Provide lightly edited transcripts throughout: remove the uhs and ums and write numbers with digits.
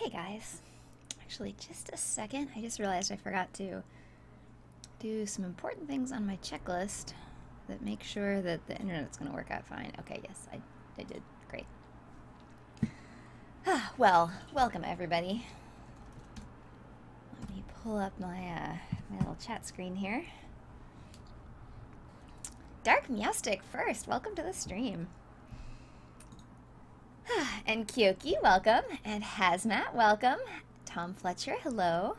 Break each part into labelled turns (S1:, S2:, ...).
S1: Hey guys. Actually, just a second. I just realized I forgot to do some important things on my checklist that make sure that the internet's going to work out fine. Okay, yes, I did. Great. Well, welcome everybody. Let me pull up my my little chat screen here. Dark Meowstick first. Welcome to the stream. And Kyoki, welcome. And Hazmat, welcome. Tom Fletcher, hello.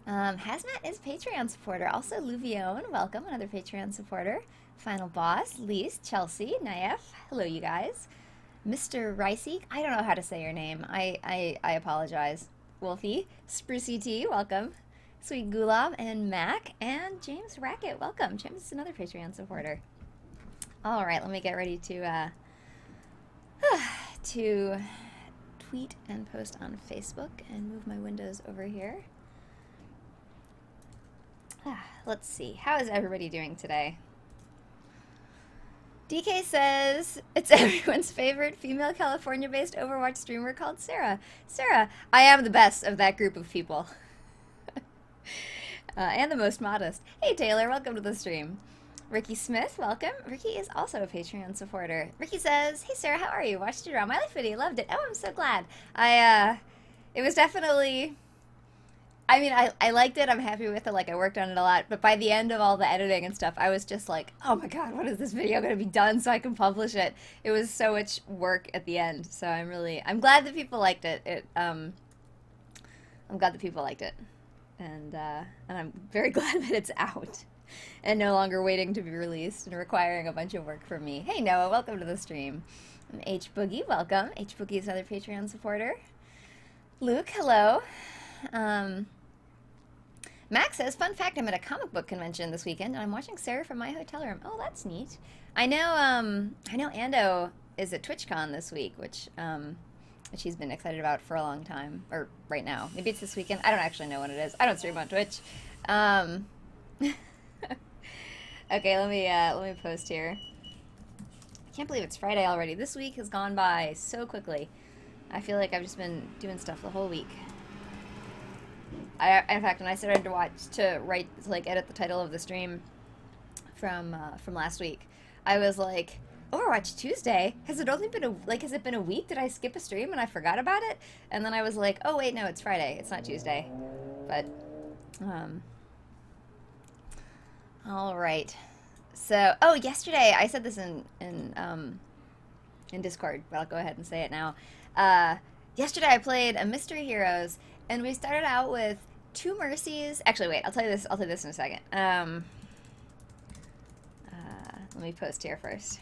S1: Hazmat is Patreon supporter. Also, Luvione, welcome, another Patreon supporter. Final Boss, Lise, Chelsea, Naef, hello you guys. Mr. Ricey, I don't know how to say your name. I apologize. Wolfie, Sprucey T, welcome. Sweet Gulab and Mac and James Rackett, welcome. James is another Patreon supporter. All right, let me get ready to tweet and post on Facebook and move my windows over here. Let's see. How is everybody doing today? DK says it's everyone's favorite female California-based Overwatch streamer called Sarah. Sarah, I am the best of that group of people. And the most modest. Hey Taylor, welcome to the stream. Ricky Smith, welcome. Ricky is also a Patreon supporter. Ricky says, hey Sarah, how are you? Watched your Draw My Life video, loved it. Oh, I'm so glad. It was definitely, I mean, I liked it, I'm happy with it, like I worked on it a lot, but by the end of all the editing and stuff, I was just like, oh my god, when is this video going to be done so I can publish it? It was so much work at the end, so I'm glad that people liked it. I'm glad that people liked it. And I'm very glad that it's out and no longer waiting to be released and requiring a bunch of work from me. Hey Noah, welcome to the stream. And H Boogie, welcome. H Boogie is another Patreon supporter. Luke, hello. Max says, fun fact, I'm at a comic book convention this weekend and I'm watching Sarah from my hotel room. Oh, that's neat. I know Ando is at TwitchCon this week, which he's been excited about for a long time, or right now. Maybe it's this weekend. I don't actually know when it is. I don't stream on Twitch. Okay, let me post here. I can't believe it's Friday already. This week has gone by so quickly. I feel like I've just been doing stuff the whole week. In fact, when I started to edit the title of the stream from last week, I was like, Overwatch Tuesday? Has it only been has it been a week? Did I skip a stream and I forgot about it? And then I was like, oh wait, no, it's Friday. It's not Tuesday. But, all right. So, oh, yesterday, I said this in Discord, but I'll go ahead and say it now. Yesterday I played a Mystery Heroes, and we started out with 2 Mercies. Actually, wait, I'll tell you this in a second. Let me post here first.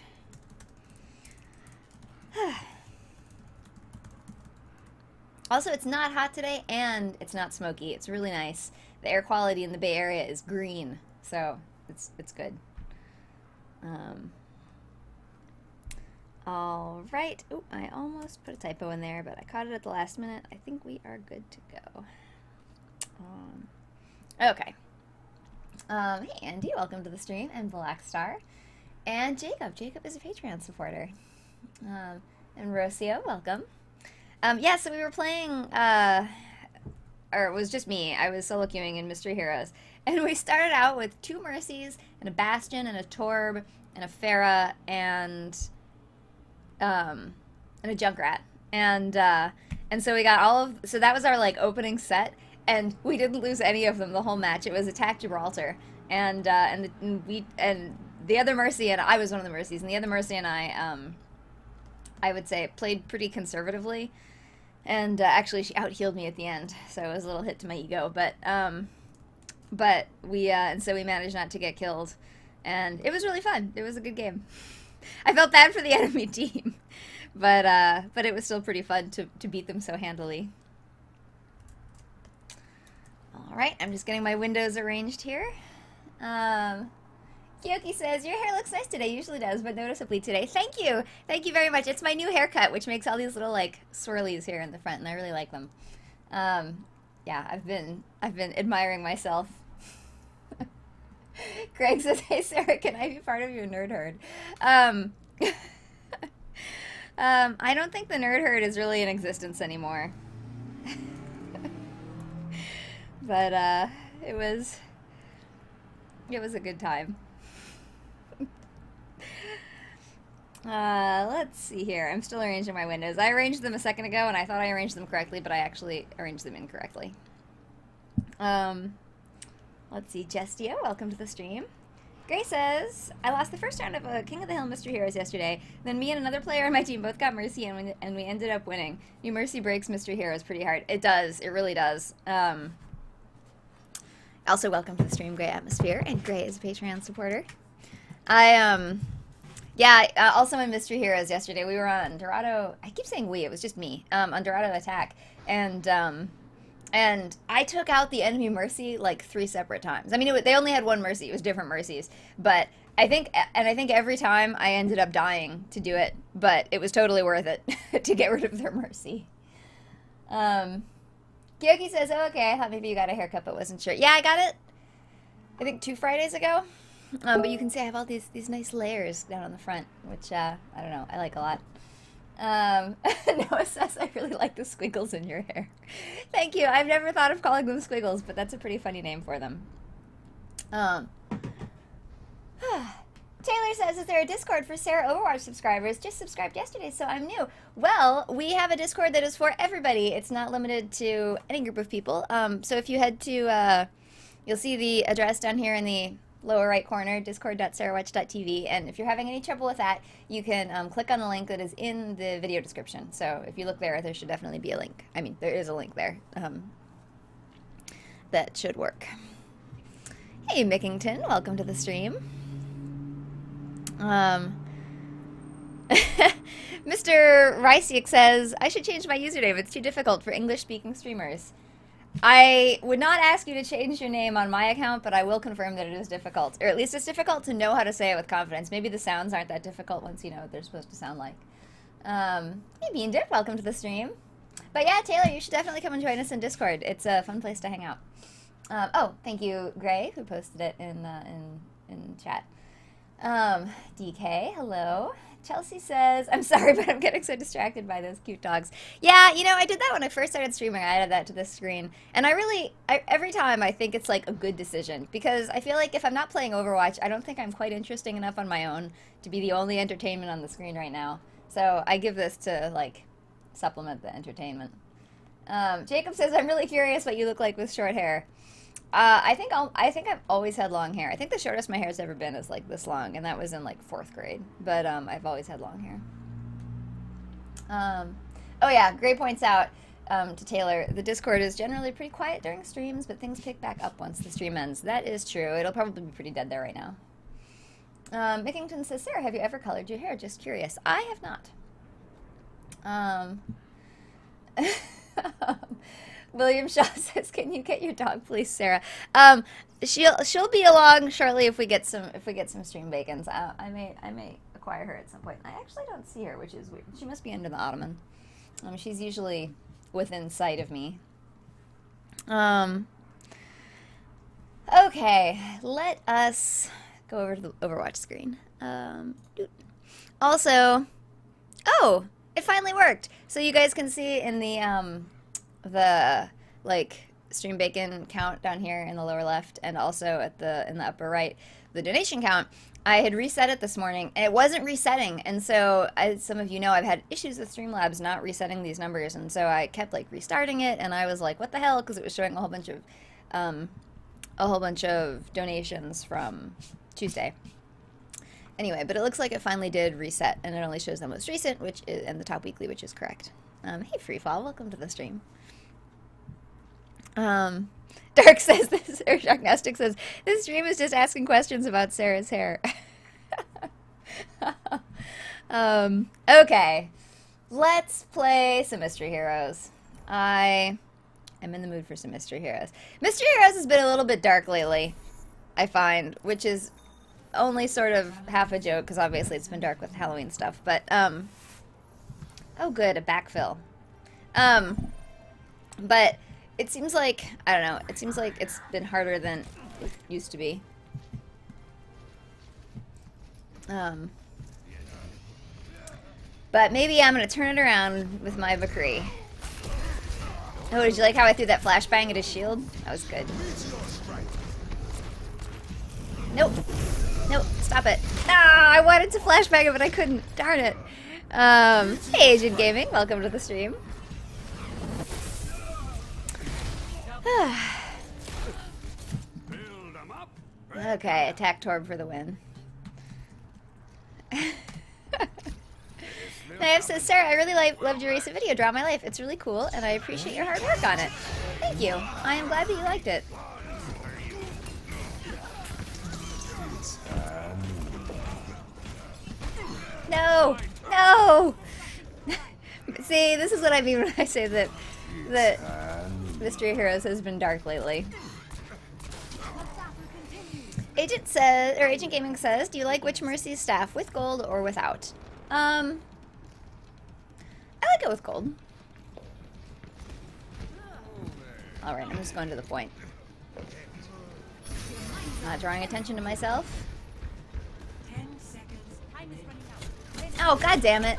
S1: Also, it's not hot today, and it's not smoky. It's really nice. The air quality in the Bay Area is green, so it's good. All right. Oh, I almost put a typo in there, but I caught it at the last minute. I think we are good to go. Okay. Hey, Andy, welcome to the stream, and Blackstar. And Jacob. Jacob is a Patreon supporter. And Rocio, welcome. Yeah, so we were playing, or it was just me. I was solo queuing in Mystery Heroes. And we started out with 2 Mercies, and a Bastion, and a Torb, and a Pharah, and a Junkrat. And so we got so that was our, opening set, and we didn't lose any of them the whole match. It was Attack Gibraltar. And the other Mercy, and I was one of the Mercies, and the other Mercy and I would say played pretty conservatively, and actually she out-healed me at the end, so it was a little hit to my ego, but we, and so we managed not to get killed, and it was really fun. It was a good game. I felt bad for the enemy team, but it was still pretty fun to beat them so handily. Alright, I'm just getting my windows arranged here. Kyoki says, your hair looks nice today. Usually does, but noticeably today. Thank you. Thank you very much. It's my new haircut, which makes all these little, swirlies here in the front, and I really like them. Yeah, I've been admiring myself. Greg says, hey, Sarah, can I be part of your nerd herd? I don't think the nerd herd is really in existence anymore. But it was a good time. Let's see here. I'm still arranging my windows. I arranged them a second ago, and I thought I arranged them correctly, but I actually arranged them incorrectly. Let's see. Jestio, welcome to the stream. Gray says, I lost the first round of King of the Hill Mystery Heroes yesterday. Then me and another player on my team both got Mercy, and we ended up winning. New Mercy breaks Mystery Heroes pretty hard. It does. It really does. Also, welcome to the stream, Gray Atmosphere, and Gray is a Patreon supporter. Yeah, also in Mystery Heroes yesterday, we were on Dorado. I keep saying we, it was just me, on Dorado Attack. And I took out the enemy Mercy like 3 separate times. I mean, they only had one Mercy. It was different Mercies. But I think every time I ended up dying to do it, but it was totally worth it to get rid of their Mercy. Kyoki says, oh, okay, I thought maybe you got a haircut, but wasn't sure. Yeah, I got it, I think 2 Fridays ago. But you can see I have all these nice layers down on the front, which, I don't know, I like a lot. Noah says, I really like the squiggles in your hair. Thank you. I've never thought of calling them squiggles, but that's a pretty funny name for them. Taylor says, is there a Discord for Sarah Overwatch subscribers? Just subscribed yesterday, so I'm new. Well, we have a Discord that is for everybody. It's not limited to any group of people. So if you head to, you'll see the address down here in the lower right corner, discord.sarahwatch.tv, and if you're having any trouble with that, you can click on the link that is in the video description. So if you look there, there should definitely be a link. I mean, there is a link there. That should work. Hey, Mickington, welcome to the stream. Mr. Rysiek says, I should change my username. It's too difficult for English-speaking streamers. I would not ask you to change your name on my account, but I will confirm that it is difficult. Or at least it's difficult to know how to say it with confidence. Maybe the sounds aren't that difficult once you know what they're supposed to sound like. Hey, Bean Dip, welcome to the stream. But yeah, Taylor, you should definitely come and join us in Discord. It's a fun place to hang out. Oh, thank you, Gray, who posted it in chat. DK, hello. Chelsea says, I'm sorry, but I'm getting so distracted by those cute dogs. Yeah, you know, I did that when I first started streaming. I added that to the screen. And every time I think it's like a good decision. Because I feel like if I'm not playing Overwatch, I don't think I'm quite interesting enough on my own to be the only entertainment on the screen right now. So I give this to, like, supplement the entertainment. Jacob says, I'm really curious what you look like with short hair. I think I've always had long hair. I think the shortest my hair's ever been is like this long, and that was in like 4th grade. But I've always had long hair. Oh yeah, Gray points out to Taylor, the Discord is generally pretty quiet during streams, but things pick back up once the stream ends. That is true. It'll probably be pretty dead there right now. Mickington says, Sarah, have you ever colored your hair? Just curious. I have not. William Shaw says, "Can you get your dog, please, Sarah?" She'll be along shortly if we get some stream bacons. I may acquire her at some point. I actually don't see her, which is weird. She must be under the ottoman. She's usually within sight of me. Okay, let us go over to the Overwatch screen. Also, oh, it finally worked. So you guys can see in the like stream bacon count down here in the lower left, and also in the upper right, the donation count. I had reset it this morning, and it wasn't resetting, and so as some of you know, I've had issues with Streamlabs not resetting these numbers, and so I kept like restarting it, and I was like, what the hell, because it was showing a whole bunch of donations from Tuesday. Anyway, but it looks like it finally did reset, and it only shows the most recent, which is, and the top weekly, which is correct. Hey Freefall, welcome to the stream. Dark says this, or Sharknostic says, this stream is just asking questions about Sarah's hair. Okay, let's play some Mystery Heroes. I am in the mood for some Mystery Heroes. Mystery Heroes has been a little bit dark lately, I find, which is only sort of half a joke, because obviously it's been dark with Halloween stuff, but, oh good, a backfill. But it seems like, I don't know, it seems like it's been harder than it used to be. But maybe I'm going to turn it around with my Valkyrie. Oh, did you like how I threw that flashbang at his shield? That was good. Nope. Nope. Stop it. Ah, I wanted to flashbang it, but I couldn't. Darn it. Hey, Agent Gaming. Welcome to the stream. Okay, attack Torb for the win. Naif says, Sarah, I really loved your recent video, Draw My Life. It's really cool, and I appreciate your hard work on it. Thank you. I am glad that you liked it. No! No! See, this is what I mean when I say that Mystery Heroes has been dark lately. Agent says, or Agent Gaming says, do you like Witch Mercy's staff with gold or without? I like it with gold. Alright, I'm just going to the point. Not drawing attention to myself. Oh, god damn it.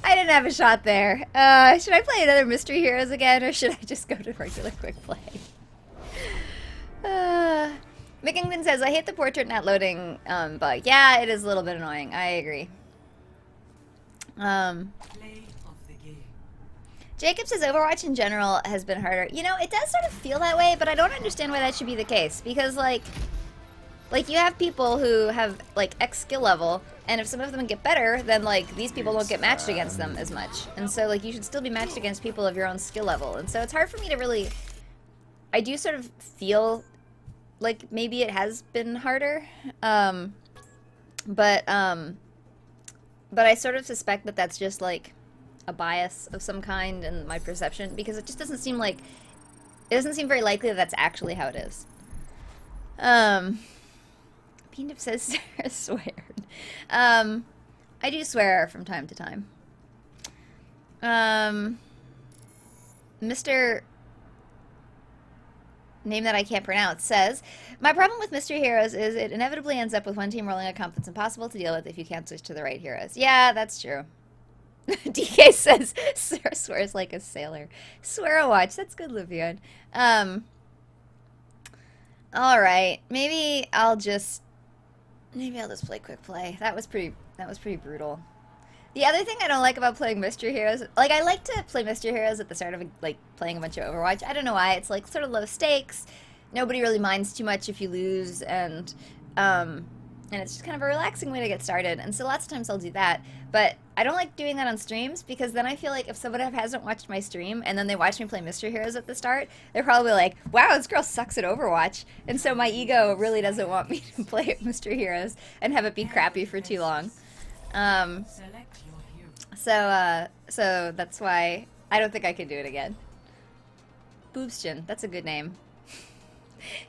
S1: I didn't have a shot there. Should I play another Mystery Heroes again, or should I just go to regular quick play? Mickington says, I hate the portrait not loading bug. Yeah, it is a little bit annoying. I agree. Jacob says Overwatch in general has been harder. You know, it does sort of feel that way, but I don't understand why that should be the case. Because, like you have people who have, like, X skill level, and if some of them get better, then, like, these people don't get matched against them as much. And so, like, you should still be matched against people of your own skill level. And so it's hard for me to really... I do sort of feel like maybe it has been harder. But I sort of suspect that that's just, like, a bias of some kind in my perception, because it just doesn't seem like... It doesn't seem very likely that that's actually how it is. Peanut says Sarah sweared. I do swear from time to time. Mr. Name that I can't pronounce says, my problem with Mystery Heroes is it inevitably ends up with one team rolling a comp that's impossible to deal with if you can't switch to the right heroes. Yeah, that's true. DK says Sarah swears like a sailor. Swear a watch. That's good, Livian. Alright. Maybe I'll just play quick play. That was pretty brutal. The other thing I don't like about playing Mystery Heroes, like, I like to play Mystery Heroes at the start of, like, playing a bunch of Overwatch. I don't know why. It's, like, sort of low stakes. Nobody really minds too much if you lose, and it's just kind of a relaxing way to get started. And so lots of times I'll do that. But I don't like doing that on streams, because then I feel like if someone hasn't watched my stream, and then they watch me play Mystery Heroes at the start, they're probably like, wow, this girl sucks at Overwatch. And so my ego really doesn't want me to play Mystery Heroes and have it be crappy for too long. So that's why I don't think I can do it again. Boobstion, that's a good name.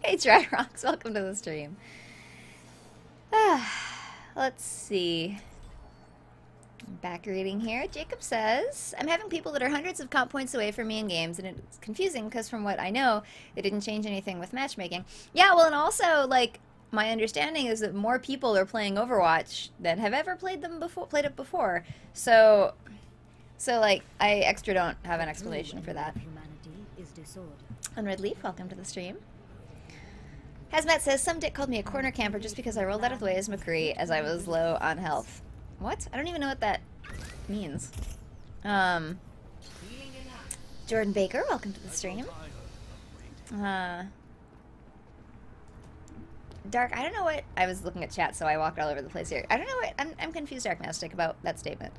S1: Hey, Dry Rocks, welcome to the stream. Let's see. Back reading here. Jacob says, I'm having people that are hundreds of comp points away from me in games, and it's confusing because from what I know, it didn't change anything with matchmaking. Yeah, well, and also, like, my understanding is that more people are playing Overwatch than have ever played it before. So like, I extra don't have an explanation for that. Unread Leaf, welcome to the stream. Hazmat says, some dick called me a corner camper just because I rolled out of the way as McCree as I was low on health. What? I don't even know what that means. Jordan Baker, welcome to the stream. Dark, I don't know what... I was looking at chat, so I walked all over the place here. I don't know what... I'm confused, Dark Gnostic, about that statement.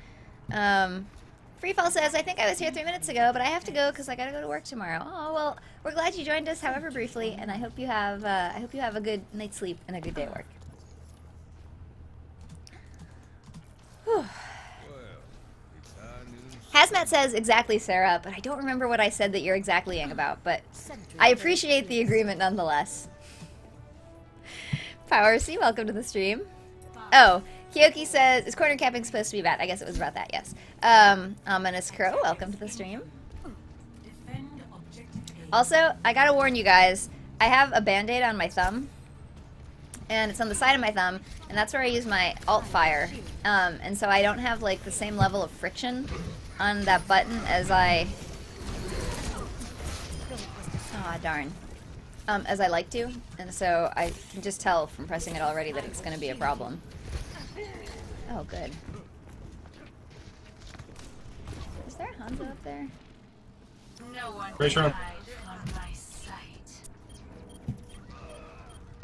S1: Freefall says, I think I was here 3 minutes ago, but I have to go because I gotta go to work tomorrow. Oh, well, we're glad you joined us, however briefly, and I hope you have a good night's sleep and a good day at work. Whew. Hazmat says, exactly, Sarah, but I don't remember what I said that you're exactlying about, but I appreciate the agreement nonetheless. Power C, welcome to the stream. Oh, Kyoki says, is corner camping supposed to be bad? I guess it was about that, yes. Ominous Crow, welcome to the stream. Also, I gotta warn you guys, I have a band-aid on my thumb, and it's on the side of my thumb, and that's where I use my alt fire. And so I don't have, like, the same level of friction on that button as I... Aw, darn. As I like to, and so I can just tell from pressing it already that it's going to be a problem. Oh, good. Is there a Hanzo up there?
S2: No one
S3: Tracer on.
S2: my sight.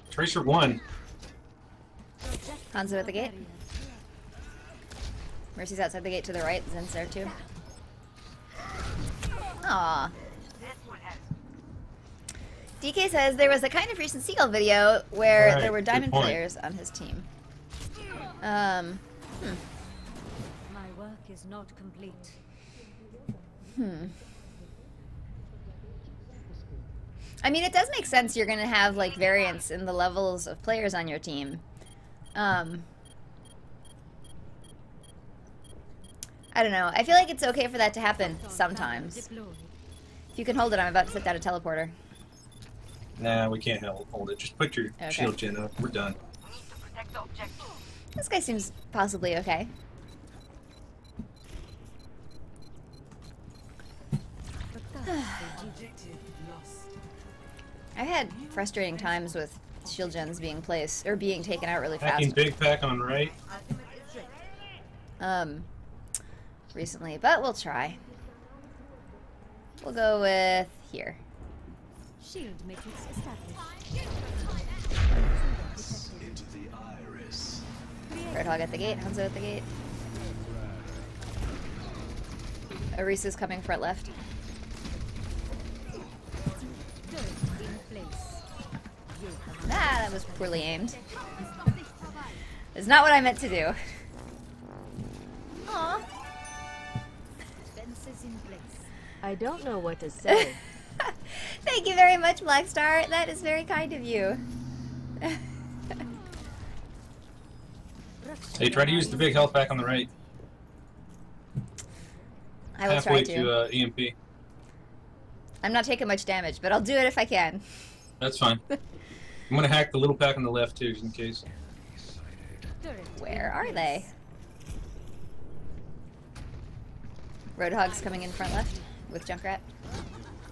S3: Tracer 1.
S1: Hanzo at the gate. Mercy's outside the gate to the right. Zen's there too. Aww. DK says there was a kind of recent Seagull video where
S3: Right,
S1: there were
S3: good
S1: diamond
S3: point.
S1: players on his team.
S4: My work is not complete.
S1: I mean, it does make sense you're going to have, like, variance in the levels of players on your team. I don't know. I feel like it's okay for that to happen sometimes. If you can hold it, I'm about to set down a teleporter.
S3: Nah, we can't hold it. Just put your
S1: Okay.
S3: shield gen up. We're done.
S1: This guy seems possibly okay. I've had frustrating times with shield gens being placed, or being taken out really
S3: Hacking
S1: fast.
S3: big pack on right.
S1: Recently, but we'll try. We'll go with here.
S4: Shield matrix established.
S5: Into the iris.
S1: Roadhog at the gate, Hanzo at the gate. Arisa's coming front left.
S4: Turret in place.
S1: Ah, that was poorly aimed. It's not what I meant to do. Aw.
S4: Fences in place.
S6: I don't know what to say.
S1: Thank you very much, Blackstar. That is very kind of you.
S3: Hey, try to use the big health pack on the right.
S1: I will
S3: Halfway
S1: try to.
S3: EMP.
S1: I'm not taking much damage, but I'll do it if I can.
S3: That's fine. I'm gonna hack the little pack on the left too, just in case.
S4: Turret
S1: Where
S4: in
S1: are
S4: place.
S1: they? Roadhog's coming in front left with Junkrat.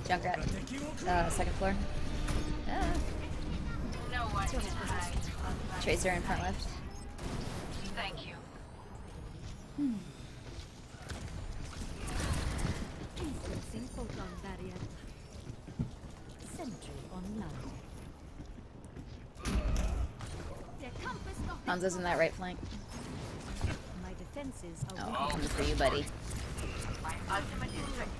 S1: Junkrat. Second floor. Ah.
S2: No one can hide on my
S1: Tracer in front left.
S2: Thank you.
S4: Instancing photon barrier. Sentry online.
S1: Hanzo's in that right flank.
S4: My defenses are
S1: Oh,
S4: weak.
S1: I'm coming for you, buddy.
S2: My ultimate is ready.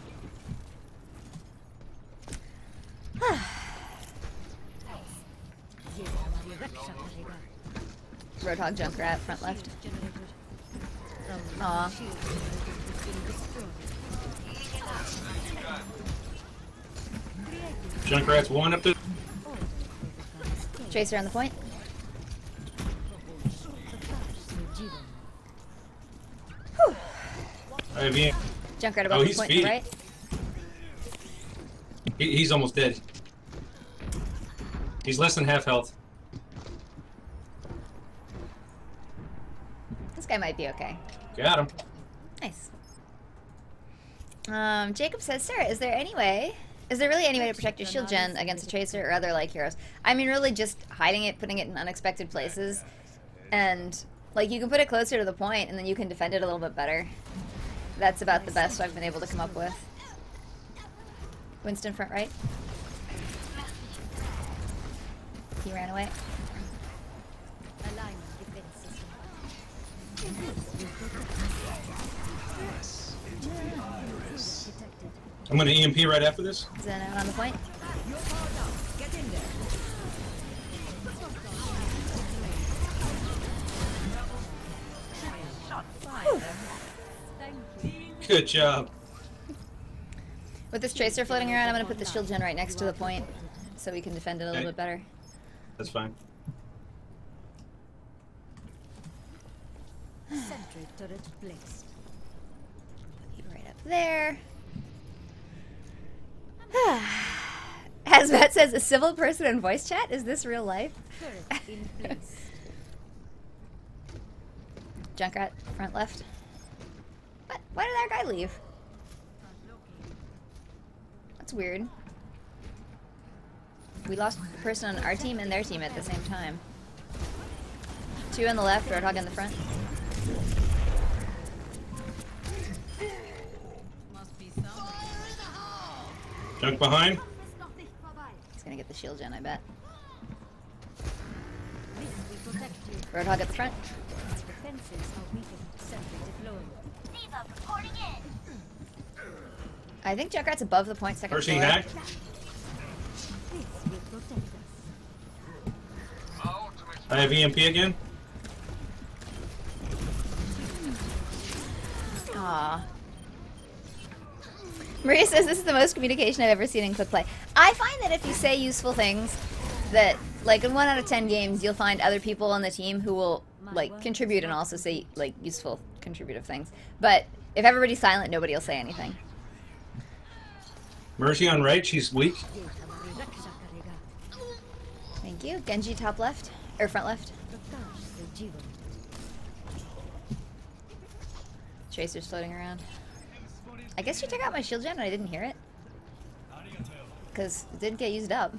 S1: Roadhog Junkrat, front left.
S4: Generator.
S1: Aw.
S4: Shield generator has been destroyed.
S3: Junkrat's 1 up there.
S1: Tracer on the point.
S3: I have EMP.
S1: Junkrat
S3: Oh,
S1: above the
S3: he's
S1: point to the
S3: feet.
S1: right.
S3: He's almost dead. He's less than half health.
S1: This guy might be okay.
S3: Got him.
S1: Nice. Jacob says, Sarah, is there really any way to protect your shield gen against a tracer or other like heroes? I mean, really just hiding it, putting it in unexpected places, and like you can put it closer to the point, and then you can defend it a little bit better. That's about the best I've been able to come up with. Winston front right. He ran away.
S4: Alignment defense system.
S5: Into the iris.
S4: Detected.
S3: I'm gonna EMP right after this.
S1: Zen out on the point.
S3: Good job.
S1: With this tracer floating around, I'm going to put the shield gen right next to the point so we can defend it a little
S3: Okay.
S1: bit better.
S3: That's fine.
S4: Sentry turret placed.
S1: Put you right up there. Hazmat says, a civil person in voice chat? Is this real life?
S4: Turret in place.
S1: Junkrat, front left. What? Why did our guy leave? That's weird. We lost the person on our team and their team at the same time. 2 on the left, Roadhog in the front.
S3: Junk behind.
S1: He's gonna get the shield gen, I bet.
S4: This will protect you.
S1: Roadhog at the front.
S4: Defenses are weakened. Sentry deployed.
S1: I think Junkrat's above the point, second
S3: Mercy
S1: floor.
S3: hacked.
S4: This will protect us.
S3: I have EMP again.
S1: Aww. Maria says this is the most communication I've ever seen in quick play. I find that if you say useful things, that like in 1 out of 10 games, you'll find other people on the team who will like contribute and also say like useful contributive things. But if everybody's silent, nobody will say anything.
S3: Mercy on right. She's weak.
S1: Thank you. Genji top left or front left. Tracer's floating around. I guess she took out my shield gen and I didn't hear it. Because it didn't get used up.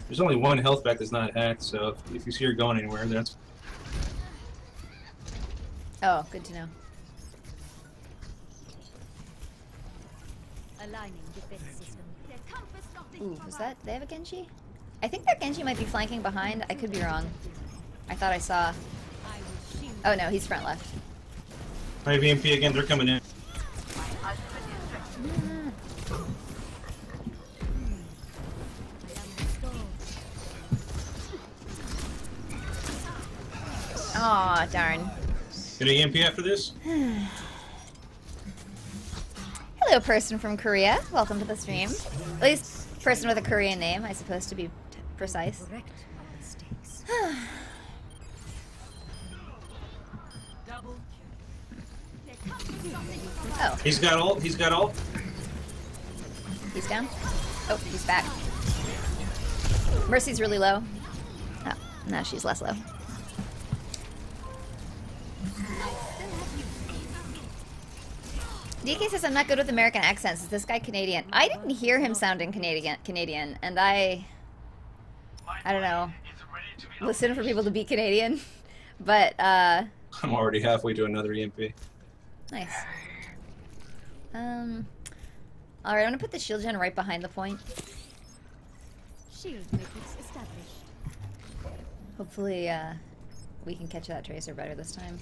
S3: There's only 1 health back that's not hacked, so if you see her going anywhere, that's...
S1: Oh, good to know.
S4: Aligning defense system.
S1: Ooh, was that... They have a Genji? I think that Genji might be flanking behind. I could be wrong. I thought I saw... Oh no, he's front left.
S3: I have EMP again. They're coming in. Ah.
S1: Aw, darn.
S3: Get an EMP after this?
S1: Hello, person from Korea. Welcome to the stream. At least person with a Korean name, I suppose, to be precise.
S4: Correct our mistakes.
S1: Oh,
S3: He's got ult. He's got ult.
S1: he's down. Oh, he's back. Mercy's really low. Oh, now she's less low. DK says I'm not good with American accents. Is this guy Canadian? I didn't hear him sounding Canadian, and I don't know, listen for people to be Canadian, but
S3: I'm already halfway to another EMP.
S1: nice. Alright, I'm gonna put the shield gen right behind the point.
S4: Shield matrix established.
S1: Hopefully, we can catch that tracer better this time.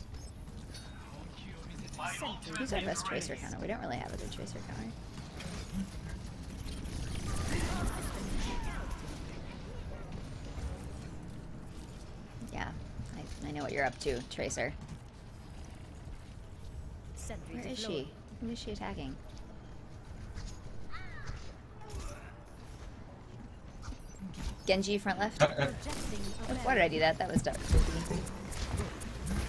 S1: Who's our best tracer counter? We don't really have a good tracer counter. Yeah, I know what you're up to, Tracer.
S4: Sentry
S1: Where is
S4: deployed.
S1: she? Who is she attacking? Genji front left?
S4: Projecting
S1: Oh, why did I do that? That was dark.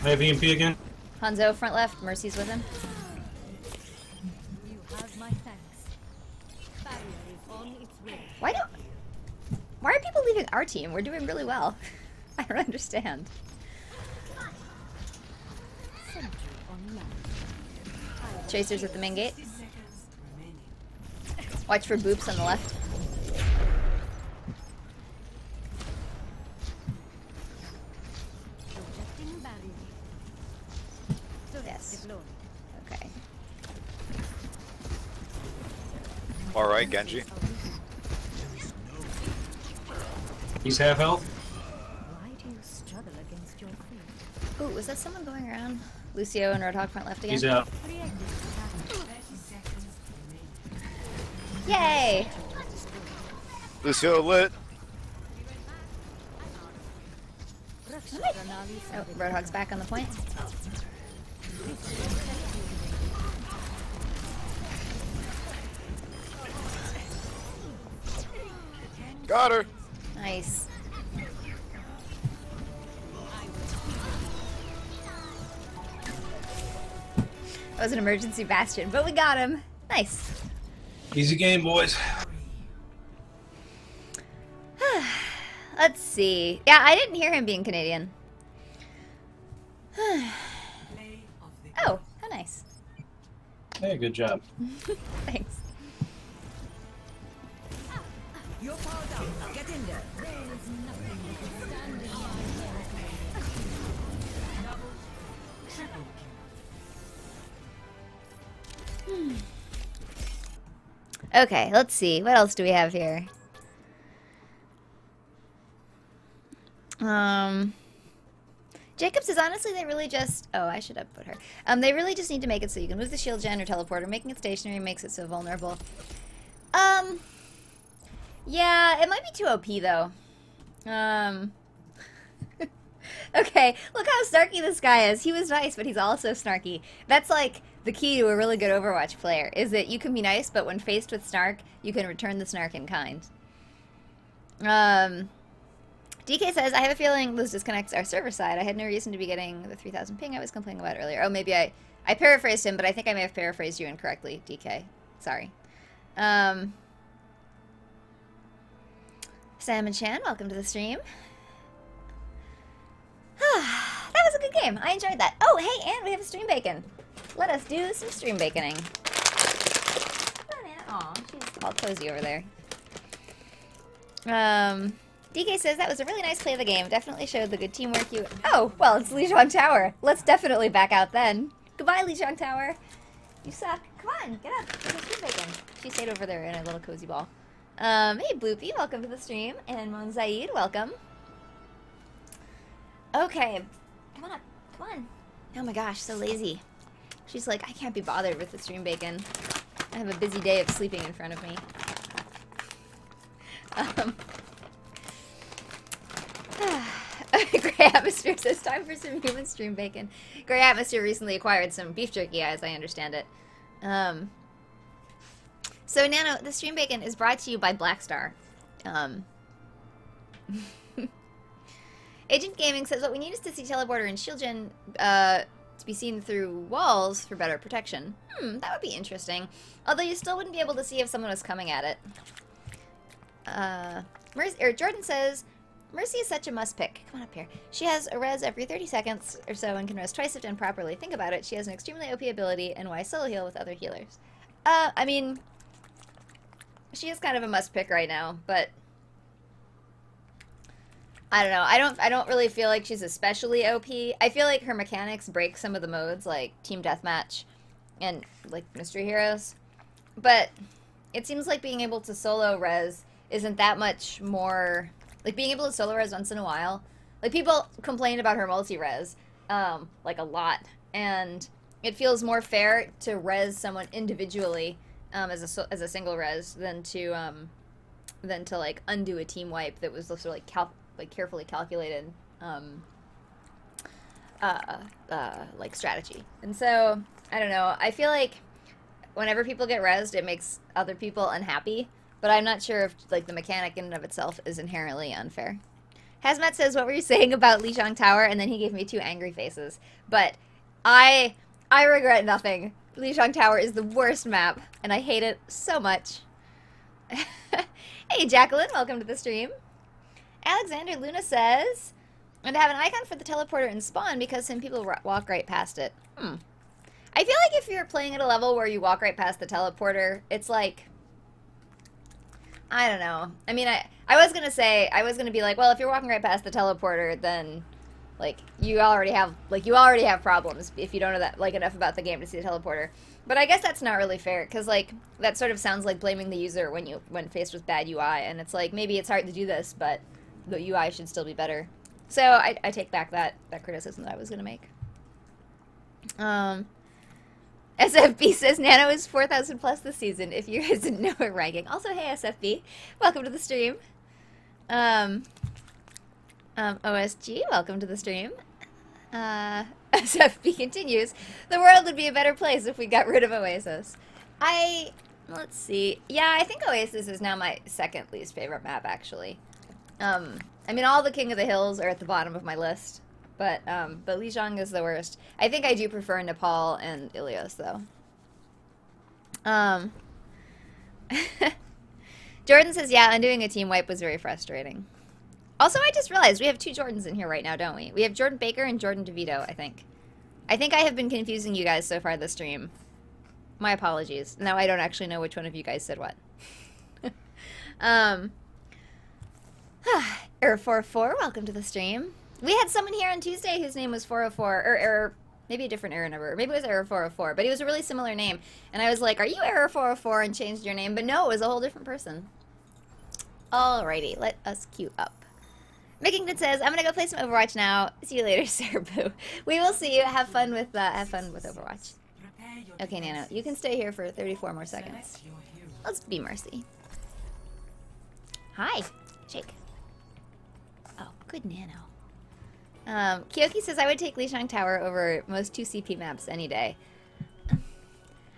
S3: I have EMP again.
S1: Hanzo front left, Mercy's with him.
S4: You have my thanks. Barrier is on its way.
S1: Why are people leaving our team? We're doing really well. I don't understand.
S4: Sentry online.
S1: Tracer's at the main gate. Watch for boops on the left.
S4: Projecting barrier. Turret
S1: Yes.
S4: deployed.
S1: Okay.
S7: Alright, Genji.
S3: He's half health.
S4: Why do you struggle against your fate?
S1: Ooh, was that someone going around? Lucio and Roadhog front left again?
S3: He's out.
S4: Preemptive attack.
S1: Yay!
S7: Lucio lit.
S4: Raksha Pranali
S1: Oh,
S4: Sabit.
S1: Roadhog's back on the point.
S7: Got her.
S1: Nice. That was an emergency bastion, but we got him. Nice.
S3: Easy game, boys.
S1: Let's see. Yeah, I didn't hear him being Canadian. Oh, how nice.
S3: Hey, good job.
S1: Thanks.
S4: You're powered up. Get in there.
S6: There is nothing that can stand in my way.
S1: Okay, let's see. What else do we have here? Jacob says, honestly, they really just... Oh, I should have put her. They really just need to make it so you can move the shield gen or teleporter. Making it stationary makes it so vulnerable. Yeah, it might be too OP, though. Okay, look how snarky this guy is. He was nice, but he's also snarky. That's, like, the key to a really good Overwatch player, is that you can be nice, but when faced with snark, you can return the snark in kind. DK says, I have a feeling those disconnects are server side. I had no reason to be getting the 3000 ping I was complaining about earlier. Oh, maybe I paraphrased him, but I think I may have paraphrased you incorrectly, DK. Sorry. Salmon Chan, welcome to the stream. That was a good game. I enjoyed that. Oh, hey, and we have a stream bacon. Let us do some stream baconing. Aw, she's all cozy over there. DK says, that was a really nice play of the game. Definitely showed the good teamwork you... Oh, well, it's Lijiang Tower. Let's definitely back out then. Goodbye, Lijiang Tower. You suck. Come on, get up. Get some stream bacon. She stayed over there in a little cozy ball. Hey, Bloopy, welcome to the stream. And Mon Zaid, welcome. Okay. Come on up. Come on. Oh my gosh, so lazy. She's like, I can't be bothered with the stream bacon. I have a busy day of sleeping in front of me. Grey Atmosphere says, time for some human stream bacon. Grey Atmosphere recently acquired some beef jerky, as I understand it. So, Nano, the stream bacon is brought to you by Blackstar. Agent Gaming says, what we need is to see teleporter and shield gen to be seen through walls for better protection. That would be interesting. Although you still wouldn't be able to see if someone was coming at it. Jordan says, Mercy is such a must pick. Come on up here. She has a res every 30 seconds or so and can res twice if done properly. Think about it. She has an extremely OP ability and why solo heal with other healers. I mean, she is kind of a must pick right now, but I don't know. I don't really feel like she's especially OP. I feel like her mechanics break some of the modes like Team Deathmatch and like Mystery Heroes. But it seems like being able to solo res isn't that much more... Like, being able to solo res once in a while. Like, people complain about her multi-res, like, a lot. And it feels more fair to res someone individually as a single res than to like, undo a team wipe that was sort of, like, carefully calculated, like, strategy. And so, I don't know. I feel like whenever people get resed, it makes other people unhappy. But I'm not sure if, like, the mechanic in and of itself is inherently unfair. Hazmat says, what were you saying about Lijiang Tower? And then he gave me two angry faces. But I regret nothing. Lijiang Tower is the worst map, and I hate it so much. Hey, Jacqueline, welcome to the stream. Alexander Luna says, and to have an icon for the teleporter in spawn because some people walk right past it. I feel like if you're playing at a level where you walk right past the teleporter, it's like... I don't know. I mean, I was gonna be like, well, if you're walking right past the teleporter, then, like, you already have problems if you don't know that, like, enough about the game to see the teleporter. But I guess that's not really fair, because, like, that sort of sounds like blaming the user when faced with bad UI, and it's like, maybe it's hard to do this, but the UI should still be better. So, I take back that criticism that I was gonna make. SFB says Nano is 4,000 plus this season, if you guys didn't know her ranking. Also, hey SFB, welcome to the stream. OSG, welcome to the stream. SFB continues, the world would be a better place if we got rid of Oasis. Let's see. Yeah, I think Oasis is now my second least favorite map, actually. I mean, all the King of the Hills are at the bottom of my list. But Lijiang is the worst. I think I do prefer Nepal and Ilios, though. Jordan says, yeah, undoing a team wipe was very frustrating. Also, I just realized we have two Jordans in here right now, don't we? We have Jordan Baker and Jordan DeVito, I think. I think I have been confusing you guys so far this stream. My apologies. Now I don't actually know which one of you guys said what. Error 404, welcome to the stream. We had someone here on Tuesday whose name was 404, or Error, maybe a different error number. Maybe it was Error 404, but it was a really similar name. And I was like, are you Error 404? And changed your name. But no, it was a whole different person. Alrighty, let us queue up. Mickington says, I'm gonna go play some Overwatch now. See you later, Saraboo. We will see you. Have fun with Overwatch. Okay, Nano, you can stay here for 34 more seconds. Let's be Mercy. Hi, Jake. Oh, good Nano. Kyoki says, I would take Lijiang Tower over most 2CP maps any day.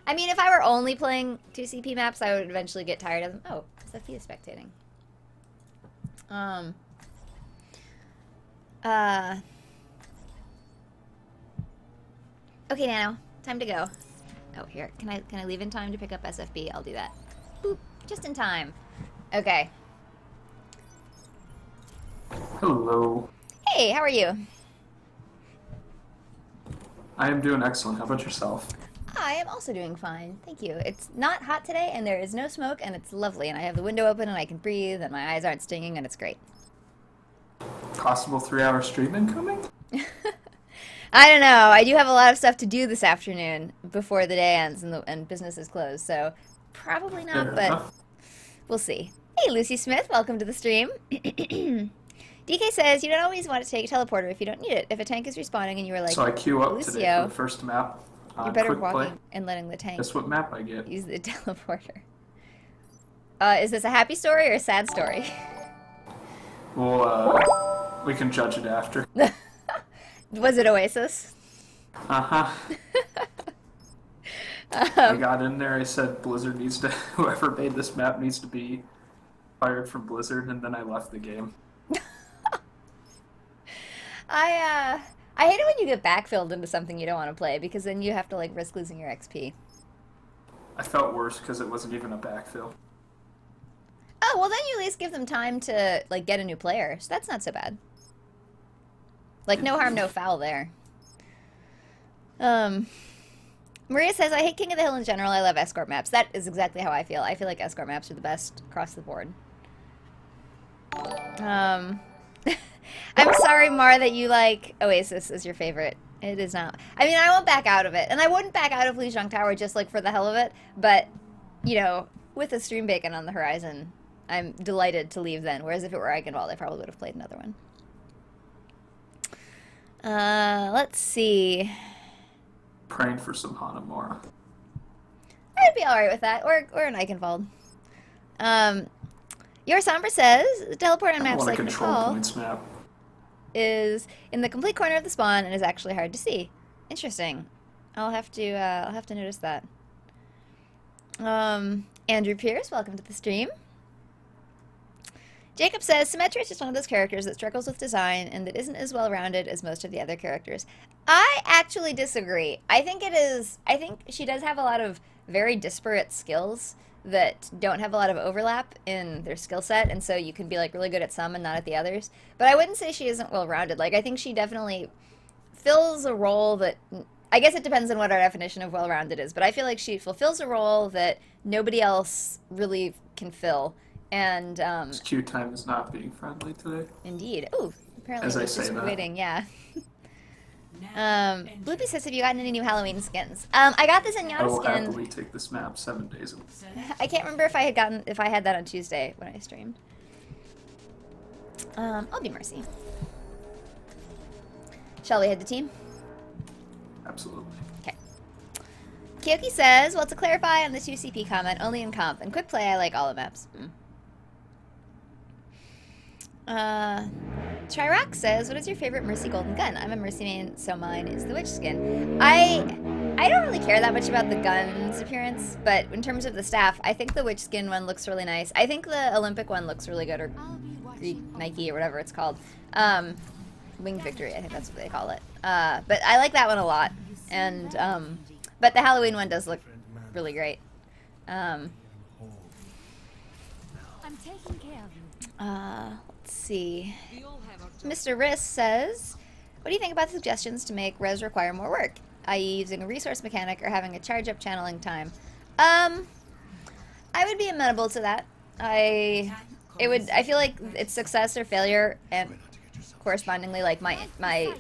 S1: I mean, if I were only playing 2CP maps, I would eventually get tired of them. Oh, Sophia is spectating. Okay, Nano, time to go. Oh, here. Can I leave in time to pick up SFB? I'll do that. Boop. Just in time. Okay.
S8: Hello.
S1: Hey, how are you?
S8: I am doing excellent. How about yourself?
S1: I am also doing fine. Thank you. It's not hot today, and there is no smoke, and it's lovely, and I have the window open, and I can breathe, and my eyes aren't stinging, and it's great.
S8: Possible 3-hour stream incoming?
S1: I don't know. I do have a lot of stuff to do this afternoon before the day ends and business is closed, so probably not,
S8: Fair
S1: but
S8: enough.
S1: we'll see. Hey, Lucy Smith, welcome to the stream. DK says, you don't always want to take a teleporter if you don't need it. If a tank is respawning and you are like,
S8: So I queue up today
S1: Lucio,
S8: for the first map.
S1: you're better
S8: Quick
S1: walking
S8: play.
S1: and letting the tank
S8: Guess what map I get?
S1: use the teleporter. Is this a happy story or a sad story?
S8: Well, we can judge it after.
S1: Was it Oasis?
S8: Uh-huh. I got in there, I said Blizzard needs to, whoever made this map needs to be fired from Blizzard, and then I left the game.
S1: I hate it when you get backfilled into something you don't want to play, because then you have to, like, risk losing your XP.
S8: I felt worse because it wasn't even a backfill.
S1: Oh, well then you at least give them time to, like, get a new player, so that's not so bad. Like, no harm, no foul there. Maria says, I hate King of the Hill in general, I love escort maps. That is exactly how I feel. I feel like escort maps are the best across the board. I'm sorry, Mar, that you like Oasis as your favorite. It is not. I mean, I won't back out of it. And I wouldn't back out of Lijiang Tower just, like, for the hell of it. But, you know, with a stream bacon on the horizon, I'm delighted to leave then. Whereas if it were Eichenwald, I probably would have played another one. Let's see.
S8: Praying for some Hanamura.
S1: I'd be alright with that. Or an Eichenwald. Your Sombra says, the teleport on
S8: I
S1: maps
S8: want a
S1: like
S8: control
S1: Nepal
S8: points map.
S1: is in the complete corner of the spawn and is actually hard to see. Interesting. I'll have to notice that. Andrew Pierce, welcome to the stream. Jacob says, Symmetra is just one of those characters that struggles with design and that isn't as well-rounded as most of the other characters. I actually disagree. I think she does have a lot of very disparate skills that don't have a lot of overlap in their skill set, and so you can be, like, really good at some and not at the others. But I wouldn't say she isn't well-rounded. Like, I think she definitely fills a role that... I guess it depends on what our definition of well-rounded is, but I feel like she fulfills a role that nobody else really can fill. And,
S8: This queue time is not being friendly today.
S1: Indeed. Ooh, apparently
S8: As I
S1: it's
S8: say
S1: just
S8: that.
S1: waiting, yeah. Bloopy says, have you gotten any new Halloween skins? I got the
S8: I
S1: Zenyatta
S8: will
S1: skin.
S8: happily take this map 7 days a week.
S1: I can't remember if I had that on Tuesday when I streamed. I'll be Mercy. Shall we head to team?
S8: Absolutely.
S1: Okay. Kyoki says, well, to clarify on the 2CP comment, only in comp. And quick play, I like all the maps. Trirock says, what is your favorite Mercy golden gun? I'm a Mercy main, so mine is the witch skin. I don't really care that much about the gun's appearance, but in terms of the staff, I think the witch skin one looks really nice. I think the Olympic one looks really good, or Greek Nike, or whatever it's called. Winged Victory, I think that's what they call it. But I like that one a lot. And, but the Halloween one does look really great.
S6: I'm taking care of you.
S1: Let's see. Mr. Riss says, what do you think about the suggestions to make res require more work, i.e. using a resource mechanic or having a charge up channeling time? I would be amenable to that. I it would. I feel like its success or failure, and correspondingly, like my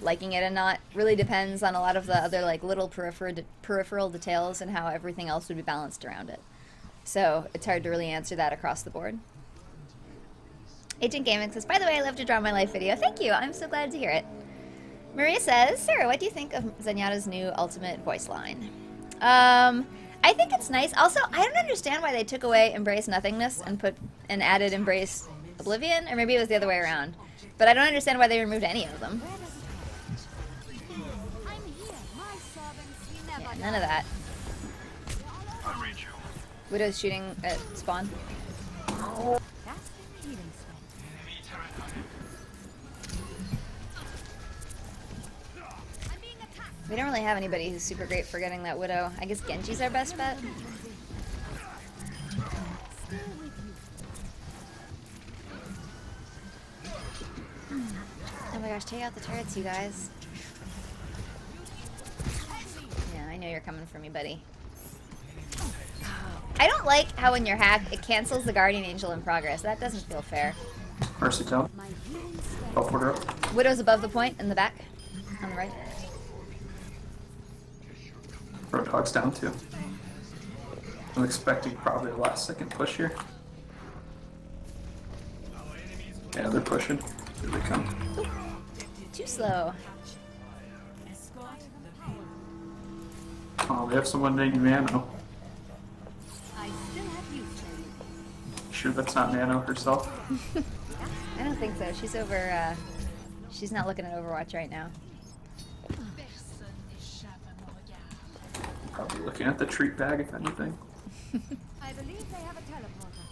S1: liking it and not, really depends on a lot of the other like little peripheral details and how everything else would be balanced around it. So it's hard to really answer that across the board. Agent Gaming says, by the way, I love to draw my life video. Thank you. I'm so glad to hear it. Maria says, Sarah, what do you think of Zenyatta's new ultimate voice line? I think it's nice. Also, I don't understand why they took away Embrace Nothingness and added Embrace Oblivion, or maybe it was the other way around. But I don't understand why they removed any of them. Yeah, none of that. Widow's shooting at spawn. We don't really have anybody who's super great for getting that Widow. I guess Genji's our best bet. Oh my gosh, take out the turrets, you guys. Yeah, I know you're coming for me, buddy. I don't like how when you're hacked, it cancels the Guardian Angel in progress. That doesn't feel fair.
S8: Mercy kill. Teleporter up.
S1: Widow's above the point in the back. On the right.
S8: Roadhog's down too. I'm expecting probably a last second push here. Yeah, they're pushing. Here they come.
S1: Ooh, too slow.
S8: Oh, they have someone named Nano. Sure that's not Nano herself?
S1: I don't think so. She's over, she's not looking at Overwatch right now.
S8: Probably looking at the treat bag, if anything.
S4: I believe they have a teleporter.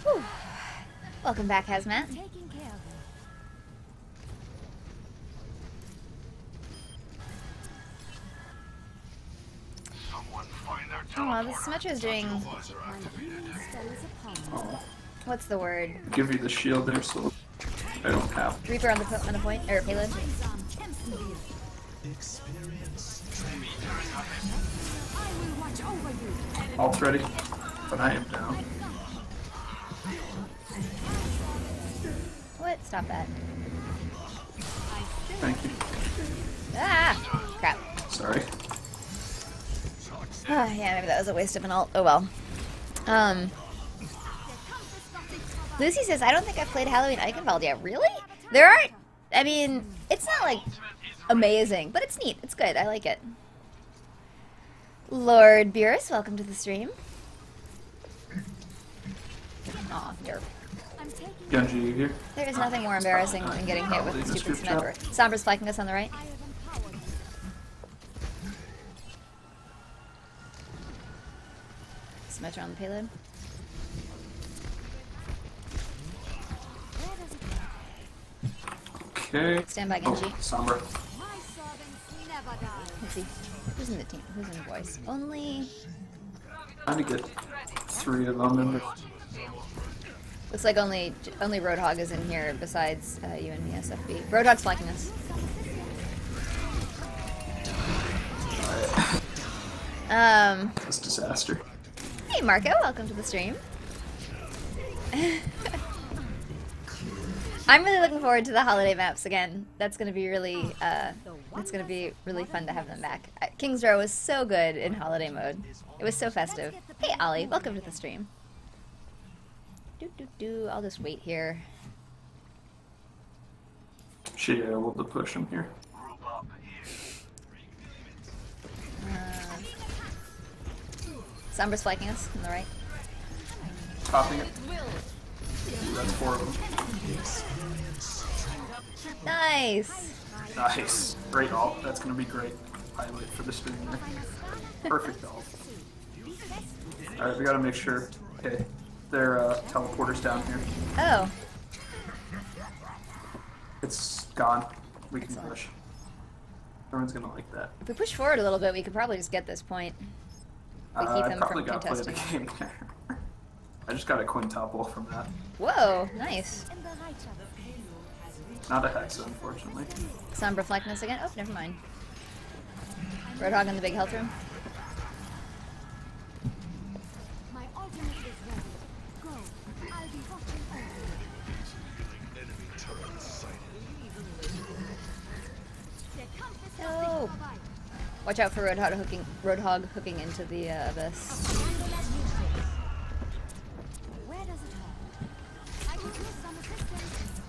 S1: Whew. Welcome back, Hazmat.
S4: Taking care of them.
S1: Oh, the Symmetra's doing...
S4: My healing spell is upon me.
S8: Oh,
S1: What's the word?
S8: give you the shield there, so I don't have.
S1: Reaper on the point, or payload?
S4: I will watch over you.
S8: Ult's ready, but I am down.
S1: What? Stop that.
S8: Thank you.
S1: Ah! Crap.
S8: Sorry.
S1: Yeah, maybe that was a waste of an ult. Oh well. Lucy says, I don't think I've played Halloween Eichenwald yet. Really? There aren't... I mean, it's not, like, amazing, but it's neat. It's good. I like it. Lord Beerus, welcome to the stream. Aw, derp.
S4: I'm taking
S8: Genji, you here?
S1: There is nothing more embarrassing than getting hit with the stupid Symmetra. Sombra's flanking us on the right.
S4: I have empowered.
S1: Symmetra on the payload.
S4: Where does it go?
S8: Okay.
S1: Stand by,
S8: Oh,
S1: Genji.
S8: Sombra.
S4: My servants never die.
S1: Let's see. Who's in the team? Who's in the voice? Only...
S8: Trying to get 3 of them in there.
S1: Looks like only Roadhog is in here besides you and me, SFB. Roadhog's flanking us.
S8: That's disaster.
S1: Hey Marco, welcome to the stream. I'm really looking forward to the holiday maps again. That's gonna be really fun to have them back. King's Row was so good in holiday mode. It was so festive. Hey Ollie, welcome to the stream. I'll just wait here.
S8: Should be able to push him here.
S1: Sombra's flanking us on the right.
S8: Topping it. That's 4 of them.
S1: Nice!
S8: Nice. Great ult. That's going to be great. Highlight for the stream there. Perfect ult. Alright, we got to make sure. Okay. Their teleporter's down here.
S1: Oh.
S8: It's gone. We can push. Everyone's going to like that.
S1: If we push forward a little bit, we could probably just get this point. We keep
S8: I
S1: them
S8: probably
S1: from
S8: got to play the
S1: contesting.
S8: game there. I just got a quintuple from that.
S1: Whoa, nice.
S4: In the right of
S8: Not a hex, unfortunately.
S1: Sombra flanking us again? Oh, never mind. Roadhog in the big health room. Oh! Watch out for Roadhog hooking into the abyss.
S6: Where does it hurt? I could use some assistance.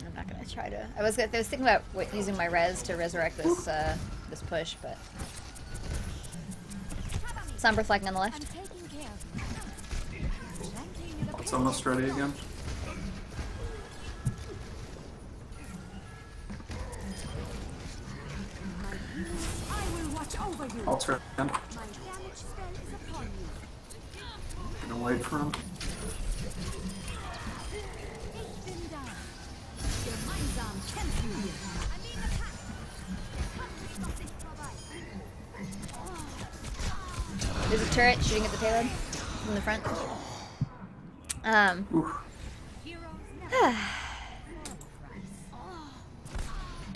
S1: I'm not gonna try to. I was thinking about using my res to resurrect this this push, but Sombra flanking on the
S6: I'm
S1: left.
S6: taking care of you.
S8: It's almost ready again.
S6: I will watch over you.
S8: I'll turn.
S6: My damage spell is upon you.
S8: Gonna wait for him.
S6: Ich bin da. Gemeinsam kämpfen wir. I need attack. Kommt nicht vorbei.
S1: There's a turret shooting at the payload from the front.
S8: Oof.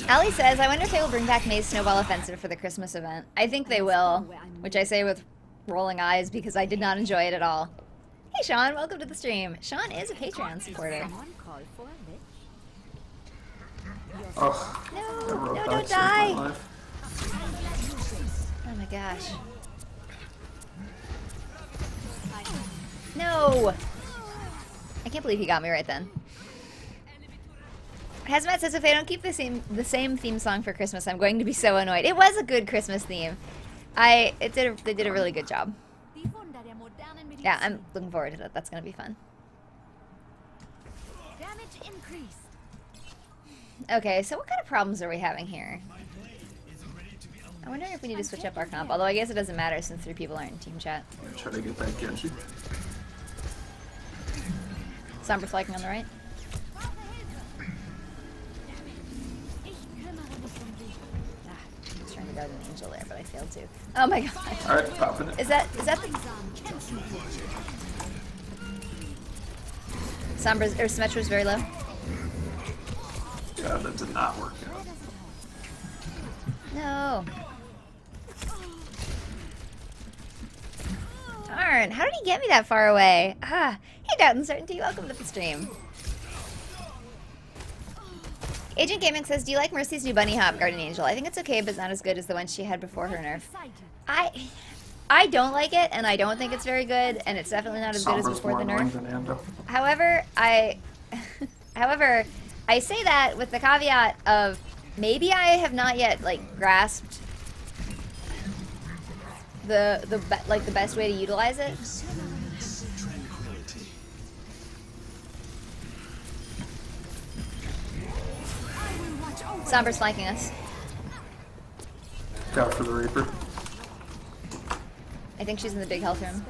S1: Ali says, I wonder if they will bring back May's Snowball Offensive for the Christmas event. I think they will, which I say with rolling eyes because I did not enjoy it at all. Hey Sean, welcome to the stream. Sean is a Patreon supporter.
S6: One call for a lich.
S8: Oh,
S1: No,
S8: that
S1: don't
S8: saved
S1: die.
S8: my life.
S1: Oh my gosh. No! I can't believe he got me right then. Hazmat says if they don't keep the same theme song for Christmas, I'm going to be so annoyed. It was a good Christmas theme. They did a really good job.
S6: Die Wunder der modernen Medizin.
S1: Yeah, I'm looking forward to that. That's gonna be fun.
S6: Damage increased.
S1: Okay, so what kind of problems are we having here? I wonder if we need to switch up our comp, although I guess it doesn't matter since 3 people aren't in team chat.
S8: Try to get that Genji.
S1: Sombra flanking on the right. I was trying to guard an angel there, but I failed to. Oh my god.
S8: Alright, popping it.
S1: Is that the Sombra's or Symmetra's very low?
S8: God, that did not work out.
S1: No. Darn, how did he get me that far away? Ah, hey Doubt Uncertainty, welcome to the stream. Agent Gaming says, do you like Mercy's new bunny hop Guardian Angel? I think it's okay, but it's not as good as the one she had before her nerf. I don't like it, and I don't think it's very good, and it's definitely not as good as
S8: Sombra's
S1: before
S8: more
S1: the
S8: annoying
S1: nerf.
S8: than Ando.
S1: However, I say that with the caveat of maybe I have not yet like grasped the best way to utilize it. Sombra's flanking us.
S8: Look out for the Reaper.
S1: I think she's in the big health room.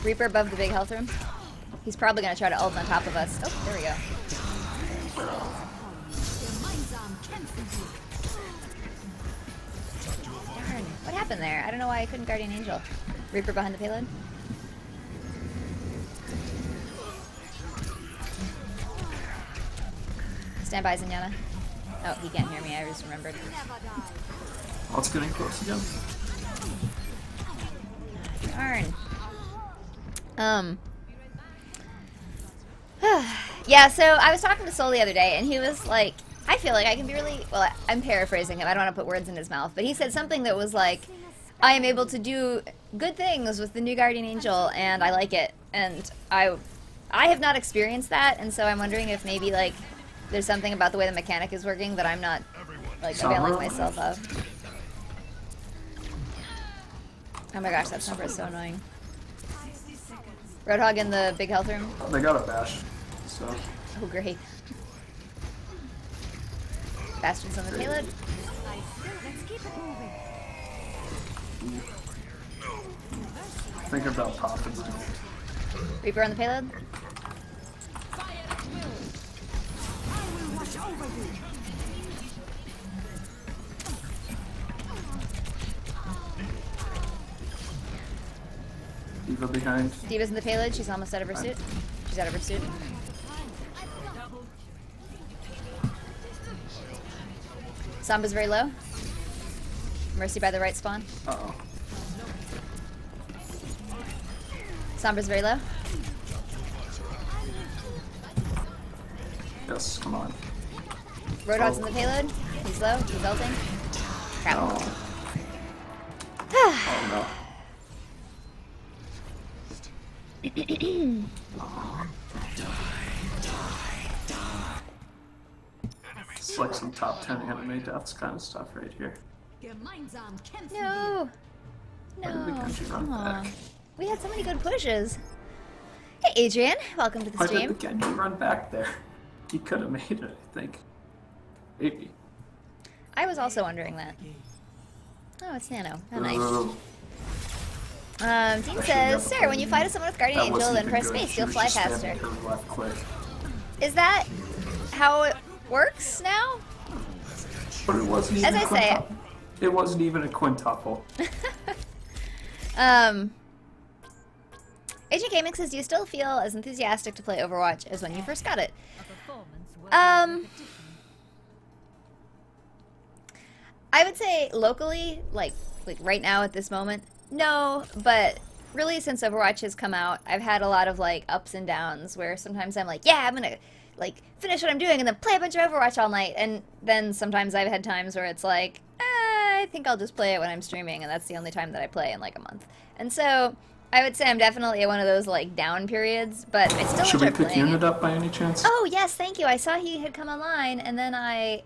S1: Reaper above the big health room. He's probably gonna try to ult on top of us. Oh, there we go. Darn, what happened there? I don't know why I couldn't Guardian Angel. Reaper behind the payload. Stand by, Zenyatta. Oh, he can't hear me. I just remembered.
S8: Oh, it's getting close again.
S1: Darn. Yeah, so I was talking to Sol the other day, and he was like, I feel like I can be really, well, I'm paraphrasing him. I don't want to put words in his mouth, but he said something that was like, I am able to do good things with the new Guardian Angel, and I like it. And I have not experienced that, and so I'm wondering if maybe, like, there's something about the way the mechanic is working that I'm not, like, availing myself of. Oh my gosh, that number is so annoying. Roadhog in the big health room.
S8: They got a bash, so.
S1: Oh, great. Bastion's on the payload.
S6: Let's keep it moving.
S8: Thinking about popping my ult.
S1: Reaper on the payload.
S6: I will watch over you.
S8: Diva behind.
S1: Diva's in the payload. She's almost out of her suit. She's out of her suit. Samba's very low. Mercy by the right spawn.
S8: Uh-oh.
S1: Sombra's very low.
S8: Yes, come on.
S1: Roadhog's in the payload. He's low. He's ulting. Crap.
S8: Oh. Oh no. It's like some top 10 anime deaths kind of stuff right here.
S6: Gemeinsam kämpfen wir.
S1: No.
S8: Why did the
S1: No.
S8: Genji run
S1: Aw.
S8: back?
S1: We had so many good pushes. Hey, Adrian. Welcome to the
S8: Why did
S1: stream.
S8: the Genji run back there? He could have made it, I think. Maybe.
S1: I was also wondering that. Oh, it's Nano. Oh, nice.
S8: Ooh,
S1: Dean says, Sir, when you fight someone with Guardian
S8: that
S1: Angel,
S8: wasn't
S1: then
S8: even
S1: press
S8: good.
S1: space,
S8: She
S1: you'll
S8: was
S1: fly
S8: just
S1: faster.
S8: stabbing her left click.
S1: Is that how it works now?
S8: But it wasn't
S1: As
S8: even
S1: I say-
S8: quintuple. It wasn't even a quintuple.
S1: Agent Gaming says, do you still feel as enthusiastic to play Overwatch as when you first got it?
S6: A performance worthy of
S1: Um,
S6: repetition.
S1: I would say locally, like right now at this moment, no, but really since Overwatch has come out, I've had a lot of like ups and downs where sometimes I'm like, yeah, I'm gonna like finish what I'm doing and then play a bunch of Overwatch all night, and then sometimes I've had times where it's like, I think I'll just play it when I'm streaming, and that's the only time that I play in like a month. And so I would say I'm definitely at one of those like down periods, but I still
S8: Should we
S1: enjoy
S8: pick
S1: playing
S8: Unit
S1: it.
S8: up by any chance?
S1: Oh yes, thank you. I saw he had come online, and then I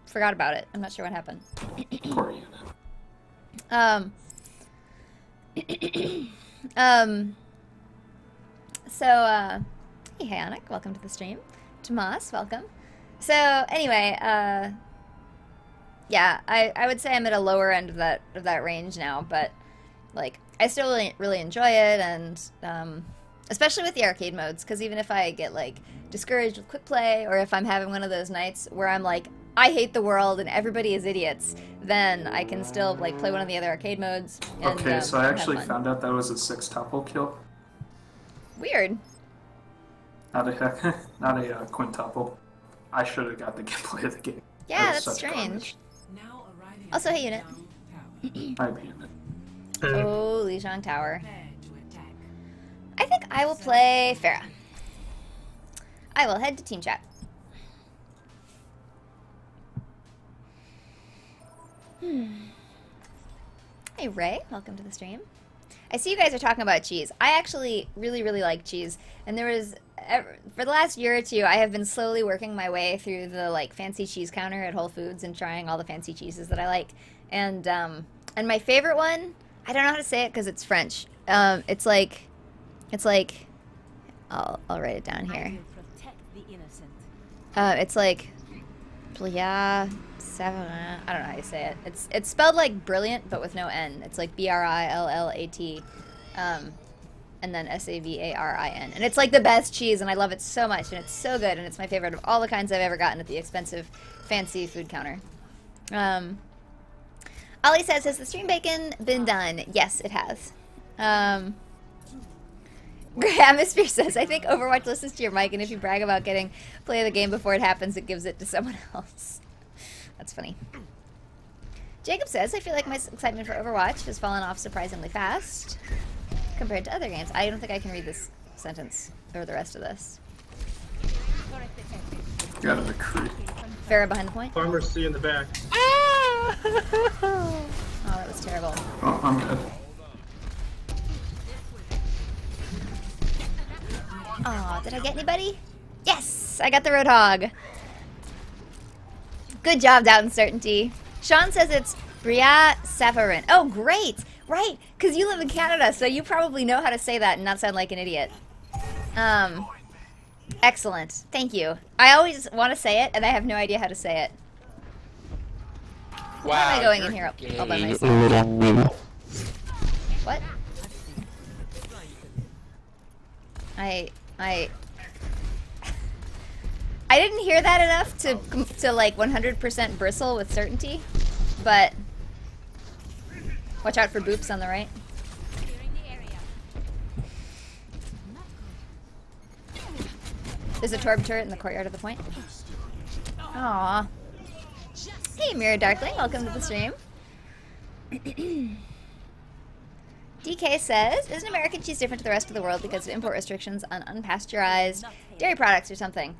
S1: forgot about it. I'm not sure what happened.
S8: Poor Unit.
S1: Hey Hanik, welcome to the stream. Tomas, welcome. So anyway, yeah, I would say I'm at a lower end of that range now, but like I still really enjoy it, and especially with the arcade modes, because even if I get like discouraged with quick play, or if I'm having one of those nights where I'm like, I hate the world and everybody is idiots, then I can still like play one of the other arcade modes. And,
S8: Okay, so I
S1: have
S8: actually
S1: fun.
S8: found out that was a 6-tuple kill.
S1: Weird.
S8: Not a quintuple. I should have got the gameplay of the game.
S1: Yeah,
S8: That was
S1: that's
S8: such
S1: strange.
S2: Now arriving
S1: Also, hey, Unit.
S8: garbage. Hi, Unit.
S1: Oh, Lijiang Tower.
S2: prepare to attack.
S1: I think I will play Pharah. I will head to team chat. Hey Ray, welcome to the stream. I see you guys are talking about cheese. I actually really like cheese, and there was for the last year or two I have been slowly working my way through the like fancy cheese counter at Whole Foods and trying all the fancy cheeses that I like. And my favorite one, I don't know how to say it because it's French. It's like I'll write it down
S6: I
S1: here.
S6: will protect the innocent.
S1: It's like Blia Savin. I don't know how you say it. It's spelled like brilliant, but with no N. It's like BRILLAT, and then SAVARIN. And it's like the best cheese, and I love it so much, and it's so good, and it's my favorite of all the kinds I've ever gotten at the expensive, fancy food counter. Ollie says, has the stream bacon been done? Yes, it has. Atmosphere says, I think Overwatch listens to your mic, and if you brag about getting play of the game before it happens, it gives it to someone else. That's funny. Jacob says, I feel like my excitement for Overwatch has fallen off surprisingly fast compared to other games. I don't think I can read this sentence or the rest of this.
S8: You got a recruit.
S1: Farrah behind the point.
S3: Farmer C in the back.
S1: Oh, that was terrible.
S8: Oh, I'm dead.
S1: Aw, did I get anybody? Yes! I got the Roadhog. Good job, Doubt and Certainty. Sean says it's Bria Safarin. Oh, great! Right, because you live in Canada, so you probably know how to say that and not sound like an idiot. Excellent. Thank you. I always want to say it, and I have no idea how to say it. Why am I going in here all by myself? What? I didn't hear that enough to like 100% bristle with certainty, but watch out for boops on the right.
S6: Clearing the area.
S1: There's a Torb turret in the courtyard of the point. Aww. Hey, Mirror Darkling, welcome to the stream. DK says, isn't American cheese different to the rest of the world because of import restrictions on unpasteurized dairy products or something?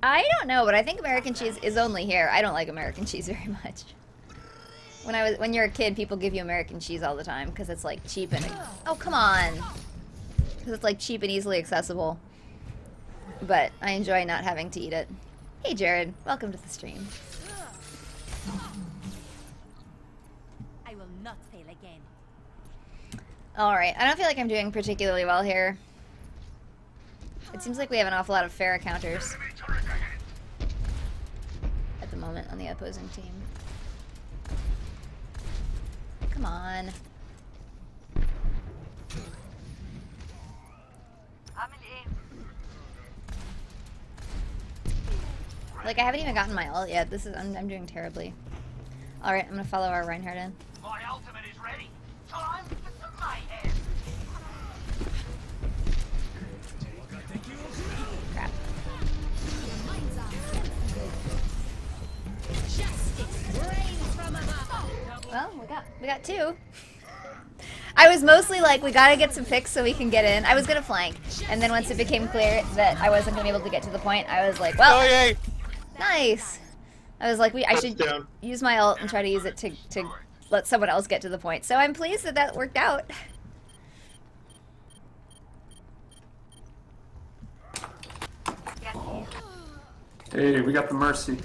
S1: I don't know, but I think American cheese is only here. I don't like American cheese very much. When you're a kid, people give you American cheese all the time because it's like cheap and oh come on, because it's like cheap and easily accessible. But I enjoy not having to eat it. Hey Jared, welcome to the stream.
S6: I will not fail again.
S1: Alright, I don't feel like I'm doing particularly well here. It seems like we have an awful lot of Pharah counters at the moment on the opposing team. Come on. Like, I haven't even gotten my ult yet. I'm doing terribly. Alright, I'm gonna follow our Reinhardt in.
S9: My ultimate is ready. Time for some mayhem.
S1: Crap. Well, we got two. I was mostly like, we gotta get some picks so we can get in. I was gonna flank, and then once it became clear that I wasn't gonna be able to get to the point, I was like, well,
S7: Oh yay!
S1: nice. I was like, I should use my ult and try to use it to let someone else get to the point. So I'm pleased that that worked out.
S8: Hey, we got the Mercy.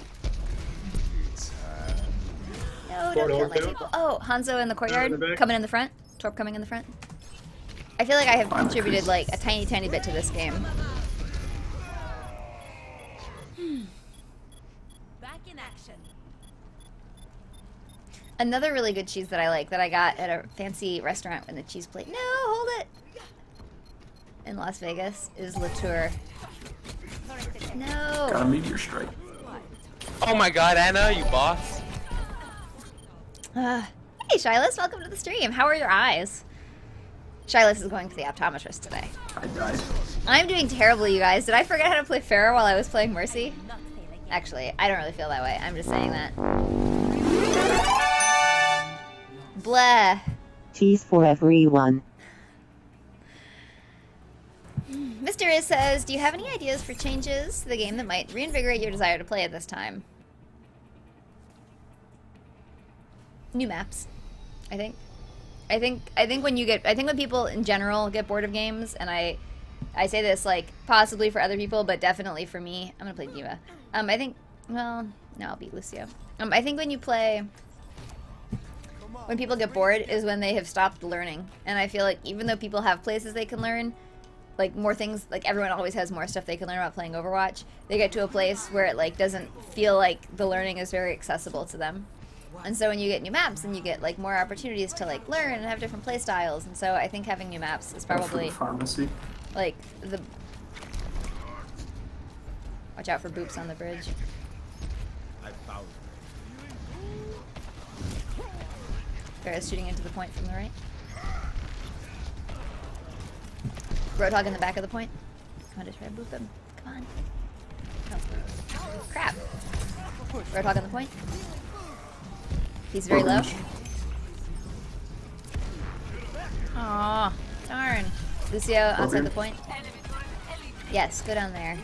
S1: No, don't kill my people. Oh, Hanzo in the courtyard, coming in the front. Torp coming in the front. I feel like I have contributed like a tiny, tiny bit to this game.
S6: Back in action.
S1: Another really good cheese that I like that I got at a fancy restaurant in the cheese plate. No, hold it. In Las Vegas is Latour. No.
S8: Got a meteor strike.
S10: Oh my god, Anna, you boss.
S1: Hey, Shilas, welcome to the stream. How are your eyes? Shilas is going to the optometrist today.
S8: I died.
S1: I'm doing terribly, you guys. Did I forget how to play Pharah while I was playing Mercy? Actually, I don't really feel that way. I'm just saying that. Blah.
S11: Cheese for everyone.
S1: Mysterious says, do you have any ideas for changes to the game that might reinvigorate your desire to play at this time? New maps, I think. I think when people in general get bored of games, and I say this like possibly for other people, but definitely for me, I'm gonna play Diva. I think, well, no, I'll beat Lucio. I think when people get bored is when they have stopped learning, and I feel like even though people have places they can learn, like more things, like everyone always has more stuff they can learn about playing Overwatch, they get to a place where it like doesn't feel like the learning is very accessible to them. And so when you get new maps, then you get like more opportunities to like learn and have different play styles. And so I think having new maps is probably
S8: pharmacy.
S1: Like the. Watch out for boops on the bridge. Pharah's shooting into the point from the right. Roadhog in the back of the point. I'm gonna try to boop him. Come on. Oh. Crap. Roadhog on the point. He's very low. Aw, darn. Lucio outside the point. Yes, go down there.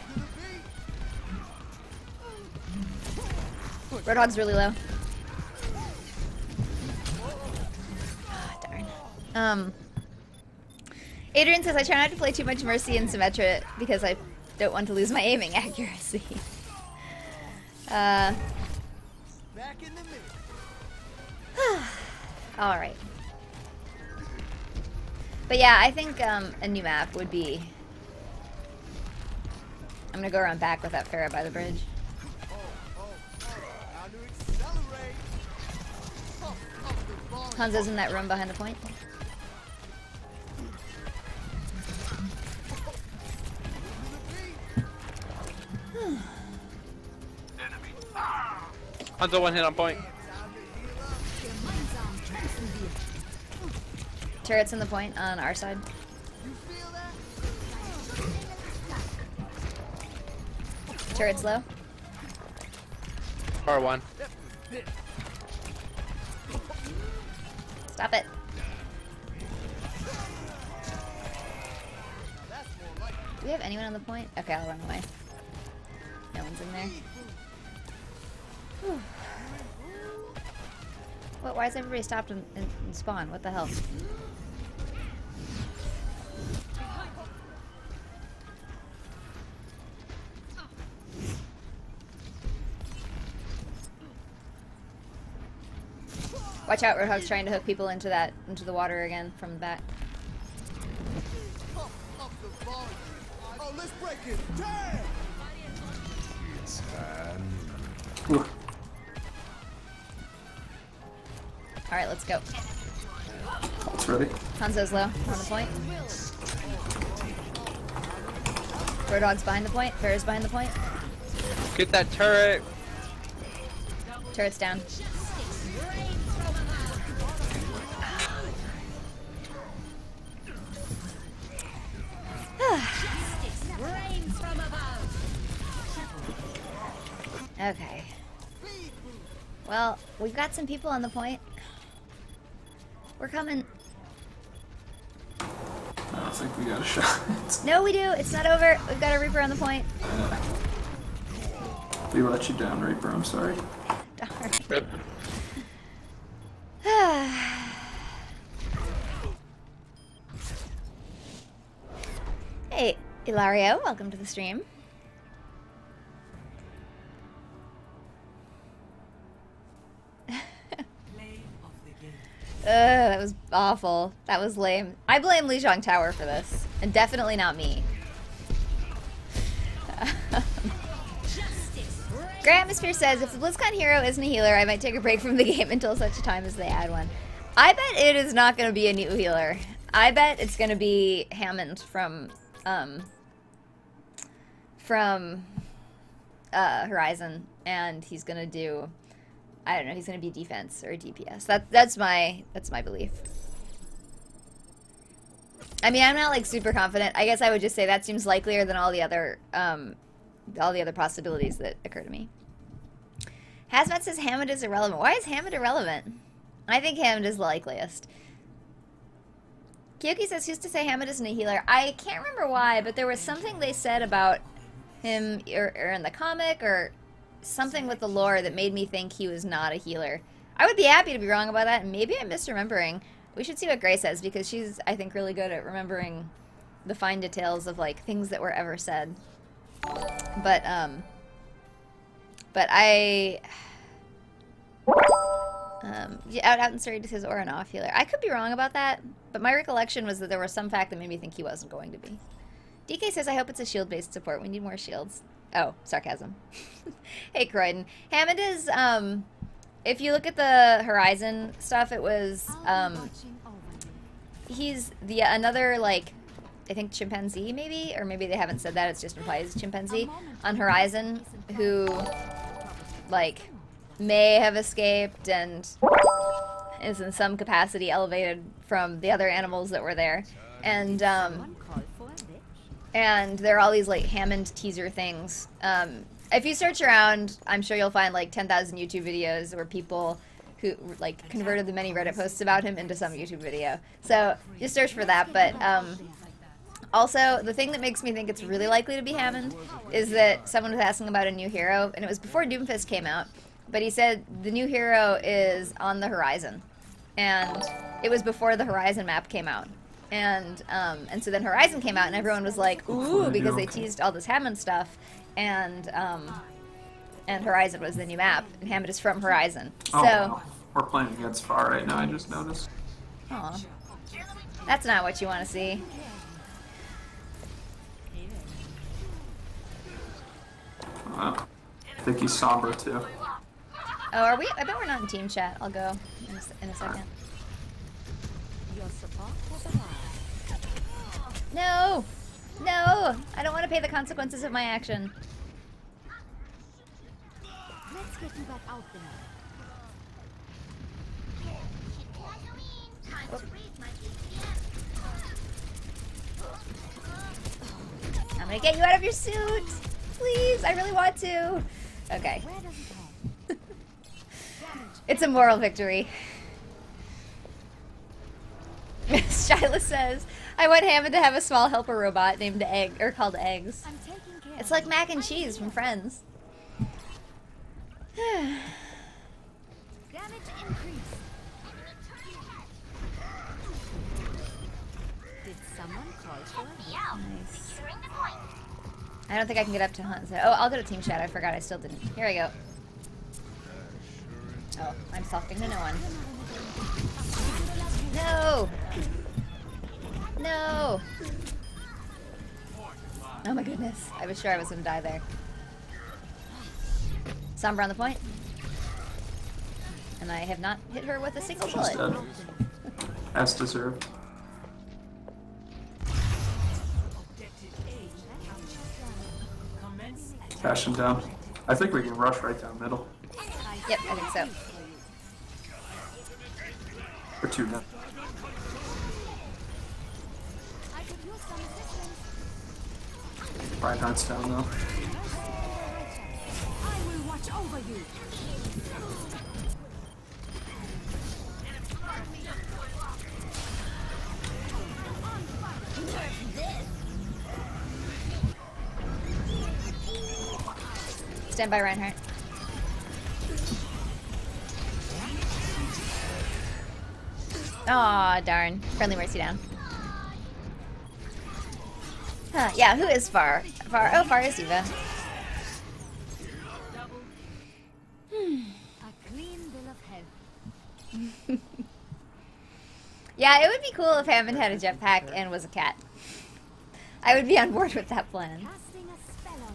S1: Roadhog's really low. Ah, darn. Adrian says, I try not to play too much Mercy and Symmetra because I don't want to lose my aiming accuracy. Back in the Alright. But yeah, I think a new map would be... I'm gonna go around back with that Pharah by the bridge. Hanzo's in that room behind the point.
S10: Hanzo one hit on point.
S1: Turret's in the point on our side. Turret's low.
S10: R1.
S1: Stop it. Do we have anyone on the point? Okay, I'll run away. No one's in there. Whew. What? Why is everybody stopped in spawn? What the hell? Watch out, Roadhog's trying to hook people into the water again from the back.
S5: Oh, let's break it. Damn!
S1: Alright, let's go.
S8: It's ready.
S1: Hanzo's low on the point. Roadhog's behind the point. Farrah's behind the point.
S10: Get that turret.
S1: Turret's down. Okay. Well, we've got some people on the point. We're coming.
S8: I don't think we got a shot.
S1: No, we do. It's not over. We've got a Reaper on the point.
S8: We let you down, Reaper. I'm sorry.
S1: Darn.
S10: Rip.
S1: Hey, Ilario, welcome to the stream. That was awful. That was lame. I blame Lijiang Tower for this, and definitely not me. Grey Atmosphere says, if the BlizzCon hero isn't a healer, I might take a break from the game until such a time as they add one. I bet it is not going to be a new healer. I bet it's going to be Hammond from Horizon, and he's going to do, I don't know, he's going to be defense or DPS. That's my belief. I mean, I'm not like super confident. I guess I would just say that seems likelier than all the other possibilities that occur to me. Hazmat says Hammond is irrelevant. Why is Hammond irrelevant? I think Hammond is the likeliest. Kyoki says, who's to say Hammond isn't a healer? I can't remember why, but there was something they said about him or in the comic or something with the lore that made me think he was not a healer. I would be happy to be wrong about that, and maybe I'm misremembering. We should see what Gray says, because she's, I think, really good at remembering the fine details of, like, things that were ever said. But I... out in Surrey says, or an off healer. I could be wrong about that, but my recollection was that there was some fact that made me think he wasn't going to be. DK says, I hope it's a shield-based support. We need more shields. Oh, sarcasm. Hey, Croydon. Hammond is, if you look at the Horizon stuff, it was, he's the another, like, I think chimpanzee, maybe? Or maybe they haven't said that, it's just implied as chimpanzee on Horizon, who, like, may have escaped and is in some capacity elevated from the other animals that were there. And there are all these, like, Hammond teaser things. If you search around, I'm sure you'll find, like, 10,000 YouTube videos where people who, like, converted the many Reddit posts about him into some YouTube video. So, just search for that, but, also, the thing that makes me think it's really likely to be Hammond is that someone was asking about a new hero, and it was before Doomfist came out, but he said the new hero is on the Horizon, and it was before the Horizon map came out. And so then Horizon came out, and everyone was like, ooh, because they teased all this Hammond stuff, and Horizon was the new map, and Hammond is from Horizon. So,
S8: wow. We're playing against Far right now, I just noticed.
S1: Aw. That's not what you want to see.
S8: I think he's somber, too.
S1: Oh, are we? I bet we're not in team chat. I'll go in a second. No! No! I don't want to pay the consequences of my action.
S6: Let's get you back out there.
S1: I'm gonna get you out of your suit! Please, I really want to. Okay. It's a moral victory. Shyla says, I want Hammond to have a small helper robot named Egg, or called Eggs.
S6: I'm taking care
S1: It's like mac and cheese from Friends.
S6: damage increase. Did someone call for us?
S1: Nice. I don't think I can get up to hunt. So, oh, I'll go to Team Chat. I forgot I still didn't. Here I go. Oh, I'm talking to no one. No! No! Oh my goodness. I was sure I was gonna die there. Sombra on the point. And I have not hit her with a single
S8: She's
S1: bullet.
S8: dead. As deserved. Bash him down. I think we can rush right down middle.
S1: Yep, I think so.
S8: Or two now.
S6: I could use some assistance.
S8: Reinhardt's down though.
S6: I will watch over you.
S1: Stand by, Reinhardt. Aw, darn. Friendly Mercy down. Huh, yeah, who is Far? Far? Oh, Far is Eva.
S6: A clean bill of health.
S1: Yeah, it would be cool if Hammond had a jetpack and was a cat. I would be on board with that plan.
S6: Casting a spell on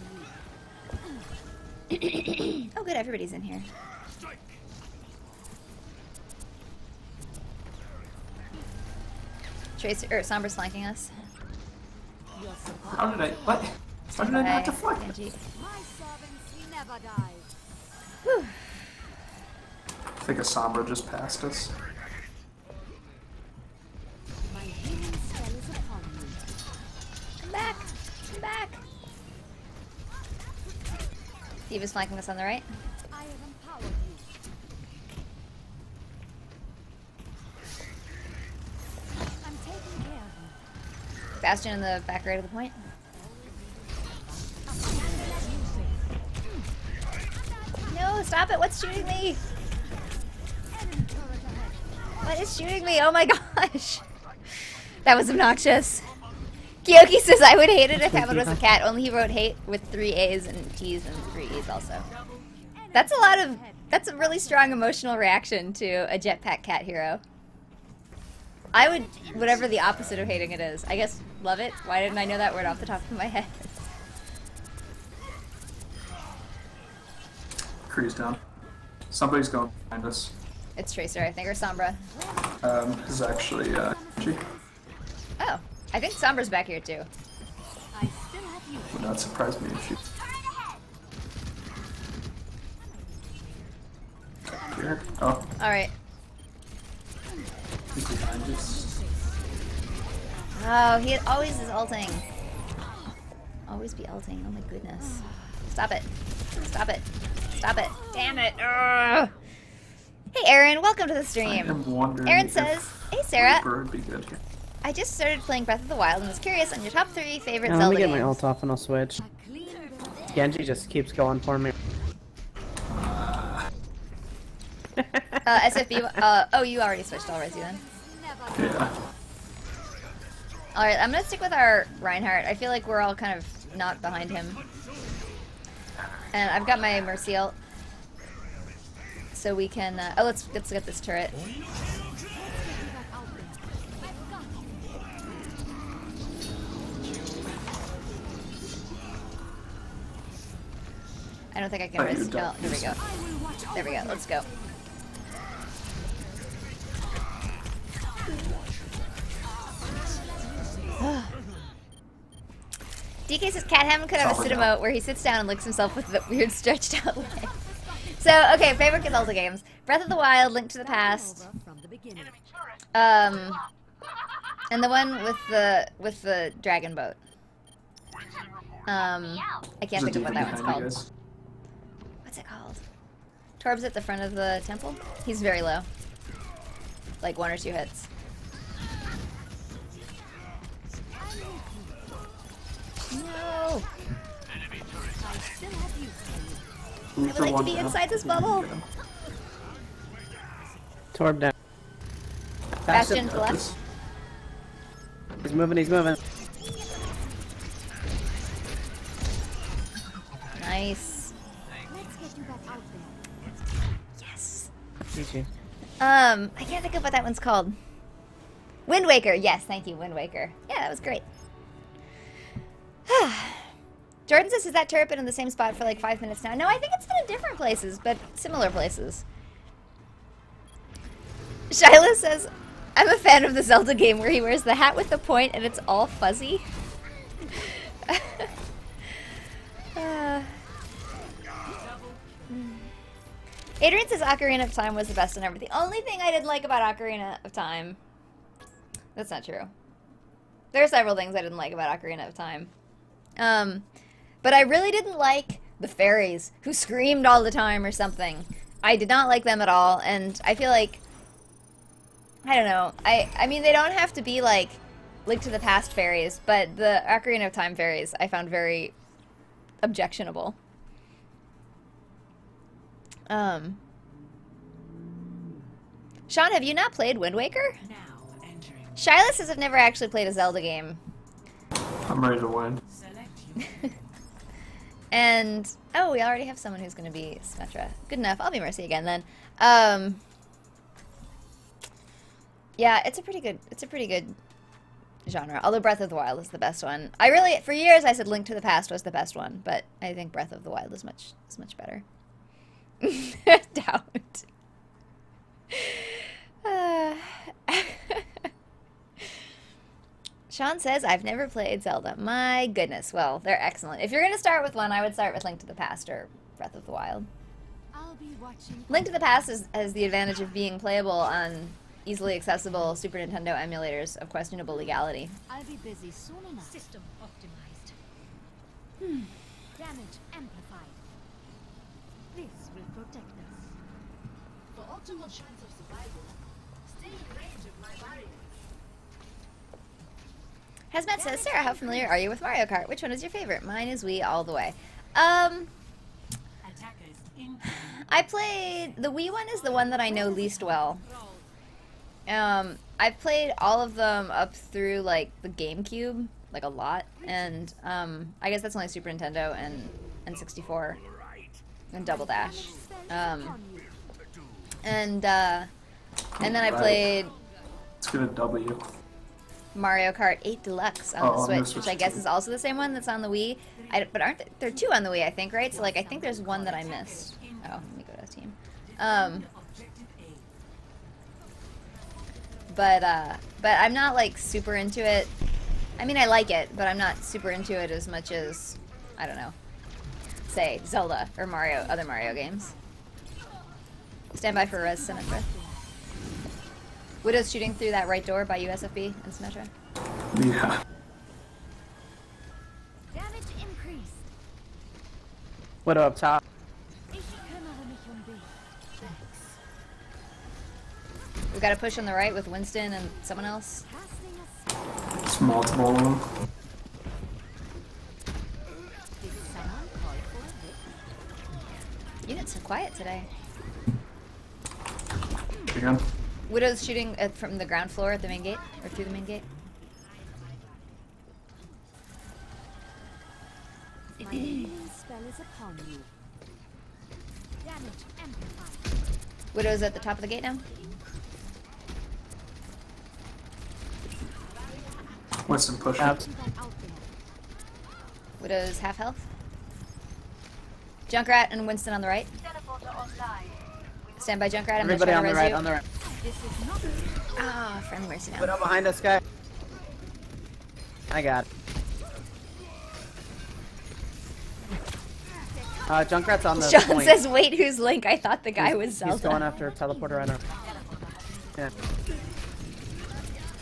S6: you.
S1: Oh good, everybody's in here. Tracer, or Sombra's flanking us.
S8: How did I? What? How did I not deflect?
S1: Angie.
S6: My servants never die.
S1: Whew.
S8: I think a Sombra just passed us.
S6: My healing spell is upon you.
S1: Come back! Come back! Eva's flanking us on the right.
S6: I have empowered you. I'm taking care of you.
S1: Bastion in the back right of the point. No, stop it! What's shooting me?
S6: Enemy turret ahead.
S1: What is shooting me? Oh my gosh! That was obnoxious. Kyoki says I would hate it if Hammond was a cat, only he wrote hate with 3 A's and T's and 3 E's also. That's a lot of, that's a really strong emotional reaction to a jetpack cat hero. I would, whatever the opposite of hating it is. I guess love it. Why didn't I know that word off the top of my head?
S8: Cree's down. Somebody's going behind us.
S1: It's Tracer, I think, or Sombra.
S8: This is actually, G.
S1: Oh, I think Sombra's back here too.
S6: I still have you.
S8: Would not surprise me if she. Here. Oh,
S1: Alright.
S8: he's behind us.
S1: Oh, he always is ulting. Always be ulting, oh my goodness. Stop it. Stop it. Stop it. Damn it. Ugh. Hey Aaron, welcome to the
S8: I
S1: stream.
S8: am wondering
S1: Aaron
S8: if
S1: says, hey Sarah,
S8: Reaper would be good here.
S1: I just started playing Breath of the Wild and was curious on your top 3 favorite
S10: Let
S1: Zelda
S10: me get
S1: games.
S10: my ult off and I'll switch.
S6: A clean bill of health.
S10: Genji just keeps going for me.
S1: SFB, oh, you already switched already then.
S6: Never die.
S8: Yeah.
S1: Alright, I'm gonna stick with our Reinhardt. I feel like we're all kind of not behind him. And I've got my Mercy ult. So we can, oh, let's get this turret. I don't think I can
S8: Oh, you
S1: risk.
S8: don't.
S1: Oh, here we go. There we go. Let's go. DK says Cat Hammond could have a sit emote where he sits down and licks himself with the weird stretched out leg. So, okay, favorite Zelda games. Breath of the Wild, Link to the Past.
S6: From the beginning.
S1: And the one with the dragon boat. I can't think of what that one's called. What's it called? Torb's at the front of the temple. He's very low. Like 1 or 2 hits. No!
S6: I still have use for you.
S1: I would like to be inside this bubble.
S10: Torb down.
S1: Bastion to the left.
S10: He's moving, he's moving.
S1: Nice.
S6: Let's get you back out there.
S1: Yes.
S10: GG.
S1: I can't think of what that one's called. Wind Waker. Yes, thank you, Wind Waker. Yeah, that was great. Jordan says, has that turret been in the same spot for like 5 minutes now? No, I think it's been in different places, but similar places. Shyla says, I'm a fan of the Zelda game where he wears the hat with the point and it's all fuzzy. Adrian says Ocarina of Time was the best one ever. The only thing I didn't like about Ocarina of Time... That's not true. There are several things I didn't like about Ocarina of Time. But I really didn't like the fairies who screamed all the time or something. I did not like them at all, and I feel like... I don't know. I mean, they don't have to be like Link to the Past fairies, but the Ocarina of Time fairies I found very objectionable. Sean, have you not played Wind Waker?
S2: Now entering.
S1: Shyla says I've never actually played a Zelda game.
S8: I'm ready to win.
S2: Select you.
S1: And, oh, we already have someone who's going to be Symmetra. Good enough. I'll be Mercy again then. Yeah, it's a pretty good genre. Although Breath of the Wild is the best one. For years I said Link to the Past was the best one, but I think Breath of the Wild is much better. Doubt. Sean says, I've never played Zelda. My goodness. Well, they're excellent. If you're going to start with one, I would start with Link to the Past or Breath of the Wild.
S6: I'll be watching.
S1: Link to the Past has the advantage of being playable on easily accessible Super Nintendo emulators of questionable legality.
S6: I'll be busy soon enough.
S4: System optimized.
S6: Damage amplified.
S4: This will protect us.
S9: For optimal chance of survival, stay in range of my barrier.
S1: Hazmat says, Sarah, how familiar are you with Mario Kart? Which one is your favorite? Mine is Wii all the way.
S2: Attackers in.
S1: I played... The Wii one is the one that I know least well. I've played all of them up through, like, the GameCube, like, a lot. And, I guess that's only Super Nintendo and N64 and Double Dash. And then I played...
S8: Let's get a W.
S1: Mario Kart 8 Deluxe on the Switch, which I guess is also the same one that's on the Wii. But aren't there are two on the Wii, I think, right? So, like, I think there's one that I missed. Oh, let me go to team. But I'm not, like, super into it. I mean, I like it, but I'm not super into it as much as, I don't know, say, Zelda or Mario, other Mario games. Stand by for Res Symmetra. Widow's shooting through that right door by USFB and Symmetra.
S8: Yeah.
S6: Damage increased.
S10: Widow up top.
S6: Ich kümmere mich dich.
S1: We've got to push on the right with Winston and someone else.
S6: Casting a
S8: It's multiple of them.
S6: Did someone call for a hit?
S1: Unit's so quiet today.
S8: Again.
S1: Widow's shooting from the ground floor at the main gate, or through the main gate.
S6: My healing spell is upon you. Damage amplified.
S1: Widow's at the top of the gate now.
S8: Winston pushing.
S10: Out.
S6: Keep that out there.
S1: Widow's half health. Junkrat and Winston on the right.
S9: Teleporter online.
S1: Stand by Junkrat. I'm
S10: Everybody on
S1: gonna
S10: the
S1: try
S10: right,
S1: to
S10: on
S1: res
S10: the right.
S6: This is not.
S1: Ah, friendly mercy now.
S10: Widow behind us, guy. I got it. Junkrat's on the
S1: Sean
S10: point.
S1: says, wait, who's Link? I thought the guy was Zelda.
S10: He's going after a teleporter right now. Yeah.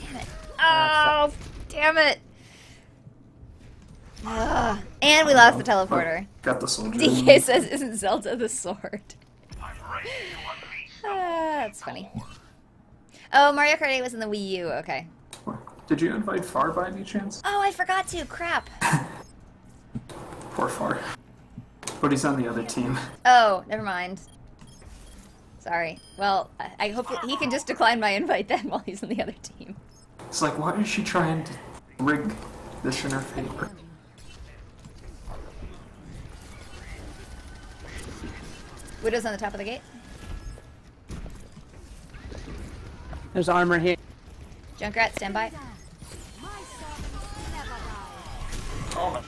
S1: Damn it. Oh, damn it. Ah, and we lost the teleporter.
S8: Got the soldier.
S1: DK says, isn't Zelda the sword? That's funny. Oh, Mario Kart 8 was in the Wii U. Okay.
S8: Did you invite Far by any chance?
S1: Oh, I forgot to. Crap.
S8: Poor Far. But he's on the other team.
S1: Oh, never mind. Sorry. Well, I hope that he can just decline my invite then while he's on the other team.
S8: It's like, why is she trying to rig this in her favor?
S1: Widow's on the top of the gate.
S10: There's armor here.
S1: Junkrat, stand by.
S8: Oh,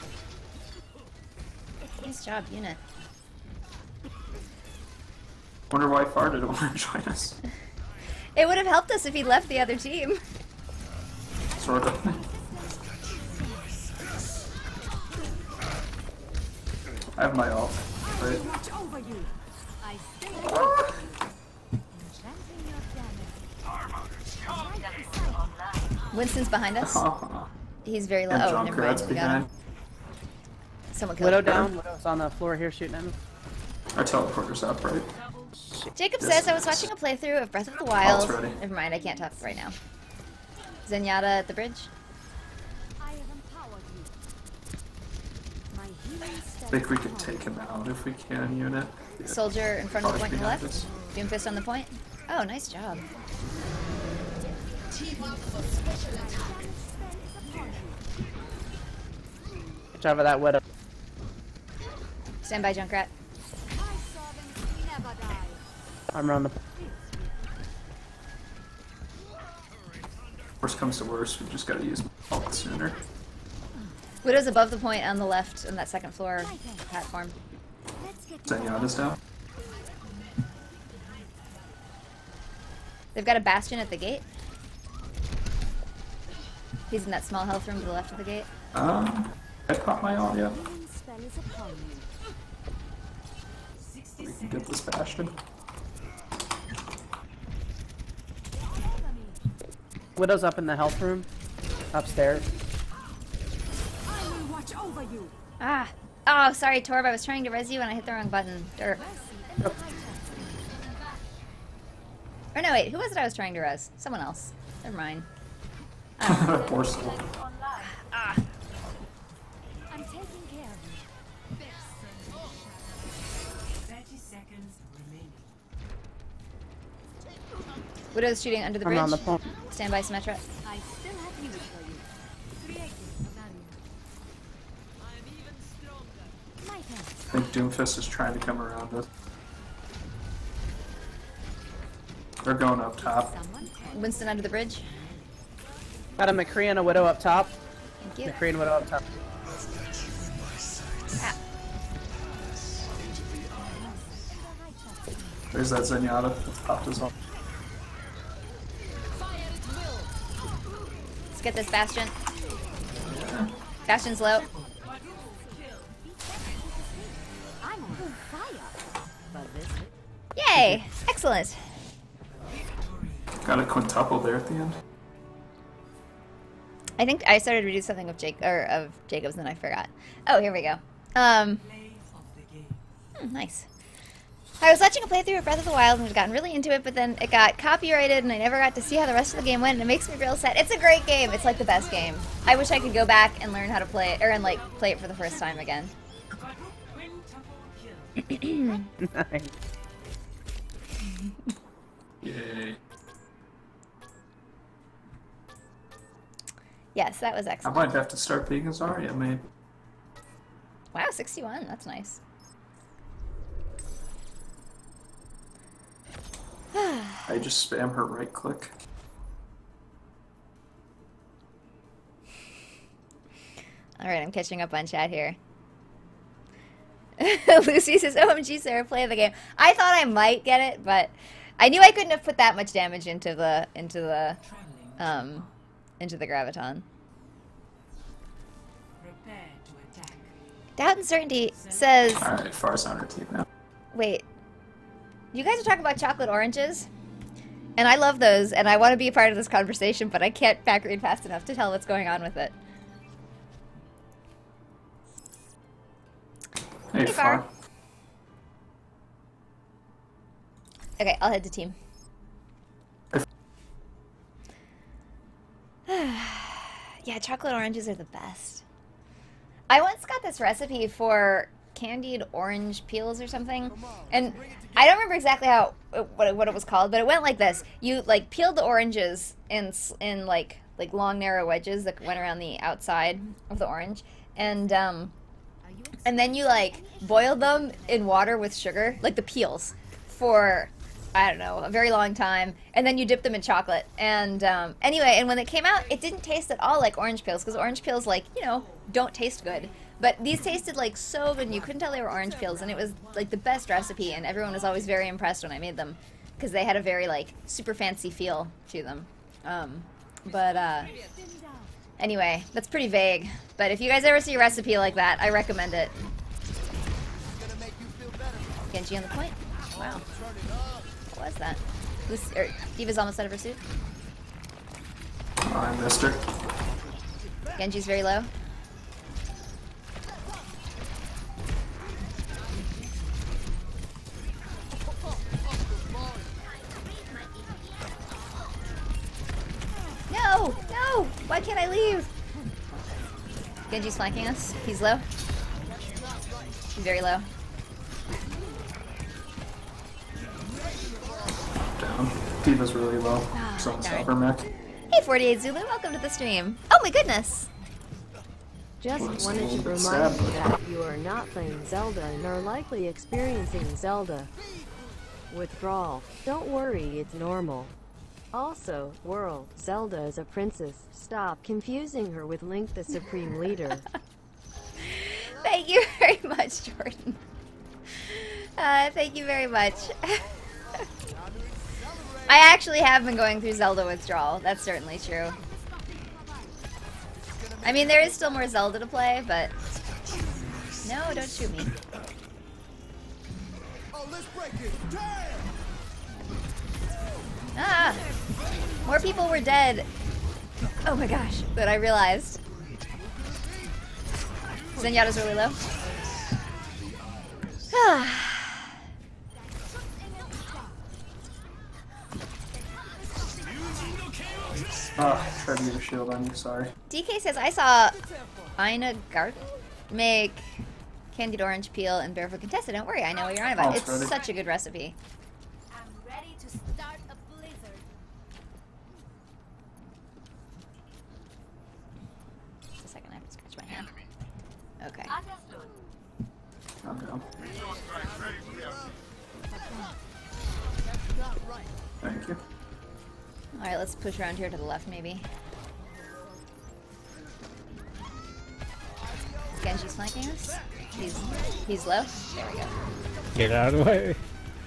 S1: Nice job, unit.
S8: wonder why Far didn't want to join us.
S1: It would have helped us if he left the other team.
S8: Sort of. I have my ult. Right?
S6: Watch over you. I still have
S8: Ah!
S6: enchanting your damage.
S1: Winston's behind us.
S8: Oh,
S1: He's very low.
S8: and
S1: Oh, never mind.
S8: Junkrat's
S1: We got
S8: behind.
S1: him. Someone killed
S10: Widow
S1: him.
S10: down. Widow's on the floor here shooting at me.
S8: Our teleporter's up, right?
S1: Jacob
S8: Yes.
S1: says, I was watching a playthrough of Breath of the Wild.
S8: Ult's ready.
S1: Never mind, I can't talk right now. Zenyatta at the bridge.
S6: I have empowered you. My healing
S8: I
S6: spell.
S8: think we could take him out if we can, unit. Yeah.
S1: Soldier in front of the
S8: Far's
S1: point on the
S8: behind
S1: left.
S8: us.
S1: Doomfist on the point. Oh, nice job.
S10: Good job of that Widow.
S1: Stand by, Junkrat.
S6: My servants never die.
S10: Armor on the.
S8: Worst comes to worst, we just gotta use ult sooner.
S1: Widow's above the point on the left on that second floor platform.
S6: Let's get
S8: Zenyatta's down.
S1: They've got a Bastion at the gate. He's in that small health room to the left of the gate.
S8: I caught my ult, yeah.
S6: healing spell is upon you.
S8: We can get this Bastion.
S10: Widow's up in the health room. Upstairs.
S6: I will watch over you.
S1: Ah. Oh, sorry, Torb. I was trying to res you and I hit the wrong button. Or no, wait. Who was it I was trying to res? Someone else. Never mind.
S8: Poor soul.
S1: Ah.
S6: I'm taking care of you.
S2: 30 seconds remaining.
S1: Widow's shooting under the
S10: I'm
S1: bridge.
S10: on the point.
S1: Stand by, Symmetra.
S6: I still have use for you. Creating a barrier. I'm even stronger. My turn.
S8: I think Doomfist is trying to come around us. They're going up top.
S6: Someone
S1: Winston under the bridge.
S10: Got a McCree and a Widow up top.
S1: Thank you.
S10: McCree and Widow up top.
S1: Ah.
S8: There's that Zenyatta that popped his ult.
S1: Let's get this Bastion. Bastion's low.
S6: I'm on fire. But this
S1: Yay! Excellent.
S8: Got a quintuple there at the end.
S1: I think I started to do something of Jacob's and then I forgot. Oh, here we go.
S2: Play of the game.
S1: Nice. I was watching a playthrough of Breath of the Wild and had gotten really into it, but then it got copyrighted and I never got to see how the rest of the game went, and it makes me real sad. It's a great game. It's like the best game. I wish I could go back and learn how to play it, or and like play it for the first time again.
S2: Quintuple kill.
S10: Nice.
S8: Yay.
S1: Yes, that was
S8: I
S1: excellent.
S8: might have to start being a Zarya, maybe.
S1: Wow, 61. That's nice.
S8: I just spam her right click.
S1: Alright, I'm catching up on chat here. Lucy says, OMG, Sarah, play the game. I thought I might get it, but I knew I couldn't have put that much damage into the graviton.
S2: Prepare to attack.
S1: Doubt and Certainty says,
S8: Alright, Far's on her team now.
S1: wait, you guys are talking about chocolate oranges? And I love those, and I want to be a part of this conversation, but I can't back read fast enough to tell what's going on with it.
S8: Hey,
S1: Hey,
S8: Far.
S1: Far. Okay, I'll head to team. Yeah, chocolate oranges are the best. I once got this recipe for candied orange peels or something, and I don't remember exactly how what it was called, but it went like this: you like peeled the oranges in like long narrow wedges that went around the outside of the orange, and then you like boiled them in water with sugar, like the peels, for I don't know, a very long time, and then you dip them in chocolate. And anyway, and when it came out, it didn't taste at all like orange peels, because orange peels, like, you know, don't taste good. But these tasted like so good, and you couldn't tell they were orange peels, and it was like the best recipe, and everyone was always very impressed when I made them, because they had a very like super fancy feel to them. Anyway, that's pretty vague. But if you guys ever see a recipe like that, I recommend it. Genji on the point. Wow. What was that? Diva's almost out of her suit.
S8: Oh, I missed her.
S1: Genji's very low. No! No! Why can't I leave? Genji's flanking us. He's low. He's very low.
S8: Down. Diva's really low. Someone's
S1: darn.
S8: upper mech.
S1: Hey, 48 Zulu, welcome to the stream. Oh my goodness!
S12: Just
S8: Looks a
S12: wanted to
S8: little bit
S12: remind
S8: sad,
S12: you
S8: but-
S12: that you are not playing Zelda and are likely experiencing Zelda withdrawal. Don't worry, it's normal. Also, world, Zelda is a princess. Stop confusing her with Link the Supreme Leader.
S1: Thank you very much, Jordan. Thank you very much. I actually have been going through Zelda withdrawal. That's certainly true. I mean, there is still more Zelda to play, but... No, don't shoot me.
S5: Oh, let's break it. Damn!
S1: Ah! More people were dead. Oh my gosh, that I realized. Zenyatta's really low.
S8: Tried to get a shield on you, sorry.
S1: DK says, I saw Ina Garten make candied orange peel and barefoot contested. Don't worry, I know what you're on about.
S8: Oh,
S1: It's
S8: ready.
S1: such a good recipe.
S6: I'm ready to start a blizzard.
S1: Just a second, I have to scratch my hand. Okay.
S8: I'm down. Thank you.
S1: Alright, let's push around here to the left, maybe. Genji's flanking us. He's low. There we go.
S13: Get out of the way.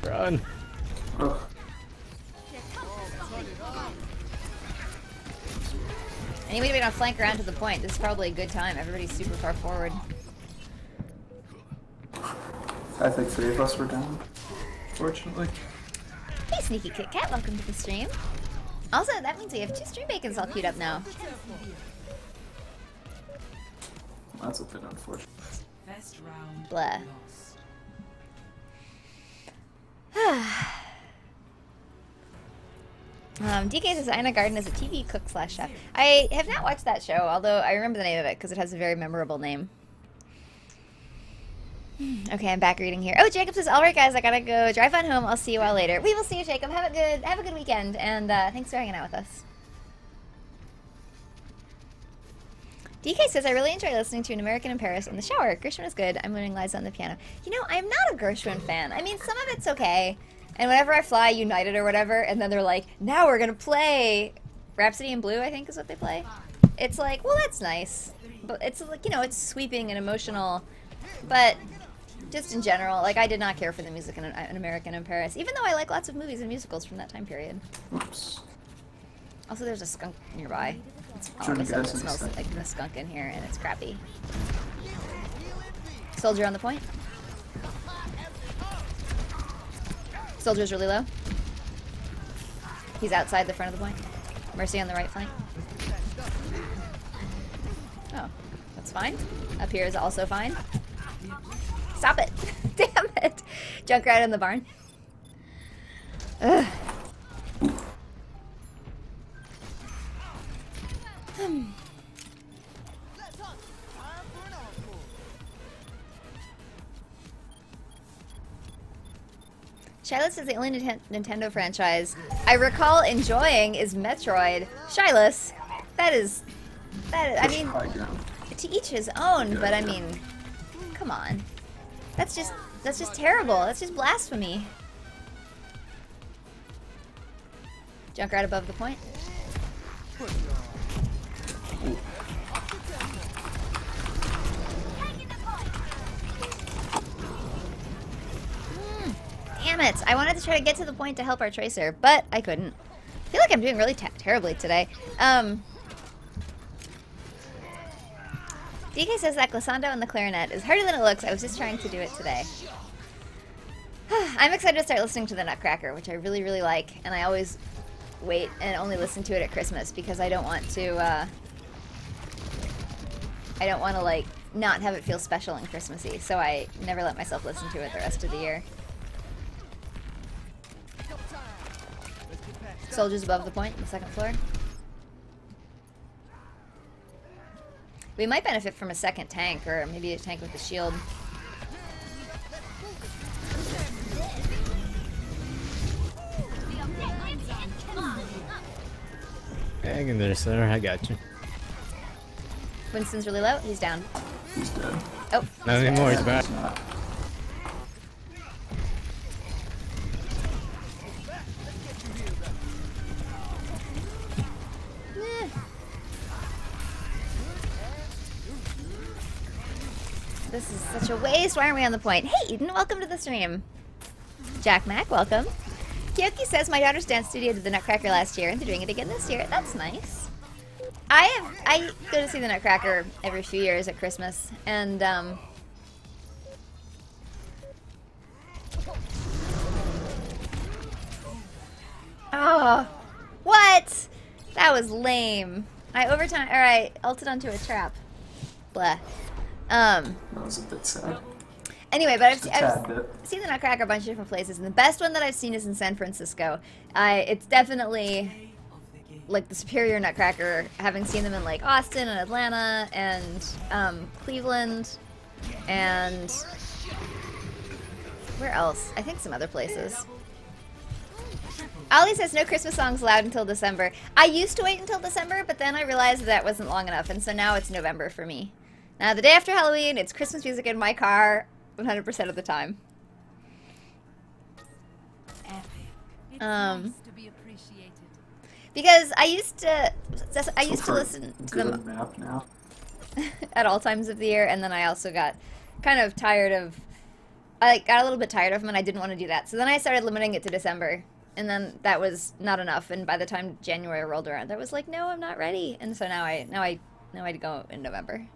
S13: Run.
S8: Ugh.
S1: Anybody gonna flank around to the point? This is probably a good time. Everybody's super far forward.
S8: I think 3 of us were down, fortunately.
S1: Hey, Sneaky Kit Kat, welcome to the stream. Also, that means we have 2 stream bacons all queued up now.
S8: That's a bit unfortunate.
S2: First round
S1: Blah.
S2: lost.
S1: DK says Ina Garden is a TV cook / chef. I have not watched that show, although I remember the name of it because it has a very memorable name. Okay, I'm back reading here. Oh, Jacob says, "All right, guys, I gotta go drive on home. I'll see you all later." We will see you, Jacob. Have a good weekend, and thanks for hanging out with us. DK says, "I really enjoy listening to An American in Paris in the shower. Gershwin is good. I'm learning Liza on the piano." You know, I'm not a Gershwin fan. I mean, some of it's okay. And whenever I fly United or whatever, and then they're like, "Now we're gonna play Rhapsody in Blue," I think is what they play. It's like, well, that's nice, but it's like, you know, it's sweeping and emotional, but. Just in general, like, I did not care for the music in An American in Paris, even though I like lots of movies and musicals from that time period.
S8: Oops.
S1: Also, there's a skunk nearby. All
S8: Shouldn't
S1: of a sudden, it
S8: guess
S1: smells
S8: anything.
S1: like a skunk in here, and it's crappy. Soldier on the point. Soldier's really low. He's outside the front of the point. Mercy on the right flank. Oh, that's fine. Up here is also fine. Stop it! Damn it! Junkrat in the barn. Ugh. Shyless is the only Nintendo franchise I recall enjoying is Metroid. Shyless, I mean, to each his own, but I mean, come on. That's just terrible. That's just blasphemy. Junkrat above the point. Damn it! I wanted to try to get to the point to help our Tracer, but I couldn't. I feel like I'm doing really terribly today. DK says that glissando and the clarinet is harder than it looks. I was just trying to do it today. I'm excited to start listening to the Nutcracker, which I really, really like, and I always wait and only listen to it at Christmas because I don't want to, like, not have it feel special and Christmassy, so I never let myself listen to it the rest of the year. Soldiers above the point on the second floor. We might benefit from a second tank, or maybe a tank with a shield.
S13: Hang in there, sir. I got you.
S1: Winston's really low. He's down.
S8: He's dead.
S1: Oh.
S13: Not anymore. He's back.
S1: This is such a waste. Why aren't we on the point? Hey, Eden, welcome to the stream. Jack Mac, welcome. Kyoki says my daughter's dance studio did the Nutcracker last year, and they're doing it again this year. That's nice. I go to see the Nutcracker every few years at Christmas, and oh, what? That was lame. I ulted onto a trap. Blah.
S8: That was a bit sad.
S1: Anyway, but I've seen the Nutcracker a bunch of different places, and the best one that I've seen is in San Francisco. It's definitely like the superior Nutcracker, having seen them in like Austin and Atlanta and Cleveland and where else? I think some other places. Ollie says no Christmas songs allowed until December. I used to wait until December, but then I realized that wasn't long enough, and so now it's November for me. Now, the day after Halloween, it's Christmas music in my car 100% of the time. Because I used to listen to them
S8: map now.
S1: at all times of the year, and then I also got kind of tired of, I got a little bit tired of them, and I didn't want to do that. So then I started limiting it to December, and then that was not enough. And by the time January rolled around, I was like, no, I'm not ready. And so now I go in November.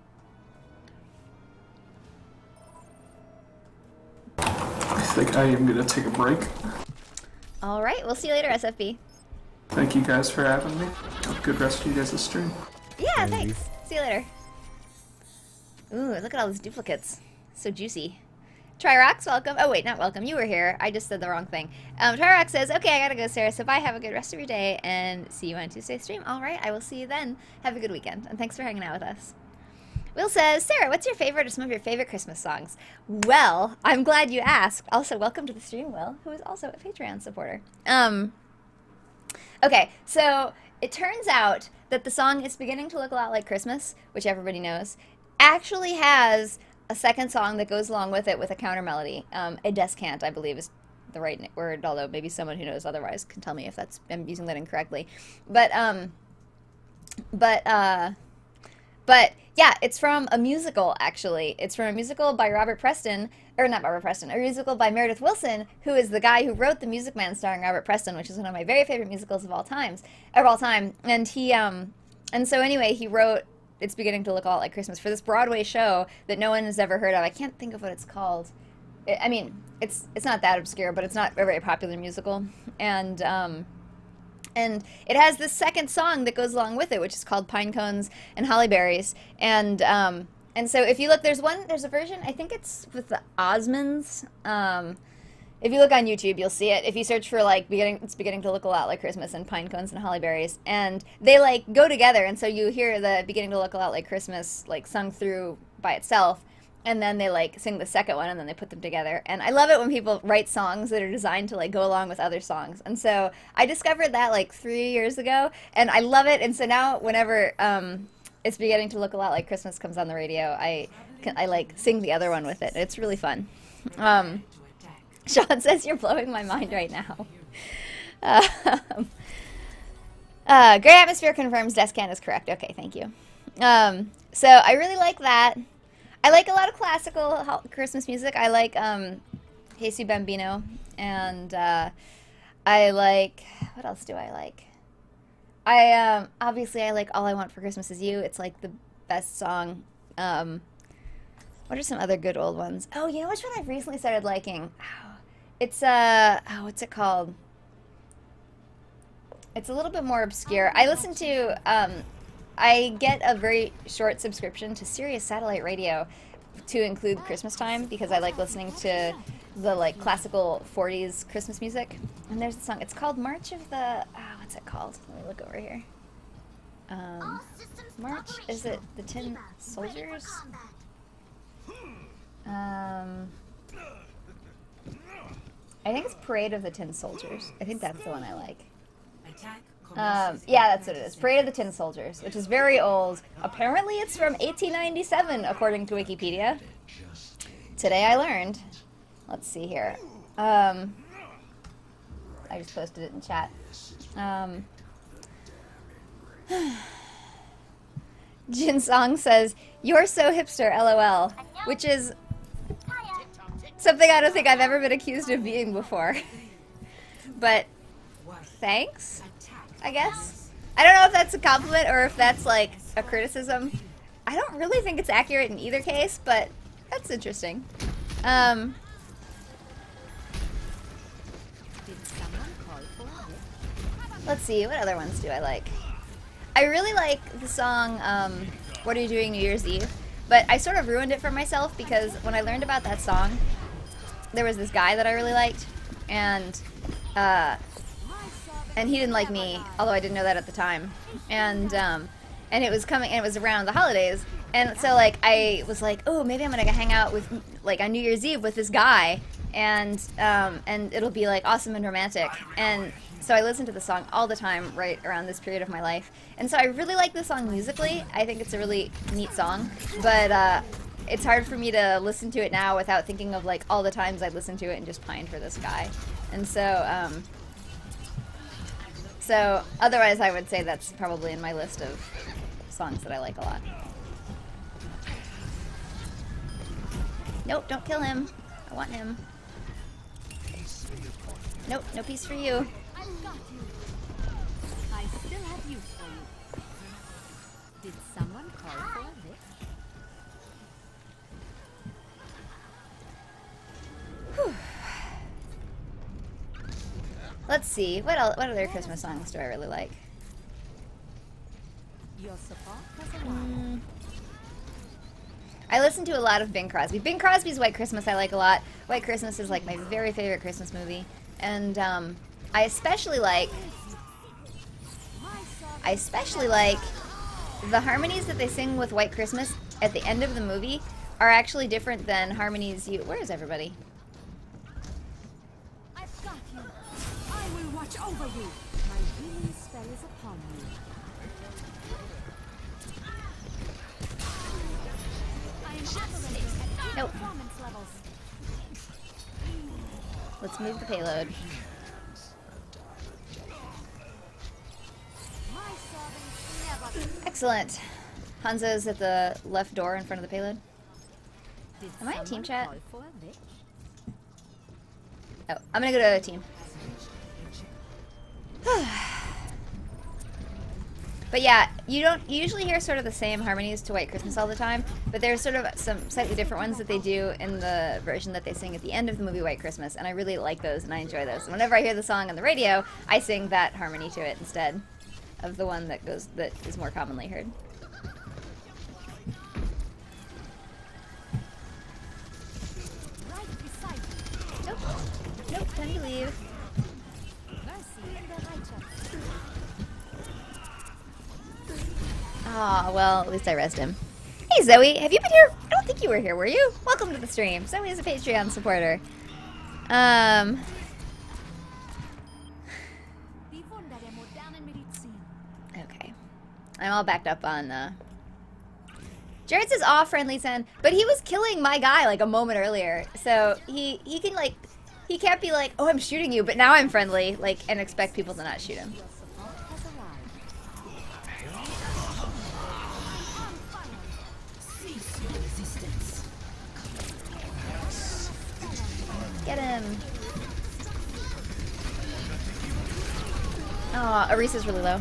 S8: I think I am gonna take a break.
S1: All right, we'll see you later, SFB.
S8: Thank you guys for having me. Have a good rest of you guys' stream.
S1: Yeah, thanks. See you later. Ooh, look at all those duplicates. So juicy. Trirox, welcome. Oh, wait, not welcome. You were here. I just said the wrong thing. Trirox says, okay, I gotta go, Sarah, so bye. Have a good rest of your day, and see you on Tuesday's stream. All right, I will see you then. Have a good weekend, and thanks for hanging out with us. Will says, Sarah, what's your favorite or some of your favorite Christmas songs? Well, I'm glad you asked. Also, welcome to the stream, Will, who is also a Patreon supporter. Okay, so it turns out that the song It's Beginning to Look a Lot Like Christmas, which everybody knows, actually has a second song that goes along with it with a counter melody. A descant, I believe, is the right word, although maybe someone who knows otherwise can tell me if I'm using that incorrectly. But yeah, it's from a musical, actually. It's from a musical by Robert Preston, or not Robert Preston, a musical by Meredith Willson, who is the guy who wrote The Music Man starring Robert Preston, which is one of my very favorite musicals of all time. And he, and so anyway, he wrote It's Beginning to Look a Lot Like Christmas for this Broadway show that no one has ever heard of. I can't think of what it's called. I mean, it's not that obscure, but it's not a very popular musical. And it has this second song that goes along with it, which is called Pine Cones and Holly Berries. And so if you look, there's a version, I think it's with the Osmonds. If you look on YouTube, you'll see it. If you search for, like, It's Beginning to Look a Lot Like Christmas and Pine Cones and Holly Berries. And they, like, go together, and so you hear the Beginning to Look a Lot Like Christmas, like, sung through by itself. and then they like sing the second one, and then they put them together. And I love it when people write songs that are designed to like go along with other songs. And so I discovered that like 3 years ago, and I love it. And so now whenever it's beginning to look a lot like Christmas comes on the radio, I like sing the other one with it. It's really fun. Sean says you're blowing my mind right now. Great atmosphere confirms Descan is correct. Okay, thank you. So I really like that. I like a lot of classical Christmas music. I like Jesus Bambino, and I like, what else do I like? Obviously I like All I Want for Christmas Is You. It's like the best song. What are some other good old ones? Oh, you know which one I've recently started liking? It's what's it called? It's a little bit more obscure. I listen to, I get a very short subscription to Sirius Satellite Radio to include Christmas time because I like listening to the like classical 40s Christmas music. And there's a song, it's called March of the, what's it called? Let me look over here. March, is it the Tin Soldiers? I think it's Parade of the Tin Soldiers. I think that's the one I like. Yeah, that's what it is. Parade of the Tin Soldiers, which is very old. Apparently it's from 1897, according to Wikipedia. Today I learned. Let's see here. I just posted it in chat. Jin Song says, "You're so hipster, LOL," which is something I don't think I've ever been accused of being before. But thanks, I guess. I don't know if that's a compliment or if that's like a criticism. I don't really think it's accurate in either case, but that's interesting. Let's see, what other ones do I like? I really like the song, What Are You Doing New Year's Eve? But I sort of ruined it for myself because when I learned about that song, there was this guy that I really liked, and he didn't like me, although I didn't know that at the time. And it was coming, and it was around the holidays, and so like I was like, oh, maybe I'm gonna hang out with like on New Year's Eve with this guy, and it'll be like awesome and romantic. And so I listened to the song all the time right around this period of my life. And so I really like the song musically. I think it's a really neat song, but it's hard for me to listen to it now without thinking of like all the times I listened to it and just pined for this guy. And so so otherwise I would say that's probably in my list of songs that I like a lot. Nope, don't kill him. I want him. Nope, no peace for you.
S6: I've got you. I still have use for you. Did someone call for this?
S1: Whew. Let's see. What other Christmas songs do I really like?
S6: Your support has arrived.
S1: I listen to a lot of Bing Crosby. Bing Crosby's White Christmas I like a lot. White Christmas is like my very favorite Christmas movie. And I especially like the harmonies that they sing with White Christmas at the end of the movie are actually different than harmonies where is everybody?
S6: I've got you. I will watch over you. My healing spell is upon you. I am operating at
S1: Nope.
S6: performance levels.
S1: Let's move the payload.
S6: My servants never.
S1: Excellent. Hanzo's at the left door in front of the payload.
S6: Did
S1: Am I in team
S6: someone
S1: chat?
S6: call for this?
S1: Oh, I'm gonna go to team. But yeah, you usually hear sort of the same harmonies to White Christmas all the time, but there's sort of some slightly different ones that they do in the version that they sing at the end of the movie White Christmas, and I really like those and I enjoy those. And whenever I hear the song on the radio, I sing that harmony to it instead of the one that is more commonly heard.
S6: Right beside you.
S1: Nope. Nope, time to leave.
S6: Mercy in the righteous.
S1: Ah, well, at least I rezzed him. Hey, Hey Zoe, have you been here? I don't think you were here, were you? Welcome to the stream. Zoe is a Patreon supporter. Okay. I'm all backed up on, Jared says off friendly send, but he was killing my guy like a moment earlier. So he can like, he can't be like, oh, I'm shooting you, but now I'm friendly, like, and expect people to not shoot him. Get him. Oh, Arisa's really low.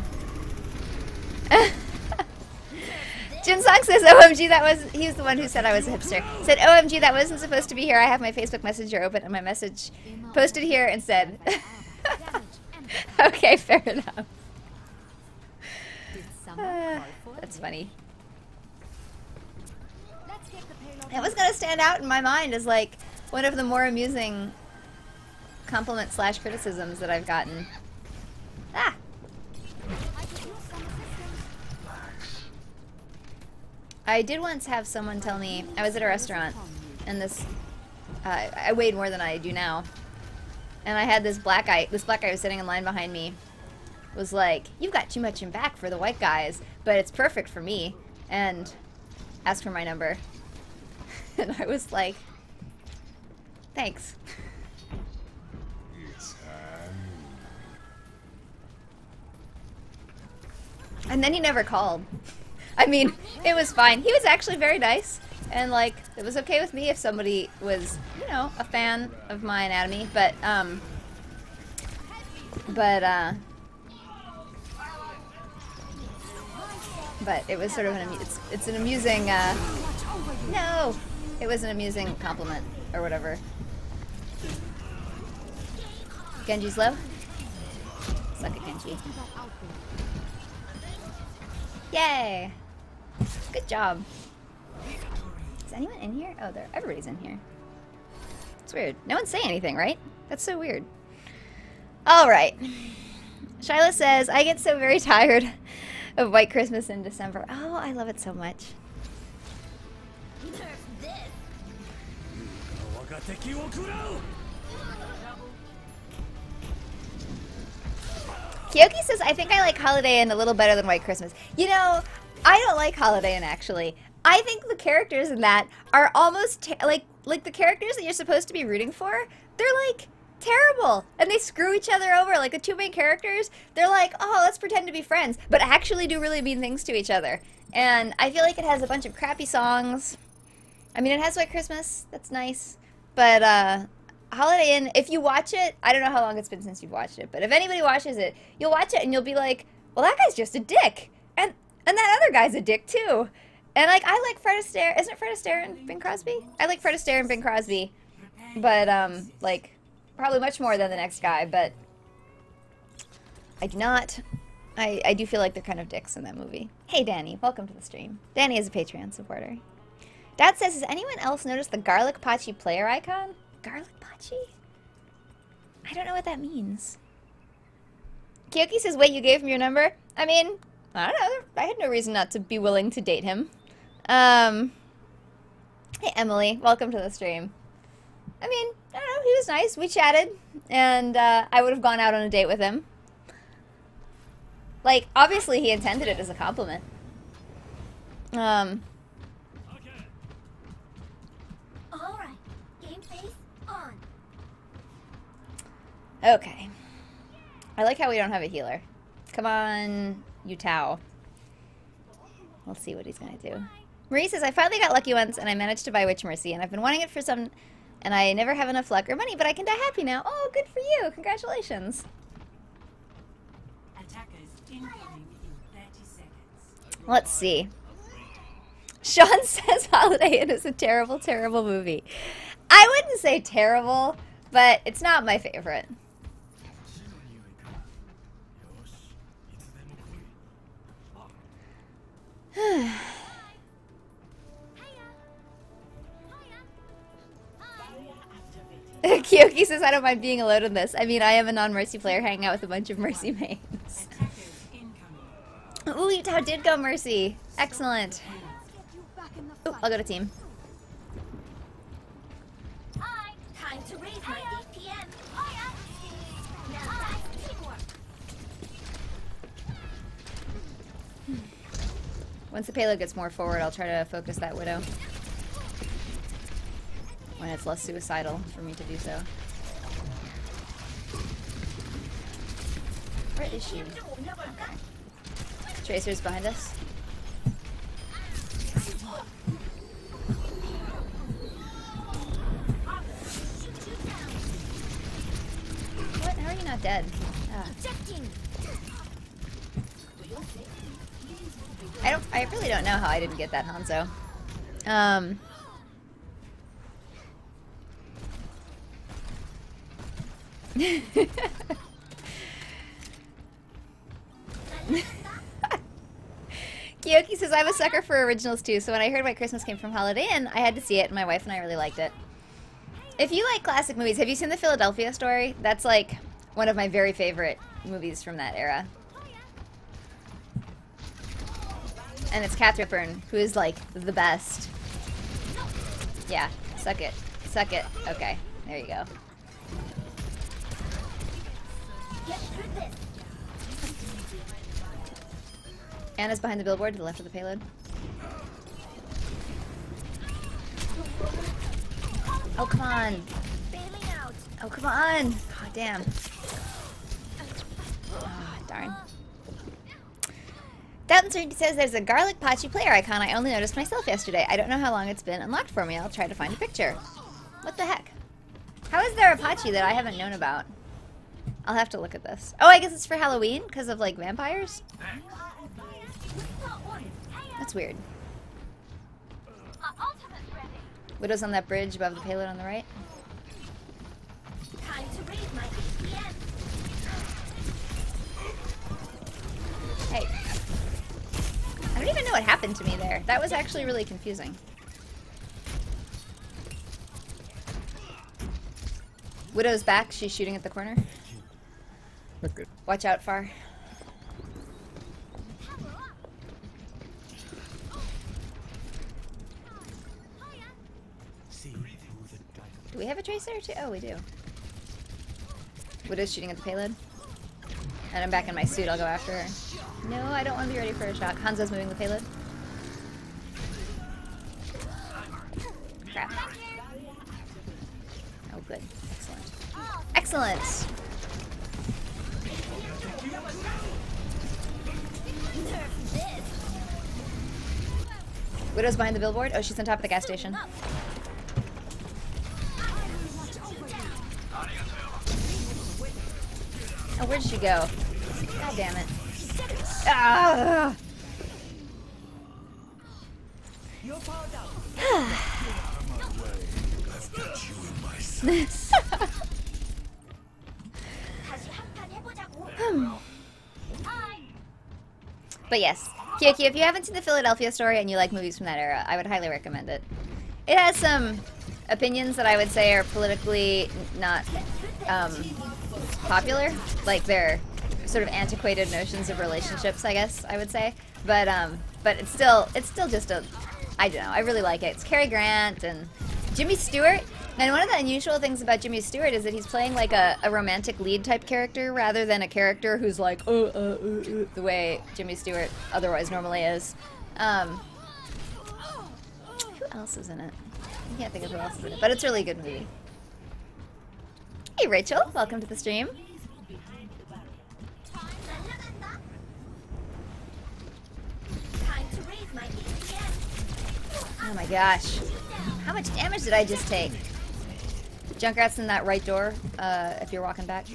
S1: Jinsong says, OMG, that was, he was the one who said I was a hipster. Said, OMG, that wasn't supposed to be here. I have my Facebook Messenger open and my message posted here instead. Okay, fair enough. That's funny. That was gonna stand out in my mind as like one of the more amusing compliment / criticisms that I've gotten. Ah! I did once have someone tell me, I was at a restaurant, and this, I weighed more than I do now, and I had this black guy was sitting in line behind me, was like, you've got too much in back for the white guys, but it's perfect for me, and asked for my number. And I was like, thanks. And then he never called. I mean, it was fine. He was actually very nice. And, like, it was okay with me if somebody was, you know, a fan of my anatomy. But it was sort of an, it's an amusing, no! It was an amusing compliment, or whatever. Genji's low? Suck it, Genji. Yay! Good job. Is anyone in here? Oh, everybody's in here. It's weird. No one's saying anything, right? That's so weird. Alright. Shyla says, I get so very tired of White Christmas in December. Oh, I love it so much. Kyoki says, I think I like Holiday Inn a little better than White Christmas. You know, I don't like Holiday Inn, actually. I think the characters in that are almost, like the characters that you're supposed to be rooting for, they're, like, terrible. And they screw each other over. Like, the two main characters, they're like, oh, let's pretend to be friends, but actually do really mean things to each other. And I feel like it has a bunch of crappy songs. I mean, it has White Christmas. That's nice. But, Holiday Inn, if you watch it, I don't know how long it's been since you've watched it, but if anybody watches it, you'll watch it and you'll be like, well, that guy's just a dick. And that other guy's a dick, too. And, like, I like Fred Astaire. Isn't it Fred Astaire and Bing Crosby? I like Fred Astaire and Bing Crosby. But, like, probably much more than the next guy, but I do not. I do feel like they're kind of dicks in that movie. Hey, Danny. Welcome to the stream. Danny is a Patreon supporter. Dad says, has anyone else noticed the Garlic Pachi player icon? Garlic Pachi? I don't know what that means. Kyoki says, wait, you gave him your number? I mean, I don't know. I had no reason not to be willing to date him. Hey, Emily. Welcome to the stream. I mean, I don't know. He was nice. We chatted. And I would have gone out on a date with him. Like, obviously he intended it as a compliment. Okay. I like how we don't have a healer. Come on, Yutao. We'll see what he's gonna do. Marie says, I finally got lucky once and I managed to buy Witch Mercy and I've been wanting it for some, and I never have enough luck or money, but I can die happy now. Oh, good for you. Congratulations.
S2: Attackers incoming in 30 seconds.
S1: Let's see. Sean says Holiday Inn is a terrible, terrible movie. I wouldn't say terrible, but it's not my favorite. Kyoki says, I don't mind being alone in this. I mean, I am a non-Mercy player hanging out with a bunch of Mercy mains. Ooh, Yutao did go Mercy. Excellent. I'll go to team.
S6: Time to raise my APM. Oh yeah. Now that's teamwork.
S1: Once the payload gets more forward, I'll try to focus that Widow. When it's less suicidal for me to do so. Where is she? Tracer's behind us. What? How are you not dead? Ah. I really don't know how I didn't get that Hanzo. Kyoki says, I'm a sucker for originals too, so when I heard White Christmas came from Holiday Inn, I had to see it, and my wife and I really liked it. If you like classic movies, have you seen The Philadelphia Story? That's like one of my very favorite movies from that era. And it's Catherine Hepburn, who is like the best. Yeah, suck it. Suck it. Okay, there you go. Anna's behind the billboard to the left of the payload. Oh, come on. Oh, come on. Oh, damn. Oh, darn. Doubtin Certainty says there's a garlic Pachi player icon I only noticed myself yesterday. I don't know how long it's been unlocked for me. I'll try to find a picture. What the heck? How is there a Pachi that I haven't known about? I'll have to look at this. Oh, I guess it's for Halloween because of, like, vampires? That's weird. Widow's on that bridge above the payload on the right.
S6: Time to raise my APM.
S1: Hey. I don't even know what happened to me there. That was actually really confusing. Widow's back. She's shooting at the corner.
S13: Okay.
S1: Watch out, Far. Do we have a Tracer too? Oh, we do. Widow's shooting at the payload. And I'm back in my suit. I'll go after her. No, I don't want to be ready for a shock. Hanzo's moving the payload. Crap. Oh, good. Excellent. Excellent! Widow's behind the billboard. Oh, she's on top of the gas station. Oh, where'd she go? God damn it. Ah! But yes, Kyoki, if you haven't seen The Philadelphia Story and you like movies from that era, I would highly recommend it. It has some opinions that I would say are politically not popular. Like, they're sort of antiquated notions of relationships, I guess I would say. But it's still just a, I don't know, I really like it. It's Cary Grant and Jimmy Stewart. And one of the unusual things about Jimmy Stewart is that he's playing like a romantic lead type character rather than a character who's like, the way Jimmy Stewart otherwise normally is. Who else is in it? I can't think of who else is in it, but it's a really good movie. Hey Rachel, welcome to the stream. Oh my gosh. How much damage did I just take? Junkrat's in that right door, if you're walking back.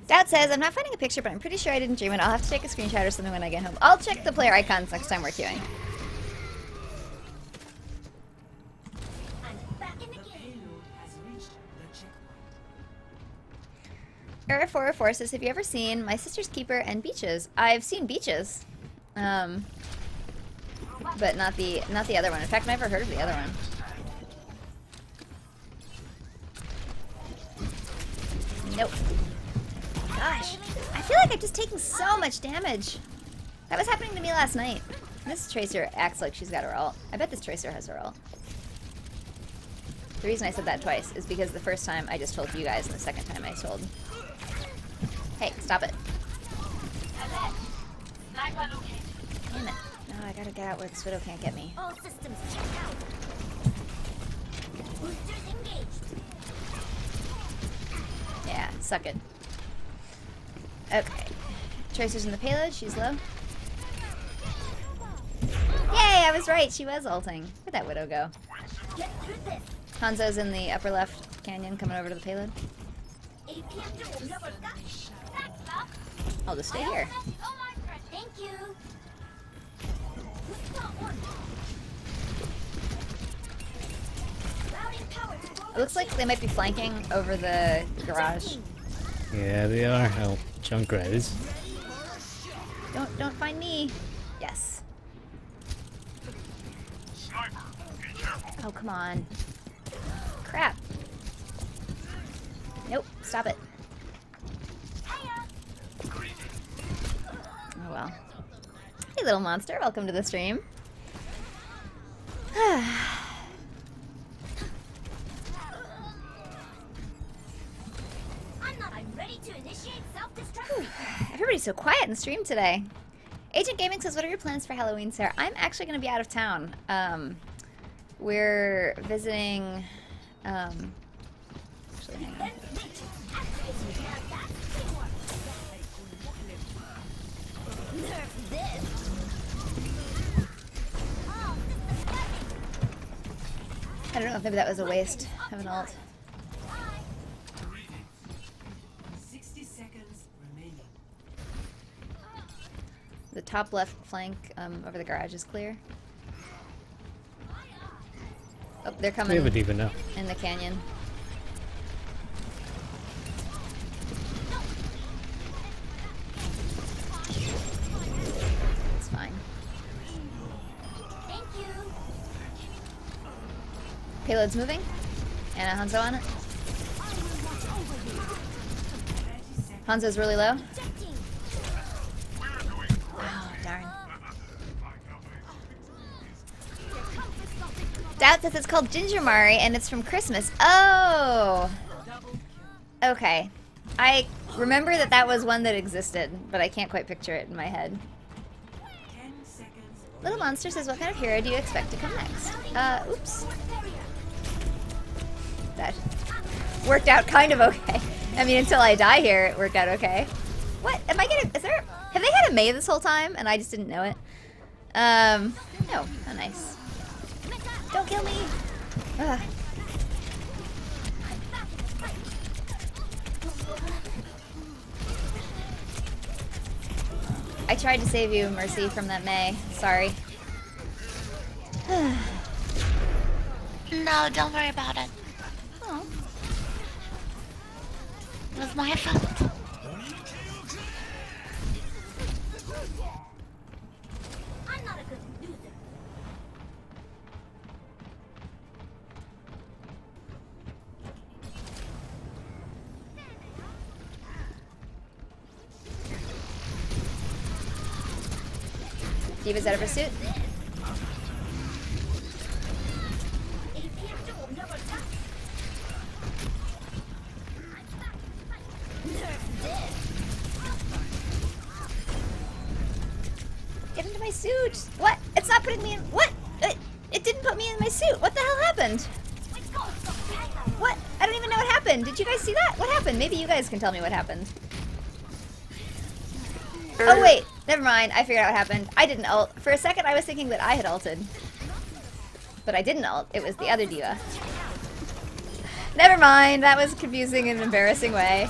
S1: Doubt says, I'm not finding a picture, but I'm pretty sure I didn't dream it. I'll have to take a screenshot or something when I get home. I'll check the player icons next time we're queuing. Era404 says, have you ever seen My Sister's Keeper and Beaches? I've seen Beaches. But not the other one. In fact, I've never heard of the other one. Nope. Gosh, I feel like I'm just taking so much damage. That was happening to me last night. This Tracer acts like she's got her ult. I bet this Tracer has her ult. The reason I said that twice is because the first time I just told you guys, and the second time I told. Hey, stop it. Damn it. No, I gotta get out where this widow can't get me.
S6: All systems checked out. Boosters engaged.
S1: Yeah, suck it. Okay. Tracer's in the payload, she's low. Yay, I was right, she was ulting. Where'd that widow go?
S6: Get through this.
S1: Hanzo's in the upper left canyon coming over to the payload. I'll just stay here.
S6: Thank you.
S1: It looks like they might be flanking over the garage.
S13: Yeah, they are. Oh, Junkrat is.
S1: Don't find me. Yes. Oh, come on. Crap. Nope, stop it. Oh well. Hey little monster, welcome to the stream.
S6: I'm ready to initiate self-destruction.
S1: Everybody's so quiet in the stream today. Agent Gaming says, what are your plans for Halloween, Sarah? I'm actually going to be out of town. We're visiting... actually, hang on. I don't know if maybe that was a waste of an ult.
S2: 60 seconds remaining.
S1: The top left flank over the garage is clear. Oh, they're coming
S13: We haven't even know.
S1: in the canyon. It's fine.
S6: Thank you.
S1: Payload's moving. And a Hanzo on it. Hanzo's really low. Oh, darn. Doubt says it's called Ginger Mari and it's from Christmas. Oh! Okay. I remember that that was one that existed, but I can't quite picture it in my head.
S2: 10 seconds.
S1: Little Monster says, what kind of hero do you expect to come next? Oops. That worked out kind of okay. I mean, until I die here, it worked out okay. What? Am I gonna... Is there... Have they had a Mei this whole time, and I just didn't know it? No. Oh, nice. Don't kill me! Ugh. I tried to save you, Mercy, from that Mei. Sorry.
S14: No, don't worry about it.
S1: Oh.
S14: It was my fault.
S6: I'm not a good loser.
S1: Diva's out of pursuit. Get into my suit! What? It's not putting me in... What? It didn't put me in my suit! What the hell happened? What? I don't even know what happened. Did you guys see that? What happened? Maybe you guys can tell me what happened. Oh wait, never mind. I figured out what happened. I didn't ult. For a second I was thinking that I had ulted. But I didn't ult. It was the other diva. Never mind. That was confusing in an embarrassing way.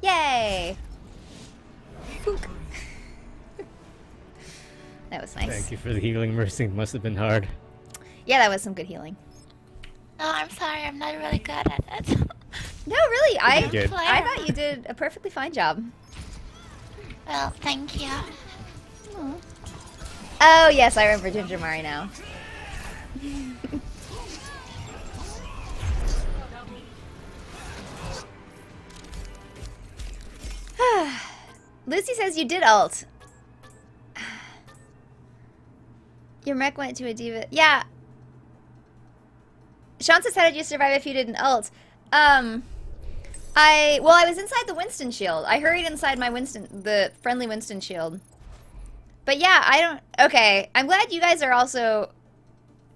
S1: Yay! Pook. That was nice.
S13: Thank you for the healing, Mercy. Must have been hard.
S1: Yeah, that was some good healing.
S14: No, I'm sorry. I'm not really good at it.
S1: No, really. I
S13: did.
S1: thought you did a perfectly fine job.
S14: Well, thank you.
S1: Aw. Oh, yes, I remember Ginger Mari now. Lucy says you did ult. Your mech went to a diva. Yeah. Sean says, how did you survive if you didn't ult? I was inside the Winston shield. I hurried inside my the friendly Winston shield. But yeah, I don't... Okay, I'm glad you guys are also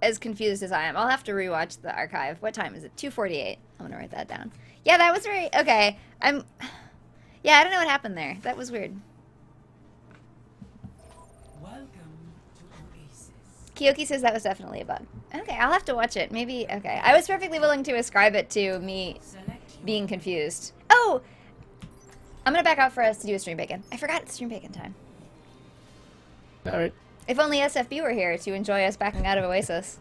S1: as confused as I am. I'll have to rewatch the archive. What time is it? 2:48. I'm gonna write that down. Yeah, that was very... Okay, Yeah, I don't know what happened there. That was weird.
S2: Welcome to Oasis.
S1: Kiyoki says that was definitely a bug. Okay, I'll have to watch it. Maybe... Okay, I was perfectly willing to ascribe it to me being confused. Oh! I'm gonna back out for us to do a stream bacon. I forgot it's stream bacon time.
S13: Alright.
S1: If only SFB were here to enjoy us backing out of Oasis.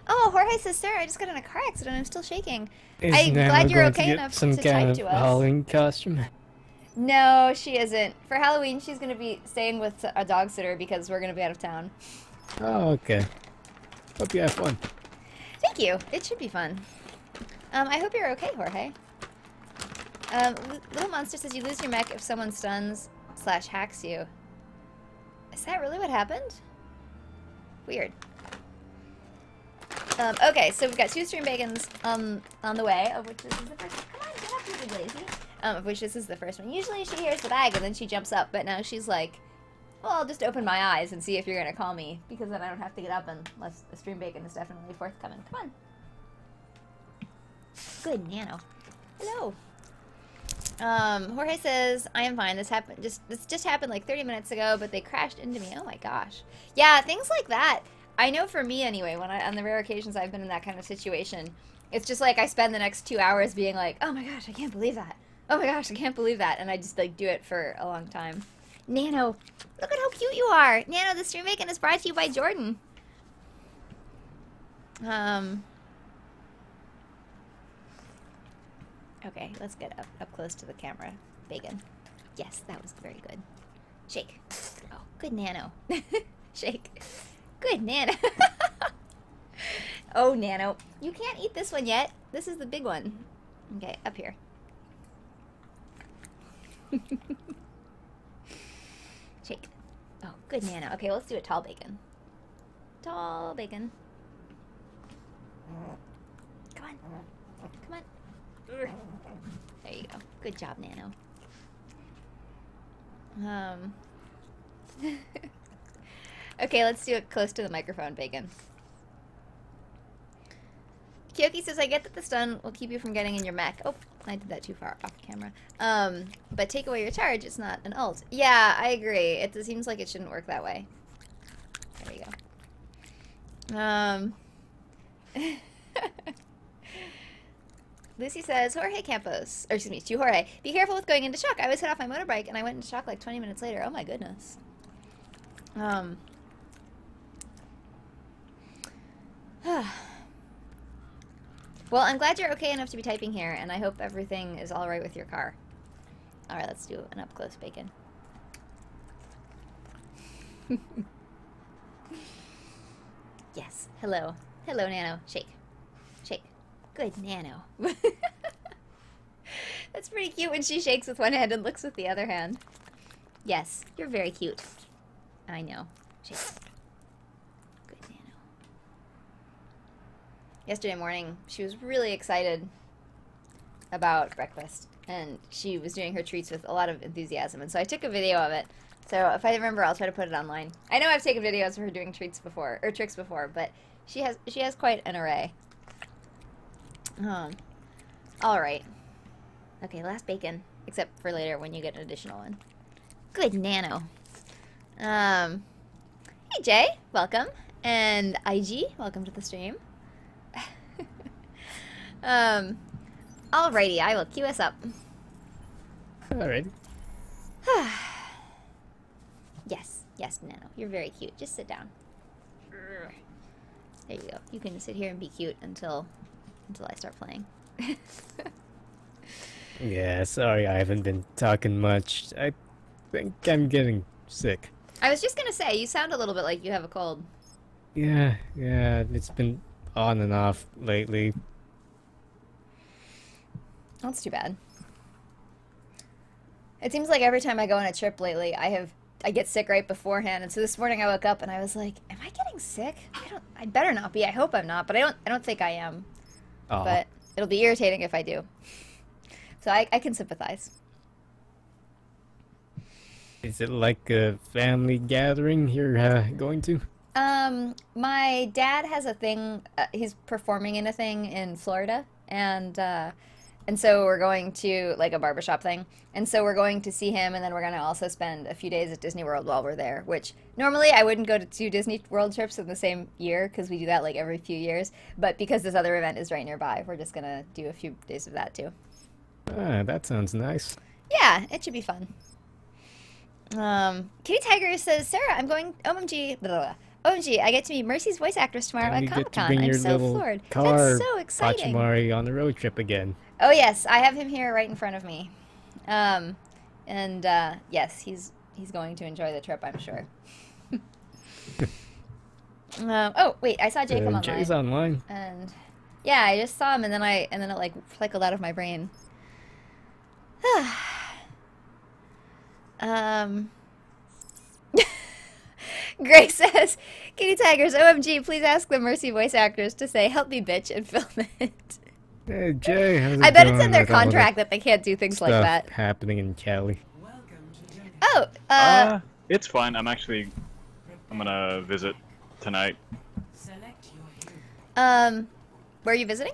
S1: Oh, Jorge says, Sarah, I just got in a car accident. I'm still shaking. I'm glad you're okay enough to type to us.
S13: Halloween costume?
S1: No, she isn't. For Halloween, she's going to be staying with a dog sitter because we're going to be out of town.
S13: Oh, okay. Hope you have fun.
S1: Thank you. It should be fun. I hope you're okay, Jorge. Little Monster says you lose your mech if someone stuns / hacks you. Is that really what happened? Weird. Okay, so we've got 2 stream bacons on the way, of which this is the first one. Come on, get up, you big lazy. Of which this is the first one. Usually she hears the bag and then she jumps up, but now she's like, well, I'll just open my eyes and see if you're going to call me, because then I don't have to get up unless the stream bacon is definitely forthcoming. Come on. Good nano. Hello. Jorge says, I am fine. This just happened like 30 minutes ago, but they crashed into me. Oh my gosh. Yeah, things like that. I know for me anyway, on the rare occasions I've been in that kind of situation, it's just like I spend the next 2 hours being like, oh my gosh, I can't believe that. Oh my gosh, I can't believe that. And I just like do it for a long time. Nano, look at how cute you are. Nano, the stream bacon is brought to you by Jordan. Okay, let's get up close to the camera. Bacon. Yes, that was very good. Shake. Oh, good Nano. Shake. Good Nano. Oh, Nano. You can't eat this one yet. This is the big one. Okay, up here. Shake. Oh, good Nano. Okay, let's do a tall bacon. Tall bacon. Come on. Come on. There you go. Good job, Nano. Okay, let's do it close to the microphone, bacon. Kyoki says, I get that the stun will keep you from getting in your mech. Oh, I did that too far off camera. But take away your charge, it's not an ult. Yeah, I agree. It seems like it shouldn't work that way. There we go. Lucy says, Jorge Campos, or excuse me, to Jorge, be careful with going into shock. I was hit off my motorbike and I went into shock like 20 minutes later. Oh my goodness. Well, I'm glad you're okay enough to be typing here, and I hope everything is alright with your car. Alright, let's do an up-close bacon. Yes. Hello. Hello, Nano. Shake. Shake. Good Nano. That's pretty cute when she shakes with one hand and looks with the other hand. Yes, you're very cute. I know. Shake. Good Nano. Yesterday morning, she was really excited about breakfast, and she was doing her treats with a lot of enthusiasm, and so I took a video of it. So if I remember, I'll try to put it online. I know I've taken videos of her doing treats before, or tricks before, but she has quite an array. All right. Okay, last bacon, except for later when you get an additional one. Good Nano. Hey Jay, welcome, and IG, welcome to the stream. Alrighty, I will queue us up.
S13: Alright.
S1: Yes, Nano, you're very cute. Just sit down. There you go. You can sit here and be cute until I start playing.
S13: Yeah, sorry I haven't been talking much. I think I'm getting sick.
S1: I was just gonna say, you sound a little bit like you have a cold.
S13: Yeah, it's been on and off lately.
S1: That's too bad. It seems like every time I go on a trip lately, I get sick right beforehand. And so this morning I woke up and I was like, "Am I getting sick? I better not be. I hope I'm not, but I don't think I am.
S13: Aw.
S1: But it'll be irritating if I do. So I can sympathize."
S13: Is it like a family gathering you're going to?
S1: My dad has a thing. He's performing in a thing in Florida, and so we're going to like a barbershop thing, and so we're going to see him, and then we're gonna also spend a few days at Disney World while we're there. Which normally I wouldn't go to 2 Disney World trips in the same year because we do that like every few years. But because this other event is right nearby, we're just gonna do a few days of that too.
S13: Ah, that sounds nice.
S1: Yeah, it should be fun. Kitty Tiger says, "Sarah, I'm going OMG, blah, blah, blah. OMG, I get to meet Mercy's voice actress tomorrow
S13: And
S1: at
S13: you get to
S1: Comic-Con.
S13: bring
S1: I'm
S13: your
S1: so
S13: little
S1: floored.
S13: car,
S1: That's so exciting."
S13: Pachimari, on the road trip again.
S1: Oh yes, I have him here right in front of me. Yes, he's going to enjoy the trip, I'm sure. Oh wait, I saw Jay come online.
S13: Jay's online.
S1: And yeah, I just saw him, and then it like cycled out of my brain. Gray says, "Kitty Tigers, OMG, please ask the Mercy voice actors to say, 'Help me, bitch,' and film it."
S13: Hey, Jay, how's it
S1: I bet
S13: going
S1: it's in their
S13: with all the
S1: contract that they can't do things like
S13: stuff
S1: that.
S13: happening in Cali?
S1: Oh,
S15: It's fine. I'm gonna visit tonight.
S1: where are you visiting?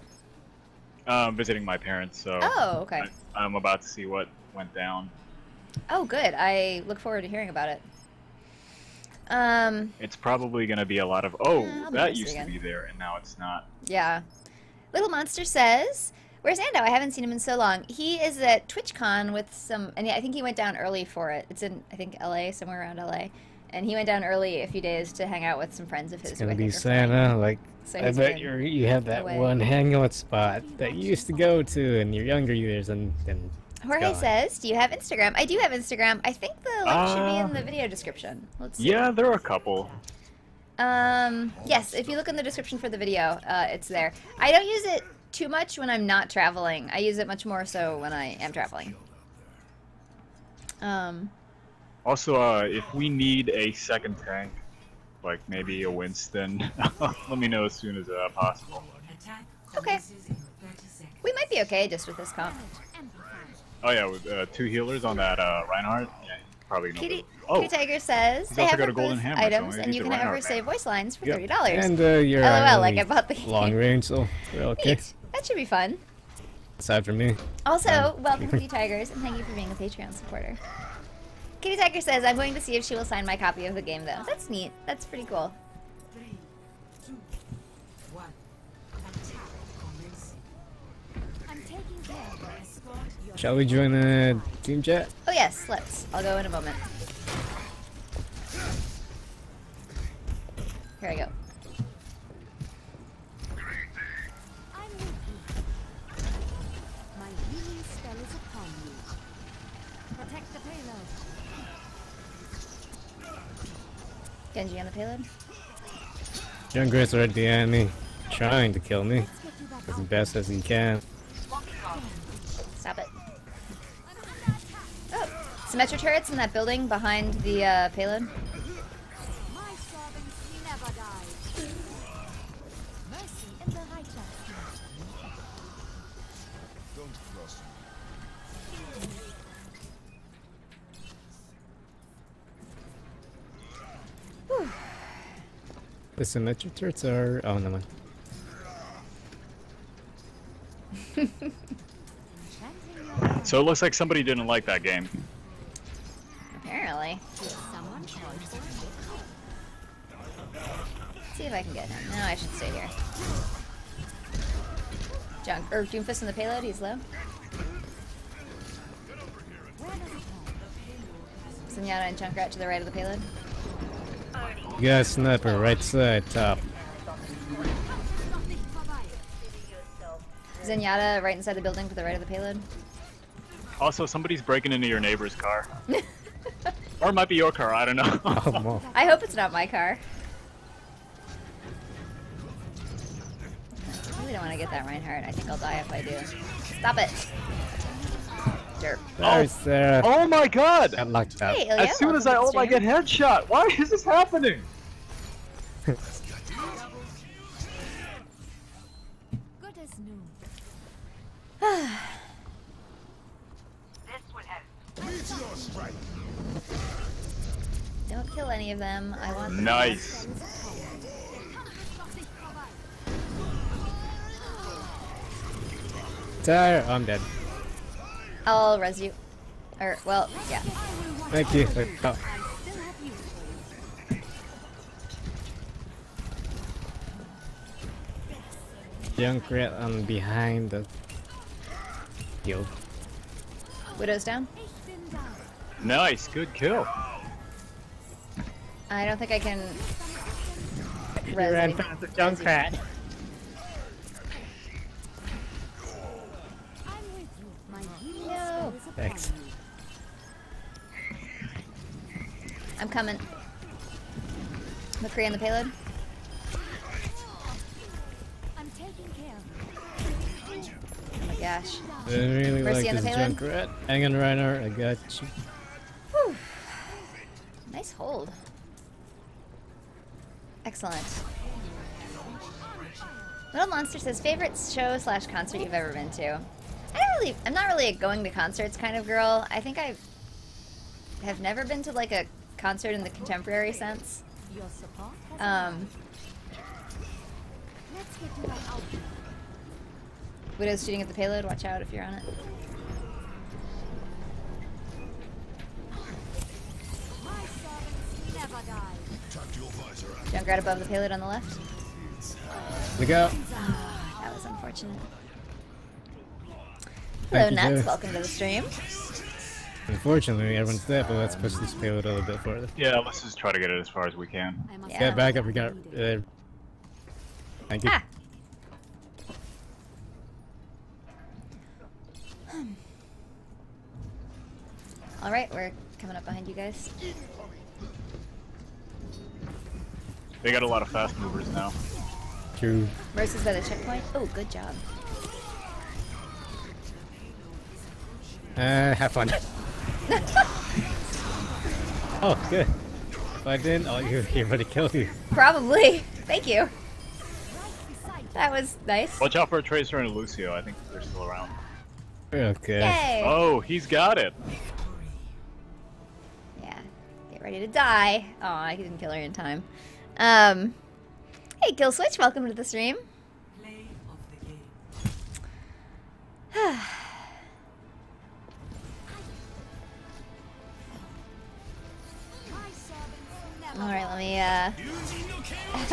S15: Visiting my parents, so
S1: Oh, okay.
S15: I'm about to see what went down.
S1: Oh, good. I look forward to hearing about it.
S15: It's probably gonna be a lot of,
S1: I'll be
S15: that
S1: missed
S15: used
S1: again.
S15: to be there and now it's not.
S1: Yeah. Little Monster says, "Where's Ando? I haven't seen him in so long." He is at TwitchCon with some, and I think he went down early for it. It's in, I think, LA, somewhere around LA. And he went down early a few days to hang out with some friends of his.
S13: It's gonna be Santa. Like,
S1: So
S13: I
S1: he's
S13: bet
S1: been
S13: you have that
S1: away.
S13: one hangout spot that you used to go to in your younger years, and
S1: Jorge
S13: gone.
S1: says, "Do you have Instagram?" I do have Instagram. I think the link should be in the video description. Let's see.
S15: Yeah, there are a couple.
S1: Yes, if you look in the description for the video, it's there. I don't use it too much when I'm not traveling. I use it much more so when I am traveling.
S15: Also, if we need a second tank, like maybe a Winston, let me know as soon as possible.
S1: Okay. We might be okay just with this comp.
S15: Oh yeah, with 2 healers on that Reinhardt. Yeah, probably no.
S1: Kitty
S15: Oh,
S1: Tiger says
S15: he's
S1: they
S15: also
S1: have
S15: got a
S1: them
S15: golden
S1: with
S15: hammer, so
S1: items,
S15: maybe
S1: and you
S15: the
S1: can ever
S15: Reinhardt
S1: save voice lines for
S13: Yep.
S1: $30.
S13: And you're
S1: LOL, like I
S13: only
S1: bought the
S13: long range, so we're okay.
S1: Neat. That should be fun.
S13: Aside from me.
S1: Also, welcome Kitty Tigers, and thank you for being a Patreon supporter. Kitty Tiger says, "I'm going to see if she will sign my copy of the game, though." That's neat. That's pretty cool.
S2: 3, 2, 1. Attack commencing.
S6: I'm taking care.
S2: Escort your
S13: Shall we join the team chat?
S1: Oh yes, let's. I'll go in a moment. Here I go.
S6: I'm with you. My healing spell is upon you. Protect the payload.
S1: Genji on the payload.
S13: Jungler's right behind me, trying to kill me as best as he can.
S1: Stop it. Oh, Symmetra turrets in that building behind the payload.
S6: My servants never die. Mercy in the righteous.
S5: Don't cross
S13: The symmetric turrets are... oh, no.
S15: So it looks like somebody didn't like that game.
S1: Apparently.
S6: Someone called for
S1: Let's see if I can get him. No, I should stay here. Doomfist in the payload. He's low. Zenyatta and Junkrat to the right of the payload.
S13: You got a sniper right side, top.
S1: Zenyatta right inside the building to the right of the payload.
S15: Also, somebody's breaking into your neighbor's car. Or it might be your car, I don't know.
S13: Oh,
S1: I hope it's not my car. I really don't want to get that Reinhardt. I think I'll die if I do. Stop it. Derp.
S13: There's Sarah.
S15: Oh my god!
S13: Got locked out.
S1: Hey, Ilya,
S15: As soon as
S1: welcome
S15: I
S1: to the
S15: ult, I get
S1: stream.
S15: headshot. Why is this happening?
S6: Good as new.
S5: Meteor strike.
S1: Don't kill any of them. I want them.
S15: Nice.
S13: Tire. Oh, I'm dead.
S1: I'll res you. Or, well, yeah.
S13: Thank you. Oh. Junkrat on behind the hill.
S1: Widow's down.
S15: Nice, good kill.
S1: I don't think I can
S13: You
S1: res
S13: ran
S1: any-
S13: past the Junkrat.
S1: No.
S13: Thanks.
S1: I'm coming. McCree on the payload.
S6: I'm taking care.
S1: Oh my gosh.
S13: I really
S1: Mercy
S13: like
S1: on the
S13: this
S1: payload.
S13: Junkrat. Hang on, Reiner. I got you.
S1: Whew. Nice hold. Excellent. Little Monster says favorite show / concert you've ever been to. I'm not really a going to concerts kind of girl. I think I have never been to like a concert in the contemporary sense.
S6: Your support has Let's get to that outfit.
S1: Widow's shooting at the payload. Watch out if you're on it.
S6: My servants never die.
S1: Junkrat above the payload on the left.
S13: Look out.
S1: That was unfortunate. Hello,
S13: Thank you,
S1: Nuts.
S13: Joe.
S1: Welcome to the stream.
S13: Unfortunately, everyone's dead, but let's push this payload a little bit further.
S15: Yeah, let's just try to get it as far as we can.
S1: Yeah.
S13: Get back up. We got. Thank you.
S1: Ah. All right, we're coming up behind you guys.
S15: They got a lot of fast movers now.
S13: True.
S1: Mercy's by the checkpoint. Oh, good job.
S13: Have fun. Oh, good. If I didn't, he would have killed you.
S1: Probably. Thank you. That was nice.
S15: Watch out for a Tracer and a Lucio. I think they're still around.
S13: Okay.
S1: Yay.
S15: Oh, he's got it.
S1: Yeah. Get ready to die. Oh, I didn't kill her in time. Hey, Kill Switch, welcome to the stream.
S2: Play of the game.
S1: Alright, let me,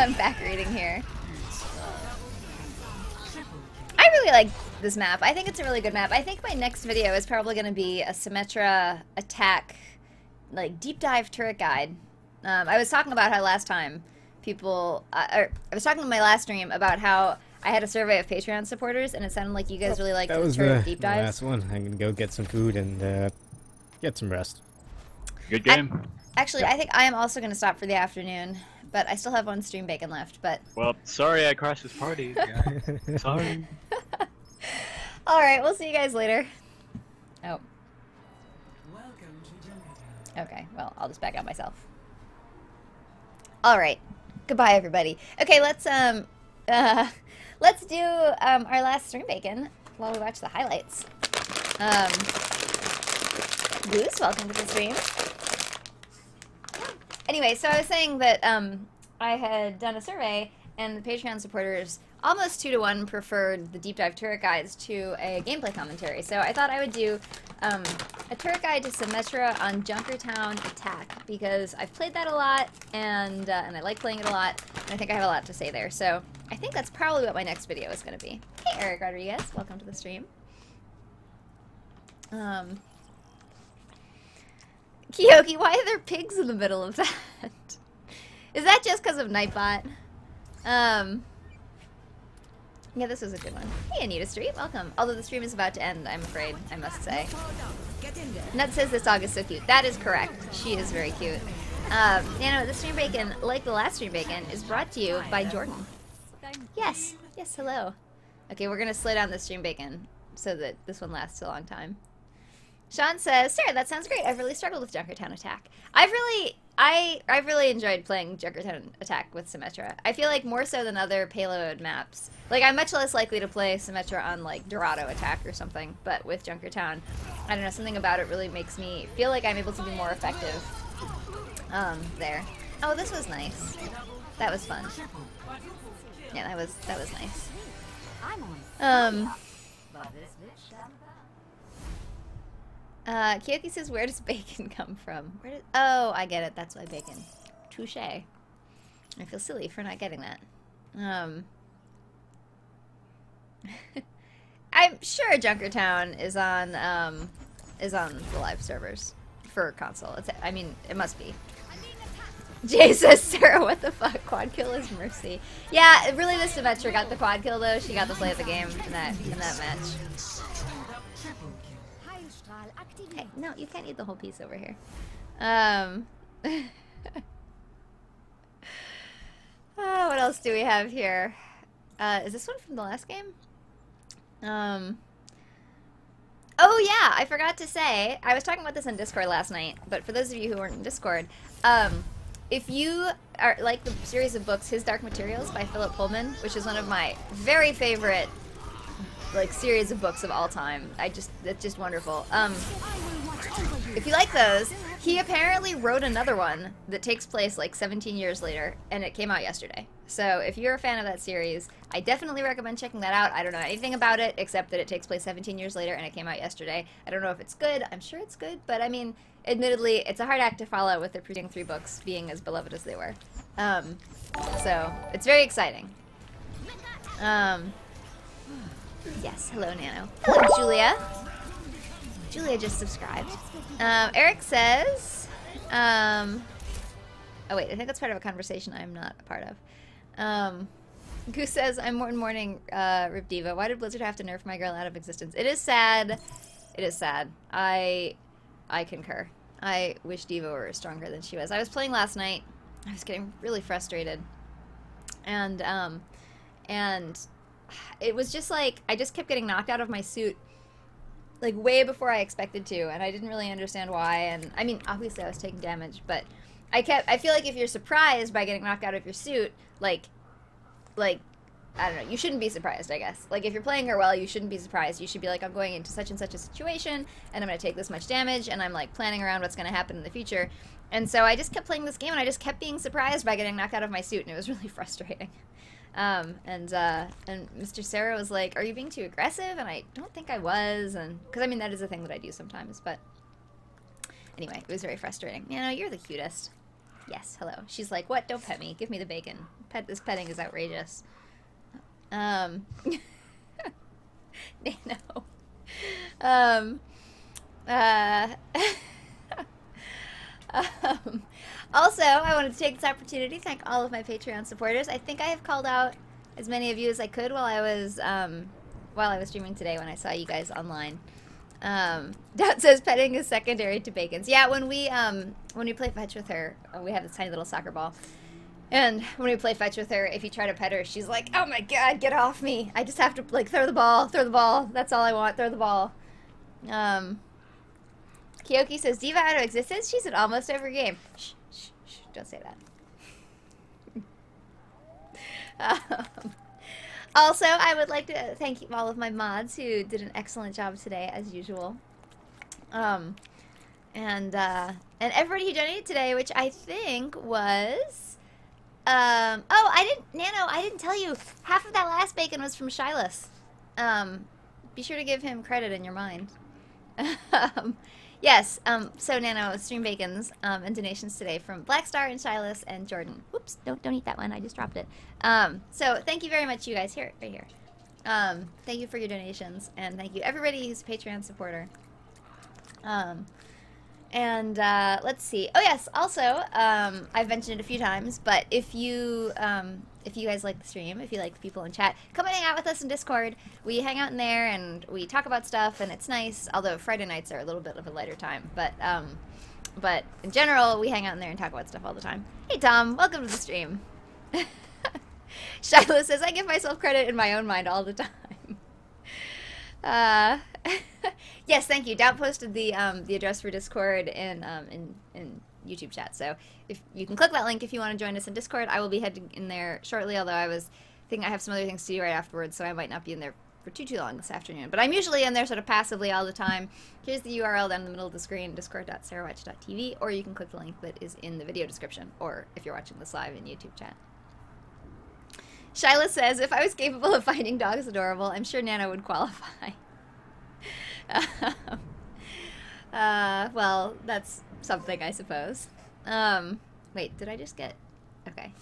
S1: I'm back reading here. I really like this map. I think it's a really good map. I think my next video is probably going to be a Symmetra attack, like, deep dive turret guide. I was talking about how last time people, I was talking in my last stream about how I had a survey of Patreon supporters, and it sounded like you guys really liked
S13: That
S1: the
S13: was
S1: turret
S13: the
S1: deep dives.
S13: last one. I'm gonna go get some food and get some rest.
S15: Good game.
S1: Actually, I think I am also going to stop for the afternoon, but I still have one stream bacon left, but...
S15: Well, sorry I crashed this party. Yeah. Sorry.
S1: Alright, we'll see you guys later. Oh.
S2: Welcome to Jamaica.
S1: Okay, well, I'll just back out myself. Alright. Goodbye, everybody. Okay, let's do, our last stream bacon while we watch the highlights. Goose, welcome to the stream. Anyway, so I was saying that, I had done a survey, and the Patreon supporters almost 2-to-1 preferred the deep dive turret guides to a gameplay commentary. So I thought I would do a turret guide to Symmetra on Junkertown Attack, because I've played that a lot, and I like playing it a lot, and I think I have a lot to say there. So I think that's probably what my next video is going to be. Hey, Eric Rodriguez, welcome to the stream. Kiyoki, why are there pigs in the middle of that? Is that just because of Nightbot? Yeah, this was a good one. Hey, Anita Street, welcome. Although the stream is about to end, I'm afraid, I must say. Nut says this dog is so cute. That is correct. She is very cute. You know, the stream bacon, like the last stream bacon, is brought to you by Jordan. Yes. Yes, hello. Okay, we're going to slow down the stream bacon so that this one lasts a long time. Sean says, Sarah, that sounds great. I've really struggled with Junkertown Attack. I've really enjoyed playing Junkertown Attack with Symmetra. I feel like more so than other payload maps. Like, I'm much less likely to play Symmetra on, like, Dorado Attack or something, but with Junkertown, I don't know, something about it really makes me feel like I'm able to be more effective there. Oh, this was nice. That was fun. Yeah, that was nice. Kyoki says, where does bacon come from? Oh, I get it. That's why bacon. Touché. I feel silly for not getting that. I'm sure Junkertown is on the live servers for console. I mean, it must be. Jay says, Sarah, what the fuck? Quad kill is mercy. Yeah, really, the Symmetra got the quad kill though. She got to play the game in that match. Hey, no, you can't eat the whole piece over here. Oh, what else do we have here? Is this one from the last game? Oh yeah, I forgot to say, I was talking about this on Discord last night, but for those of you who weren't in Discord, if you are like the series of books, His Dark Materials by Philip Pullman, which is one of my very favorite like series of books of all time. It's just wonderful. If you like those, he apparently wrote another one that takes place like 17 years later, and it came out yesterday. So if you're a fan of that series, I definitely recommend checking that out. I don't know anything about it except that it takes place 17 years later and it came out yesterday. I don't know if it's good. I'm sure it's good, but I mean, admittedly, it's a hard act to follow with the preceding 3 books being as beloved as they were. So it's very exciting. Yes, hello Nano. Hello Julia. Julia just subscribed. Eric says, oh wait, I think that's part of a conversation I'm not a part of. Goose says, I'm mourning Rip Diva. Why did Blizzard have to nerf my girl out of existence? It is sad. It is sad. I concur. I wish Diva were stronger than she was. I was playing last night. I was getting really frustrated. And it was just like, I just kept getting knocked out of my suit like way before I expected to, and I didn't really understand why. And I mean, obviously I was taking damage, but I feel like if you're surprised by getting knocked out of your suit, like I don't know, you shouldn't be surprised, I guess. Like, if you're playing her well, you shouldn't be surprised. You should be like, I'm going into such and such a situation, and I'm going to take this much damage, and I'm, like, planning around what's going to happen in the future. And so I just kept playing this game, and I just kept being surprised by getting knocked out of my suit, and it was really frustrating. And Mr. Sarah was like, are you being too aggressive? And I don't think I was, and because, I mean, that is a thing that I do sometimes, but anyway, it was very frustrating. You know, you're the cutest. Yes, hello. She's like, what? Don't pet me. Give me the bacon. This petting is outrageous. Nano. Also, I wanted to take this opportunity to thank all of my Patreon supporters. I think I have called out as many of you as I could while I was streaming today when I saw you guys online. Dot says petting is secondary to bacon's. Yeah, when we play fetch with her, we have this tiny little soccer ball. And when we play fetch with her, if you try to pet her, she's like, oh my god, get off me. I just have to, like, throw the ball. That's all I want, throw the ball. Kyoki says, Diva out of existence? She's in almost every game. Shh, shh, shh, don't say that. Also, I would like to thank all of my mods who did an excellent job today, as usual. And everybody who donated today, which I think was... oh, Nano, I didn't tell you. Half of that last bacon was from Shylus. Be sure to give him credit in your mind. Yes, so Nano, stream bacons, and donations today from Blackstar and Shylus and Jordan. Whoops, don't eat that one, I just dropped it. So thank you very much, you guys. Here, right here. Thank you for your donations, and thank you everybody who's a Patreon supporter. Let's see. Oh yes, also, I've mentioned it a few times, but if you guys like the stream, if you like the people in chat, come and hang out with us in Discord. We hang out in there and we talk about stuff, and it's nice, although Friday nights are a little bit of a lighter time, but in general, we hang out in there and talk about stuff all the time. Hey Tom, welcome to the stream. Shiloh says, I give myself credit in my own mind all the time. Yes, thank you. Doubt posted the address for Discord in YouTube chat. So if you can click that link if you want to join us in Discord. I will be heading in there shortly. Although I think I have some other things to do right afterwards, so I might not be in there for too long this afternoon. But I'm usually in there sort of passively all the time. Here's the URL down in the middle of the screen: discord.sarahwatch.tv, or you can click the link that is in the video description, or if you're watching this live in YouTube chat. Shyla says, if I was capable of finding dogs adorable, I'm sure Nana would qualify. Well, that's something, I suppose. Wait, did I just get... Okay.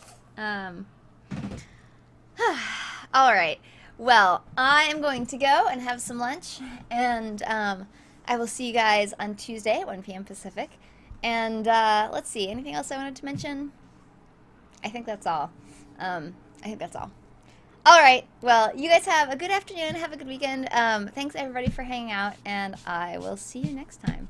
S1: Alright. Well, I am going to go and have some lunch, and I will see you guys on Tuesday at 1 p.m. Pacific. And let's see, anything else I wanted to mention? I think that's all. Alright, well, you guys have a good afternoon, have a good weekend. Thanks everybody for hanging out, and I will see you next time.